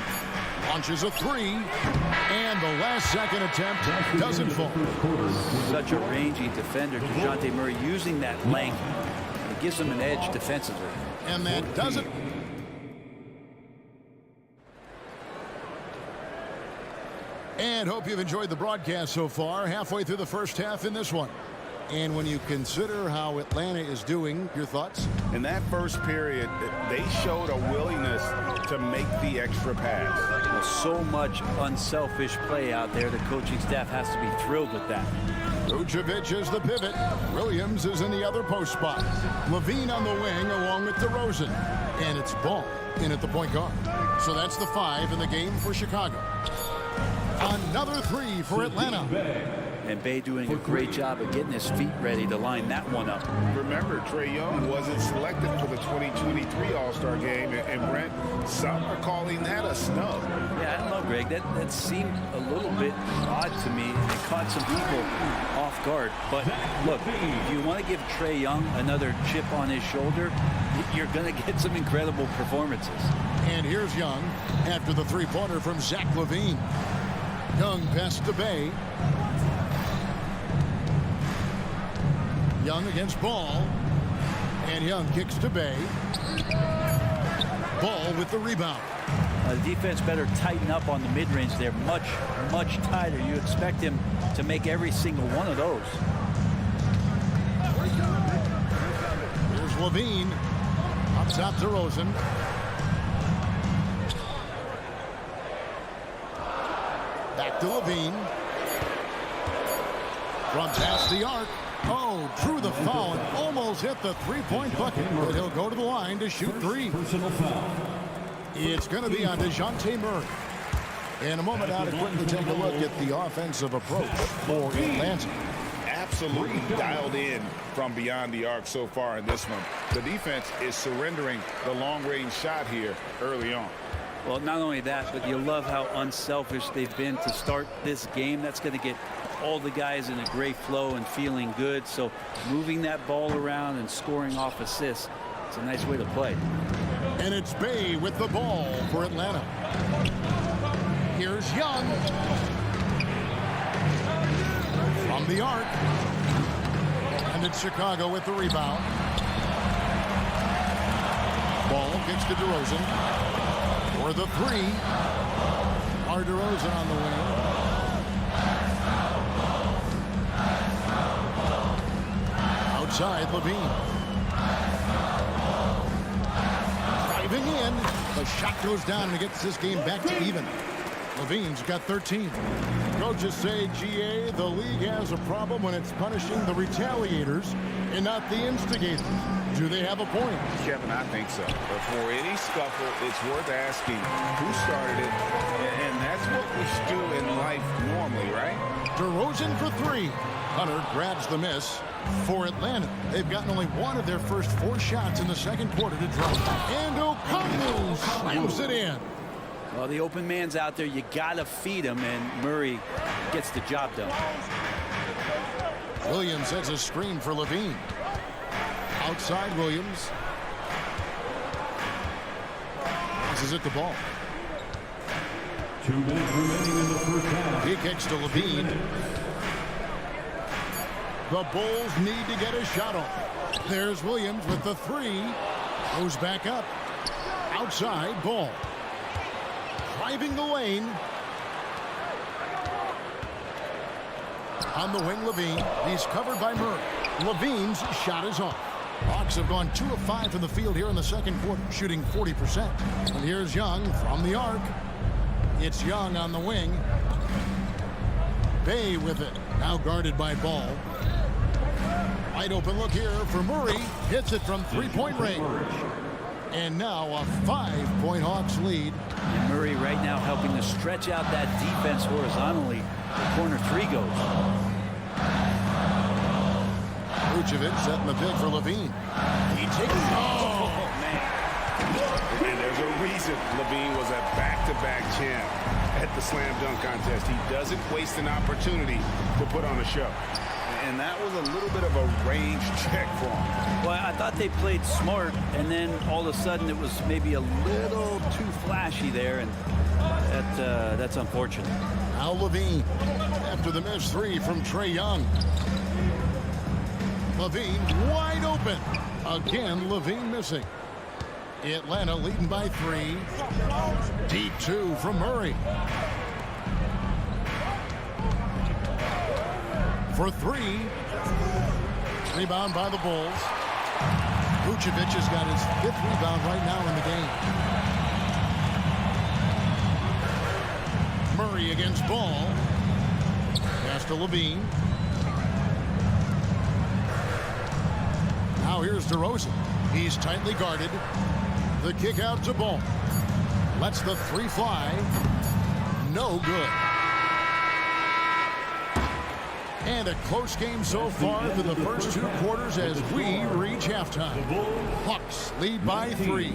Launches a 3. And the last second attempt doesn't fall. Such a rangy defender, DeJounte Murray, using that length. It gives him an edge defensively. And that does it. And hope you've enjoyed the broadcast so far. Halfway through the first half in this one. And when you consider how Atlanta is doing, your thoughts? In that first period, they showed a willingness to make the extra pass. Well, so much unselfish play out there. The coaching staff has to be thrilled with that. Vucevic is the pivot. Williams is in the other post spot. Levine on the wing along with DeRozan. And it's Ball in at the point guard. So that's the 5 in the game for Chicago. Another 3 for Atlanta. And Bay doing a great job of getting his feet ready to line that one up. Remember, Trae Young wasn't selected for the 2023 All-Star game, and Brent, some are calling that a snub. Yeah, I don't know, Greg. That seemed a little bit odd to me. It caught some people off guard. But look, if you want to give Trae Young another chip on his shoulder, you're going to get some incredible performances. And here's Young after the three-pointer from Zach LaVine. Young pass to Bay. Young against Ball. And Young kicks to Bay. Ball with the rebound. The defense better tighten up on the mid-range there. Much, much tighter. You expect him to make every single one of those. Here's Levine. Up top to Rosen. Back to Levine. From past the arc. Oh, drew the foul and almost hit the three-point bucket, but he'll go to the line to shoot 3. Personal foul. It's going to be on DeJounte Murray. In a moment now to quickly take a look at the offensive approach for Atlanta. Absolutely dialed in from beyond the arc so far in this one. The defense is surrendering the long-range shot here early on. Well, not only that, but you love how unselfish they've been to start this game. That's going to get all the guys in a great flow and feeling good. So moving that ball around and scoring off assists, it's a nice way to play. And it's Bay with the ball for Atlanta. Here's Young. From the arc. And it's Chicago with the rebound. Ball kicks to DeRozan. For the 3. Are DeRozan on the wing. Outside, Levine. Driving in. The shot goes down and it gets this game back to even. Levine's got 13. Coaches say, GA, the league has a problem when it's punishing the retaliators and not the instigators. Do they have a point? Kevin, I think so. But for any scuffle, it's worth asking who started it. And that's what we do in life normally, right? DeRozan for 3. Hunter grabs the miss for Atlanta. They've gotten only one of their first 4 shots in the second quarter to drop. And Okongwu slams it in. Well, the open man's out there. You got to feed him, and Murray gets the job done. Williams sets a screen for Levine. Outside Williams. Passes it the ball. 2 minutes remaining in the first half. He kicks to Levine. The Bulls need to get a shot off. There's Williams with the 3. Goes back up. Outside, Ball. Driving the lane. On the wing, Levine. He's covered by Murray. Levine's shot is off. Hawks have gone 2 of 5 from the field here in the second quarter, shooting 40%. And here's Young from the arc. It's Young on the wing. Bay with it. Now guarded by Ball. Wide open look here for Murray. Hits it from three-point range. And now a 5-point Hawks lead. And Murray right now helping to stretch out that defense horizontally. The corner 3 goes. Vucevic setting the pick for Levine. He takes it. Oh, man. And there's a reason Levine was a back-to-back champ at the slam dunk contest. He doesn't waste an opportunity to put on a show. And that was a little bit of a range check for him. Well, I thought they played smart, and then all of a sudden it was maybe a little too flashy there, and that's unfortunate. Now Levine after the missed three from Trae Young. Levine wide open. Again, Levine missing. Atlanta leading by 3. Deep 2 from Murray. For 3. Rebound by the Bulls. Vucevic has got his 5th rebound right now in the game. Murray against Ball. Pass to Levine. Now here's DeRozan. He's tightly guarded. The kick out to Ball. Lets the 3 fly. No good. And a close game so far for the first 2 quarters as we reach halftime. Hawks lead by 3.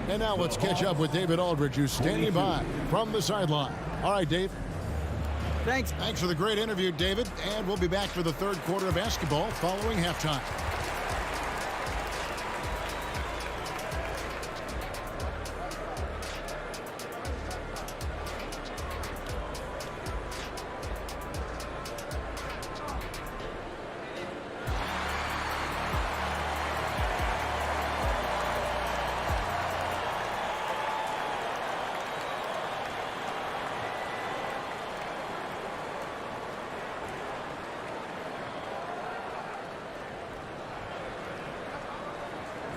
And now let's catch up with David Aldridge, who's standing by from the sideline. All right, Dave. Thanks for the great interview, David. And we'll be back for the 3rd quarter of basketball following halftime.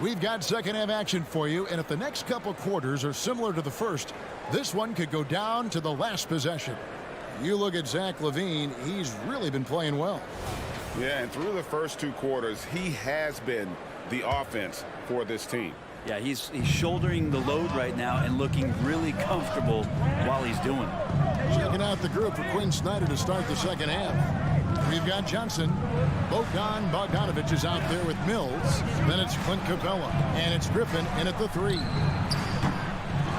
We've got second half action for you, and if the next couple quarters are similar to the first, this one could go down to the last possession. You look at Zach LaVine, he's really been playing well. Yeah, and through the first 2 quarters, he has been the offense for this team. Yeah, he's shouldering the load right now and looking really comfortable while he's doing it. Checking out the group for Quinn Snyder to start the second half. We've got Johnson. Bogdanovich is out there with Mills. Then it's Clint Capella. And it's Griffin in at the 3.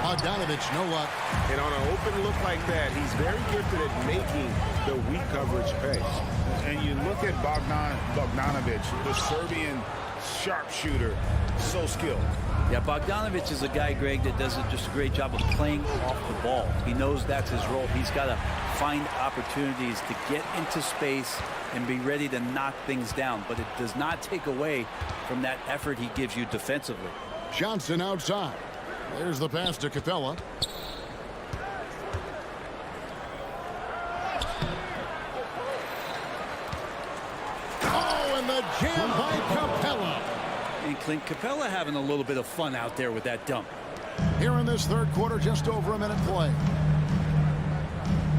Bogdanovich, no luck. And on an open look like that, he's very gifted at making the weak coverage pay. And you look at Bogdanovich, the Serbian sharpshooter, so skilled. Yeah, Bogdanovich is a guy, Greg, that does just a great job of playing off the ball. He knows that's his role. He's got to find opportunities to get into space and be ready to knock things down. But it does not take away from that effort he gives you defensively. Johnson outside. There's the pass to Capella. Oh, and the jam by Capella. And Clint Capella having a little bit of fun out there with that dunk. Here in this 3rd quarter, just over a minute play.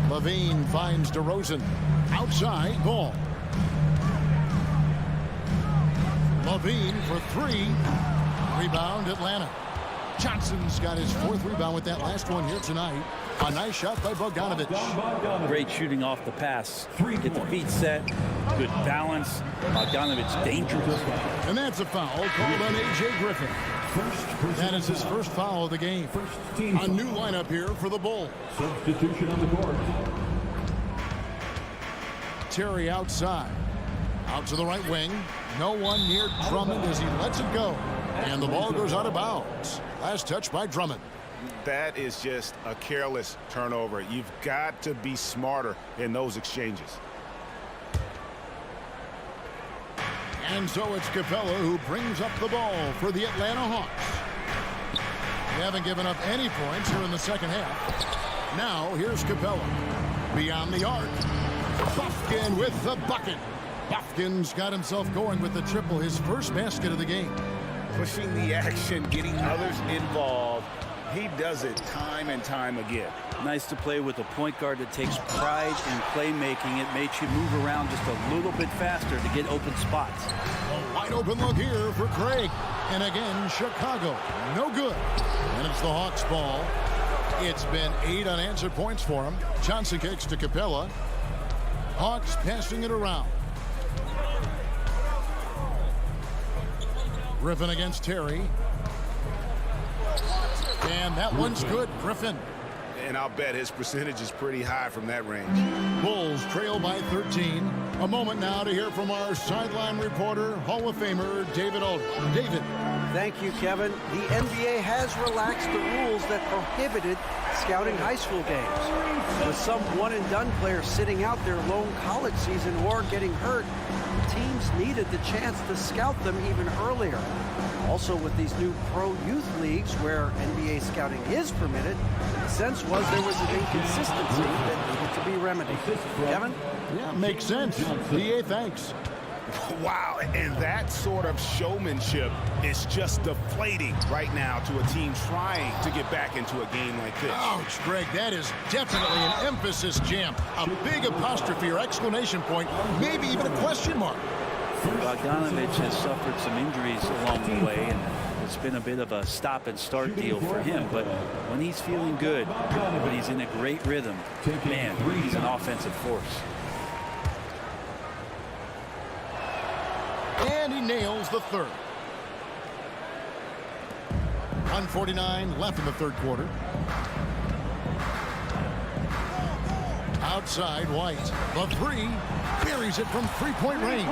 Levine finds DeRozan. Outside, Ball. Levine for 3. Rebound, Atlanta. Johnson's got his 4th rebound with that last one here tonight. A nice shot by Bogdanovich. Great shooting off the pass. Get the feet set. Good balance. Bogdanovich dangerous. And that's a foul called on A.J. Griffin. That is his first foul of the game. A new lineup here for the Bulls. Substitution on the court. Terry outside. Out to the right wing. No one near Drummond as he lets it go. And the ball goes out of bounds. Last touch by Drummond. That is just a careless turnover. You've got to be smarter in those exchanges. And so it's Capella who brings up the ball for the Atlanta Hawks. They haven't given up any points here in the second half. Now here's Capella. Beyond the arc. Buffkin with the bucket. Buffkin's got himself going with the triple, his first basket of the game. Pushing the action, getting others involved. He does it time and time again. Nice to play with a point guard that takes pride in playmaking. It makes you move around just a little bit faster to get open spots. A wide open look here for Craig. And again, Chicago. No good. And it's the Hawks ball. It's been 8 unanswered points for him. Johnson kicks to Capella. Hawks passing it around. Griffin against Terry. And that one's good. Griffin. And I'll bet his percentage is pretty high from that range. Bulls trail by 13. A moment now to hear from our sideline reporter, Hall of Famer David Aldridge. David. Thank you, Kevin. The NBA has relaxed the rules that prohibited scouting high school games. With some one-and-done players sitting out their lone college season or getting hurt, teams needed the chance to scout them even earlier. Also, with these new pro youth leagues where NBA scouting is permitted, the sense was there was an inconsistency that needed to be remedied. Kevin? Yeah, makes sense. DA, thanks. Wow, and that sort of showmanship is just deflating right now to a team trying to get back into a game like this. Ouch, Greg, that is definitely an emphasis jam. A big apostrophe or exclamation point, maybe even a question mark. Bogdanovich has suffered some injuries along the way, and it's been a bit of a stop-and-start deal for him. But when he's feeling good, when he's in a great rhythm, man, he's an offensive force. And he nails the third. 1:49 left in the third quarter. Outside, White. The three. Buries it from three-point range.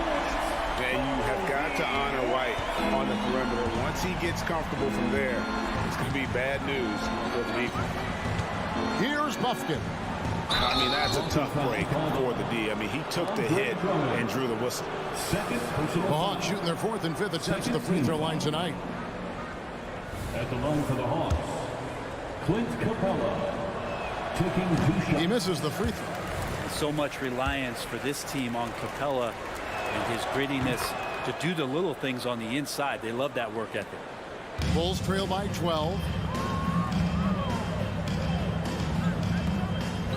And you have got to honor White on the perimeter. Once he gets comfortable from there, it's going to be bad news for the defense. Here's Buffkin. I mean, that's a tough break for the D. I mean, he took the hit and drew the whistle. The Hawks shooting their fourth and fifth attempts at the free throw line tonight. At the line for the Hawks, Clint Capella taking 2 shots. He misses the free throw. So much reliance for this team on Capella and his grittiness to do the little things on the inside. They love that work ethic. Bulls trail by 12.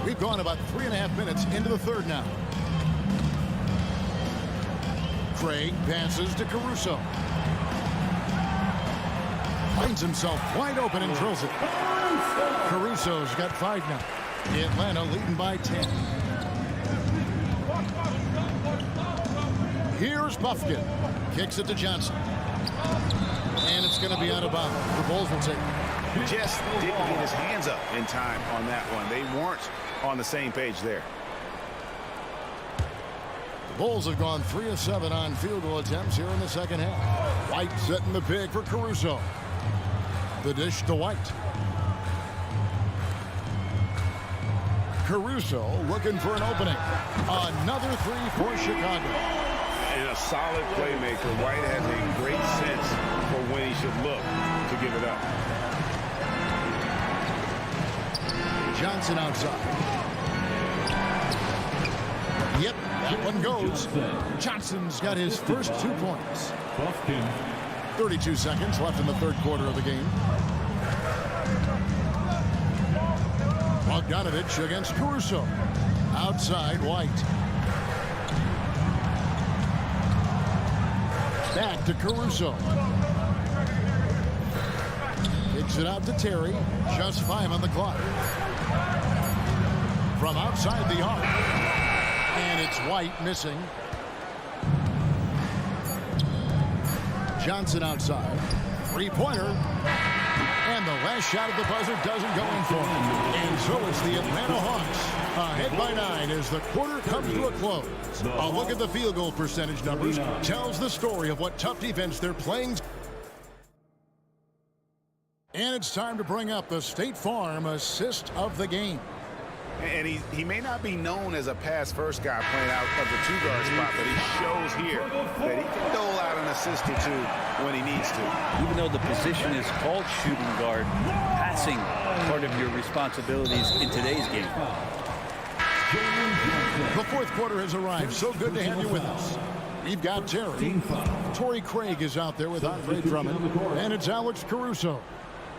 We've gone about 3.5 minutes into the third now. Craig passes to Caruso. Finds himself wide open and drills it. Caruso's got 5 now. Atlanta leading by 10. Here's Buffkin. Kicks it to Johnson. And it's going to be out of bounds. The Bulls will take it. Just didn't get his hands up in time on that one. They weren't on the same page there. The Bulls have gone 3 of 7 on field goal attempts here in the second half. White setting the pick for Caruso. The dish to White. Caruso looking for an opening. Another three for Chicago. And a solid playmaker. White has a great sense for when he should look to give it up. Johnson outside. Yep, that one goes. Johnson's got his first 2 points. 32 seconds left in the third quarter of the game. Bogdanovich against Caruso. Outside, White. Back to Caruso. Kicks it out to Terry. Just 5 on the clock. From outside the arc. And it's White missing. Johnson outside. Three-pointer. And the last shot at the buzzer doesn't go in for him. And so it's the Atlanta Hawks ahead by 9 as the quarter comes to a close. A look at the field goal percentage numbers tells the story of what tough defense they're playing. And it's time to bring up the State Farm assist of the game. And he may not be known as a pass-first guy playing out of the 2-guard spot, but he shows here that he can dole out an assist or 2 when he needs to. Even though the position is called shooting guard, passing part of your responsibilities in today's game. The fourth quarter has arrived. So good to have you with us. We've got Terry. Torrey Craig is out there with Andre Drummond. And it's Alex Caruso.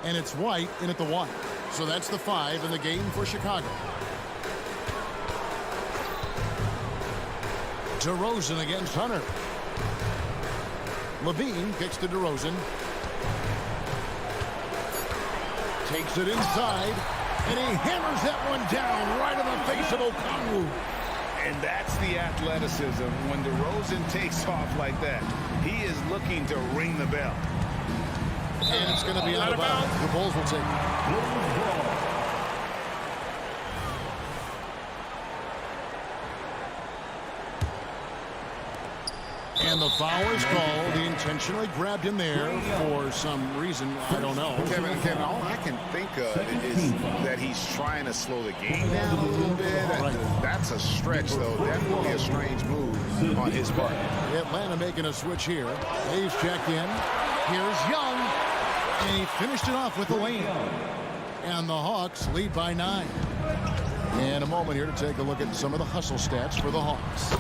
And it's White in at the 1. So that's the 5 in the game for Chicago. DeRozan against Hunter. Levine kicks to DeRozan. Takes it inside. And he hammers that one down right in the face of Okongwu. And that's the athleticism. When DeRozan takes off like that, he is looking to ring the bell. And it's going to be out of bounds. The Bulls will take it. And the foul is called. He intentionally grabbed him there for some reason. I don't know. Kevin, all I can think of is that he's trying to slow the game down a little bit. That's a stretch, though. Definitely a strange move on his part. Atlanta making a switch here. Hayes checked in. Here's Young. And he finished it off with the lane. And the Hawks lead by 9. And a moment here to take a look at some of the hustle stats for the Hawks.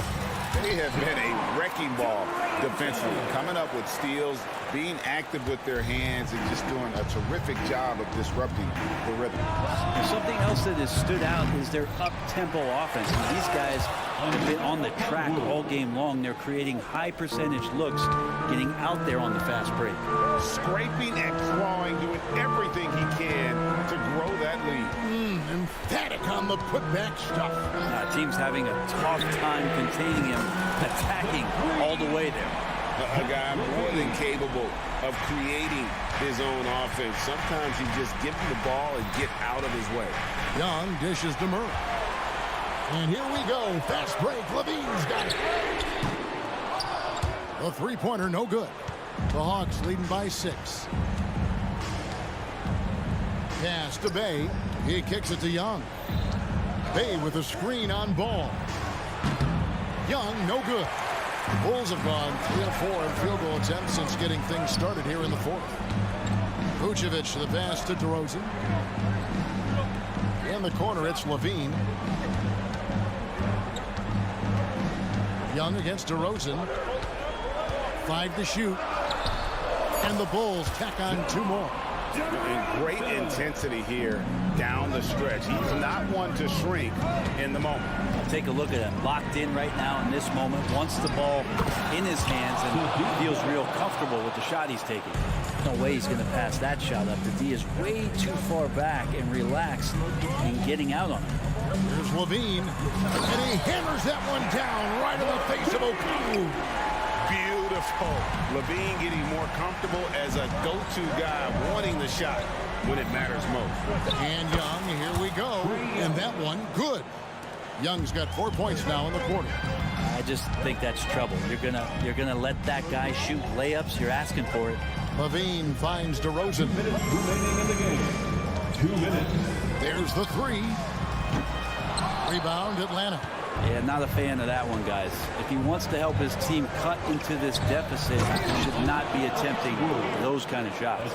They have been a wrecking ball defensively, coming up with steals, being active with their hands, and just doing a terrific job of disrupting the rhythm. And something else that has stood out is their up-tempo offense. And these guys have been on the track all game long. They're creating high-percentage looks, getting out there on the fast break. Scraping and clawing, doing everything he can to grow that lead. Emphatic on the putback stuff. Team's having a tough time containing him, attacking all the way there. A guy more than capable of creating his own offense. Sometimes you just give him the ball and get out of his way. Young dishes to Murray. And here we go. Fast break. Levine's got it. The three-pointer, no good. The Hawks leading by 6. Pass to Bay. He kicks it to Young. Bay with a screen on ball. Young, no good. Bulls have gone 3 of 4 in field goal attempts since getting things started here in the 4th. Vucevic, the pass to DeRozan. In the corner, it's Levine. Young against DeRozan. 5 to shoot. And the Bulls tack on 2 more. And great intensity here down the stretch. He's not one to shrink in the moment. Take a look at him, locked in right now in this moment, wants the ball in his hands and feels real comfortable with the shot he's taking. No way he's going to pass that shot up. The D is way too far back and relaxed and getting out on him. Here's Levine, and he hammers that one down right in the face of Okongwu. Beautiful. Levine getting more comfortable as a go-to guy, wanting the shot when it matters most. And Young, here we go. And that one, good. Young's got 4 points now in the quarter. I just think that's trouble. You're gonna let that guy shoot layups. You're asking for it. Levine finds DeRozan. 2 minutes remaining in the game. 2 minutes. There's the 3. Rebound, Atlanta. Yeah, not a fan of that one, guys. If he wants to help his team cut into this deficit, he should not be attempting those kind of shots.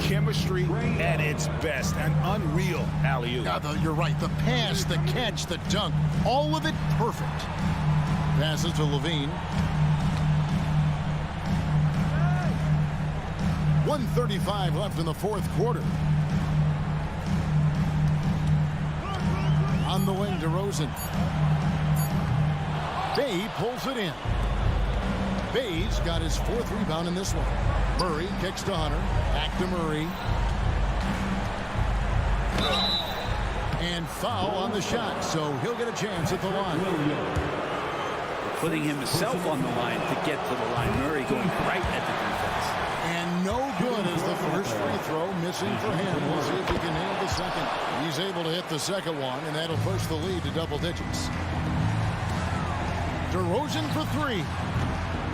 Chemistry at its best. An unreal alley-oop. You're right. The pass, the catch, the dunk, all of it perfect. Passes to Levine. 1:35 left in the 4th quarter. On the wing, DeRozan. Bay pulls it in. Bay's got his 4th rebound in this one. Murray kicks to Hunter. Back to Murray. And foul on the shot, so he'll get a chance at the line. Putting himself on the line to get to the line. Murray going right at the defense. And no good as the first free throw missing for him. We'll see if he can nail the second. He's able to hit the second one, and that'll push the lead to double digits. DeRozan for 3.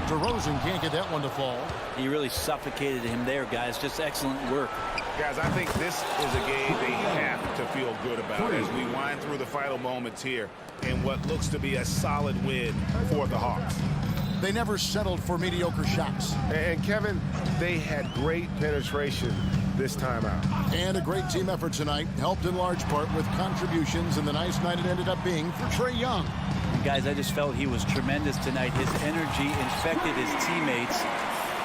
DeRozan can't get that one to fall. He really suffocated him there, guys. Just excellent work. Guys, I think this is a game they have to feel good about as we wind through the final moments here in what looks to be a solid win for the Hawks. They never settled for mediocre shots. And Kevin, they had great penetration this time out. And a great team effort tonight, helped in large part with contributions, and the nice night it ended up being for Trae Young. And guys, I just felt he was tremendous tonight. His energy infected his teammates,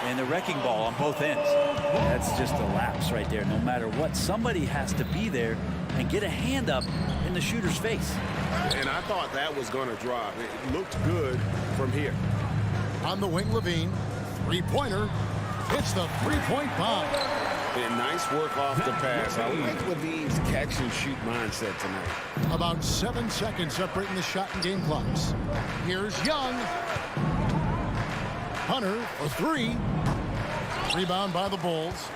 and the wrecking ball on both ends. That's just a lapse right there. No matter what, somebody has to be there and get a hand up in the shooter's face. And I thought that was going to drop. It looked good from here. On the wing, Levine. 3-pointer. Hits the 3-point bomb. And nice work off the pass. I like Levine's catch-and-shoot mindset tonight. About 7 seconds separating the shot and game clocks. Here's Young. Hunter, a 3. Rebound by the Bulls.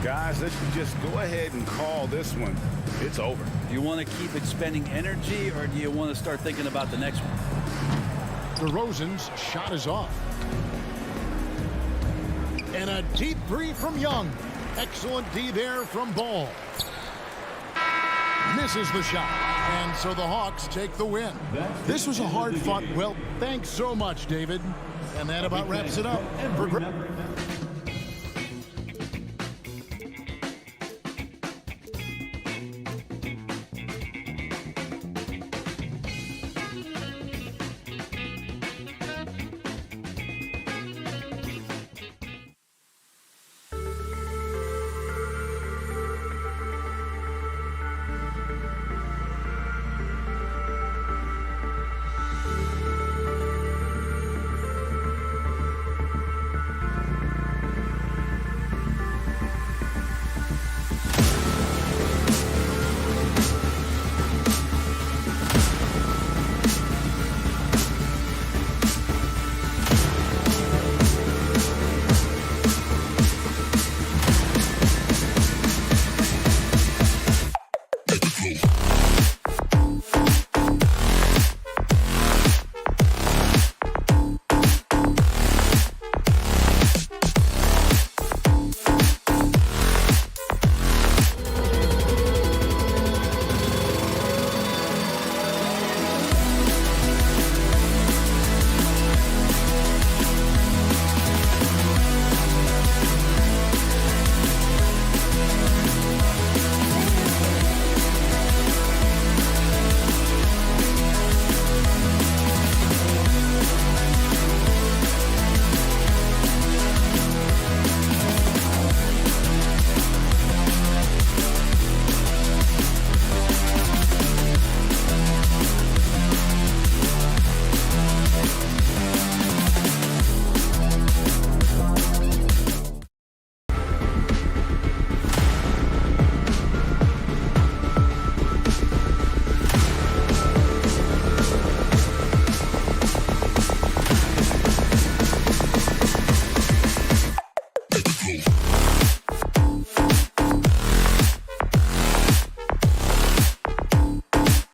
Guys, let's just go ahead and call this one. It's over. Do you want to keep expending energy, or do you want to start thinking about the next one? DeRozan's shot is off. And a deep three from Young. Excellent D there from Ball. Misses the shot. And so the Hawks take the win. This was a hard-fought. Well, thanks so much, David. And that about wraps it up.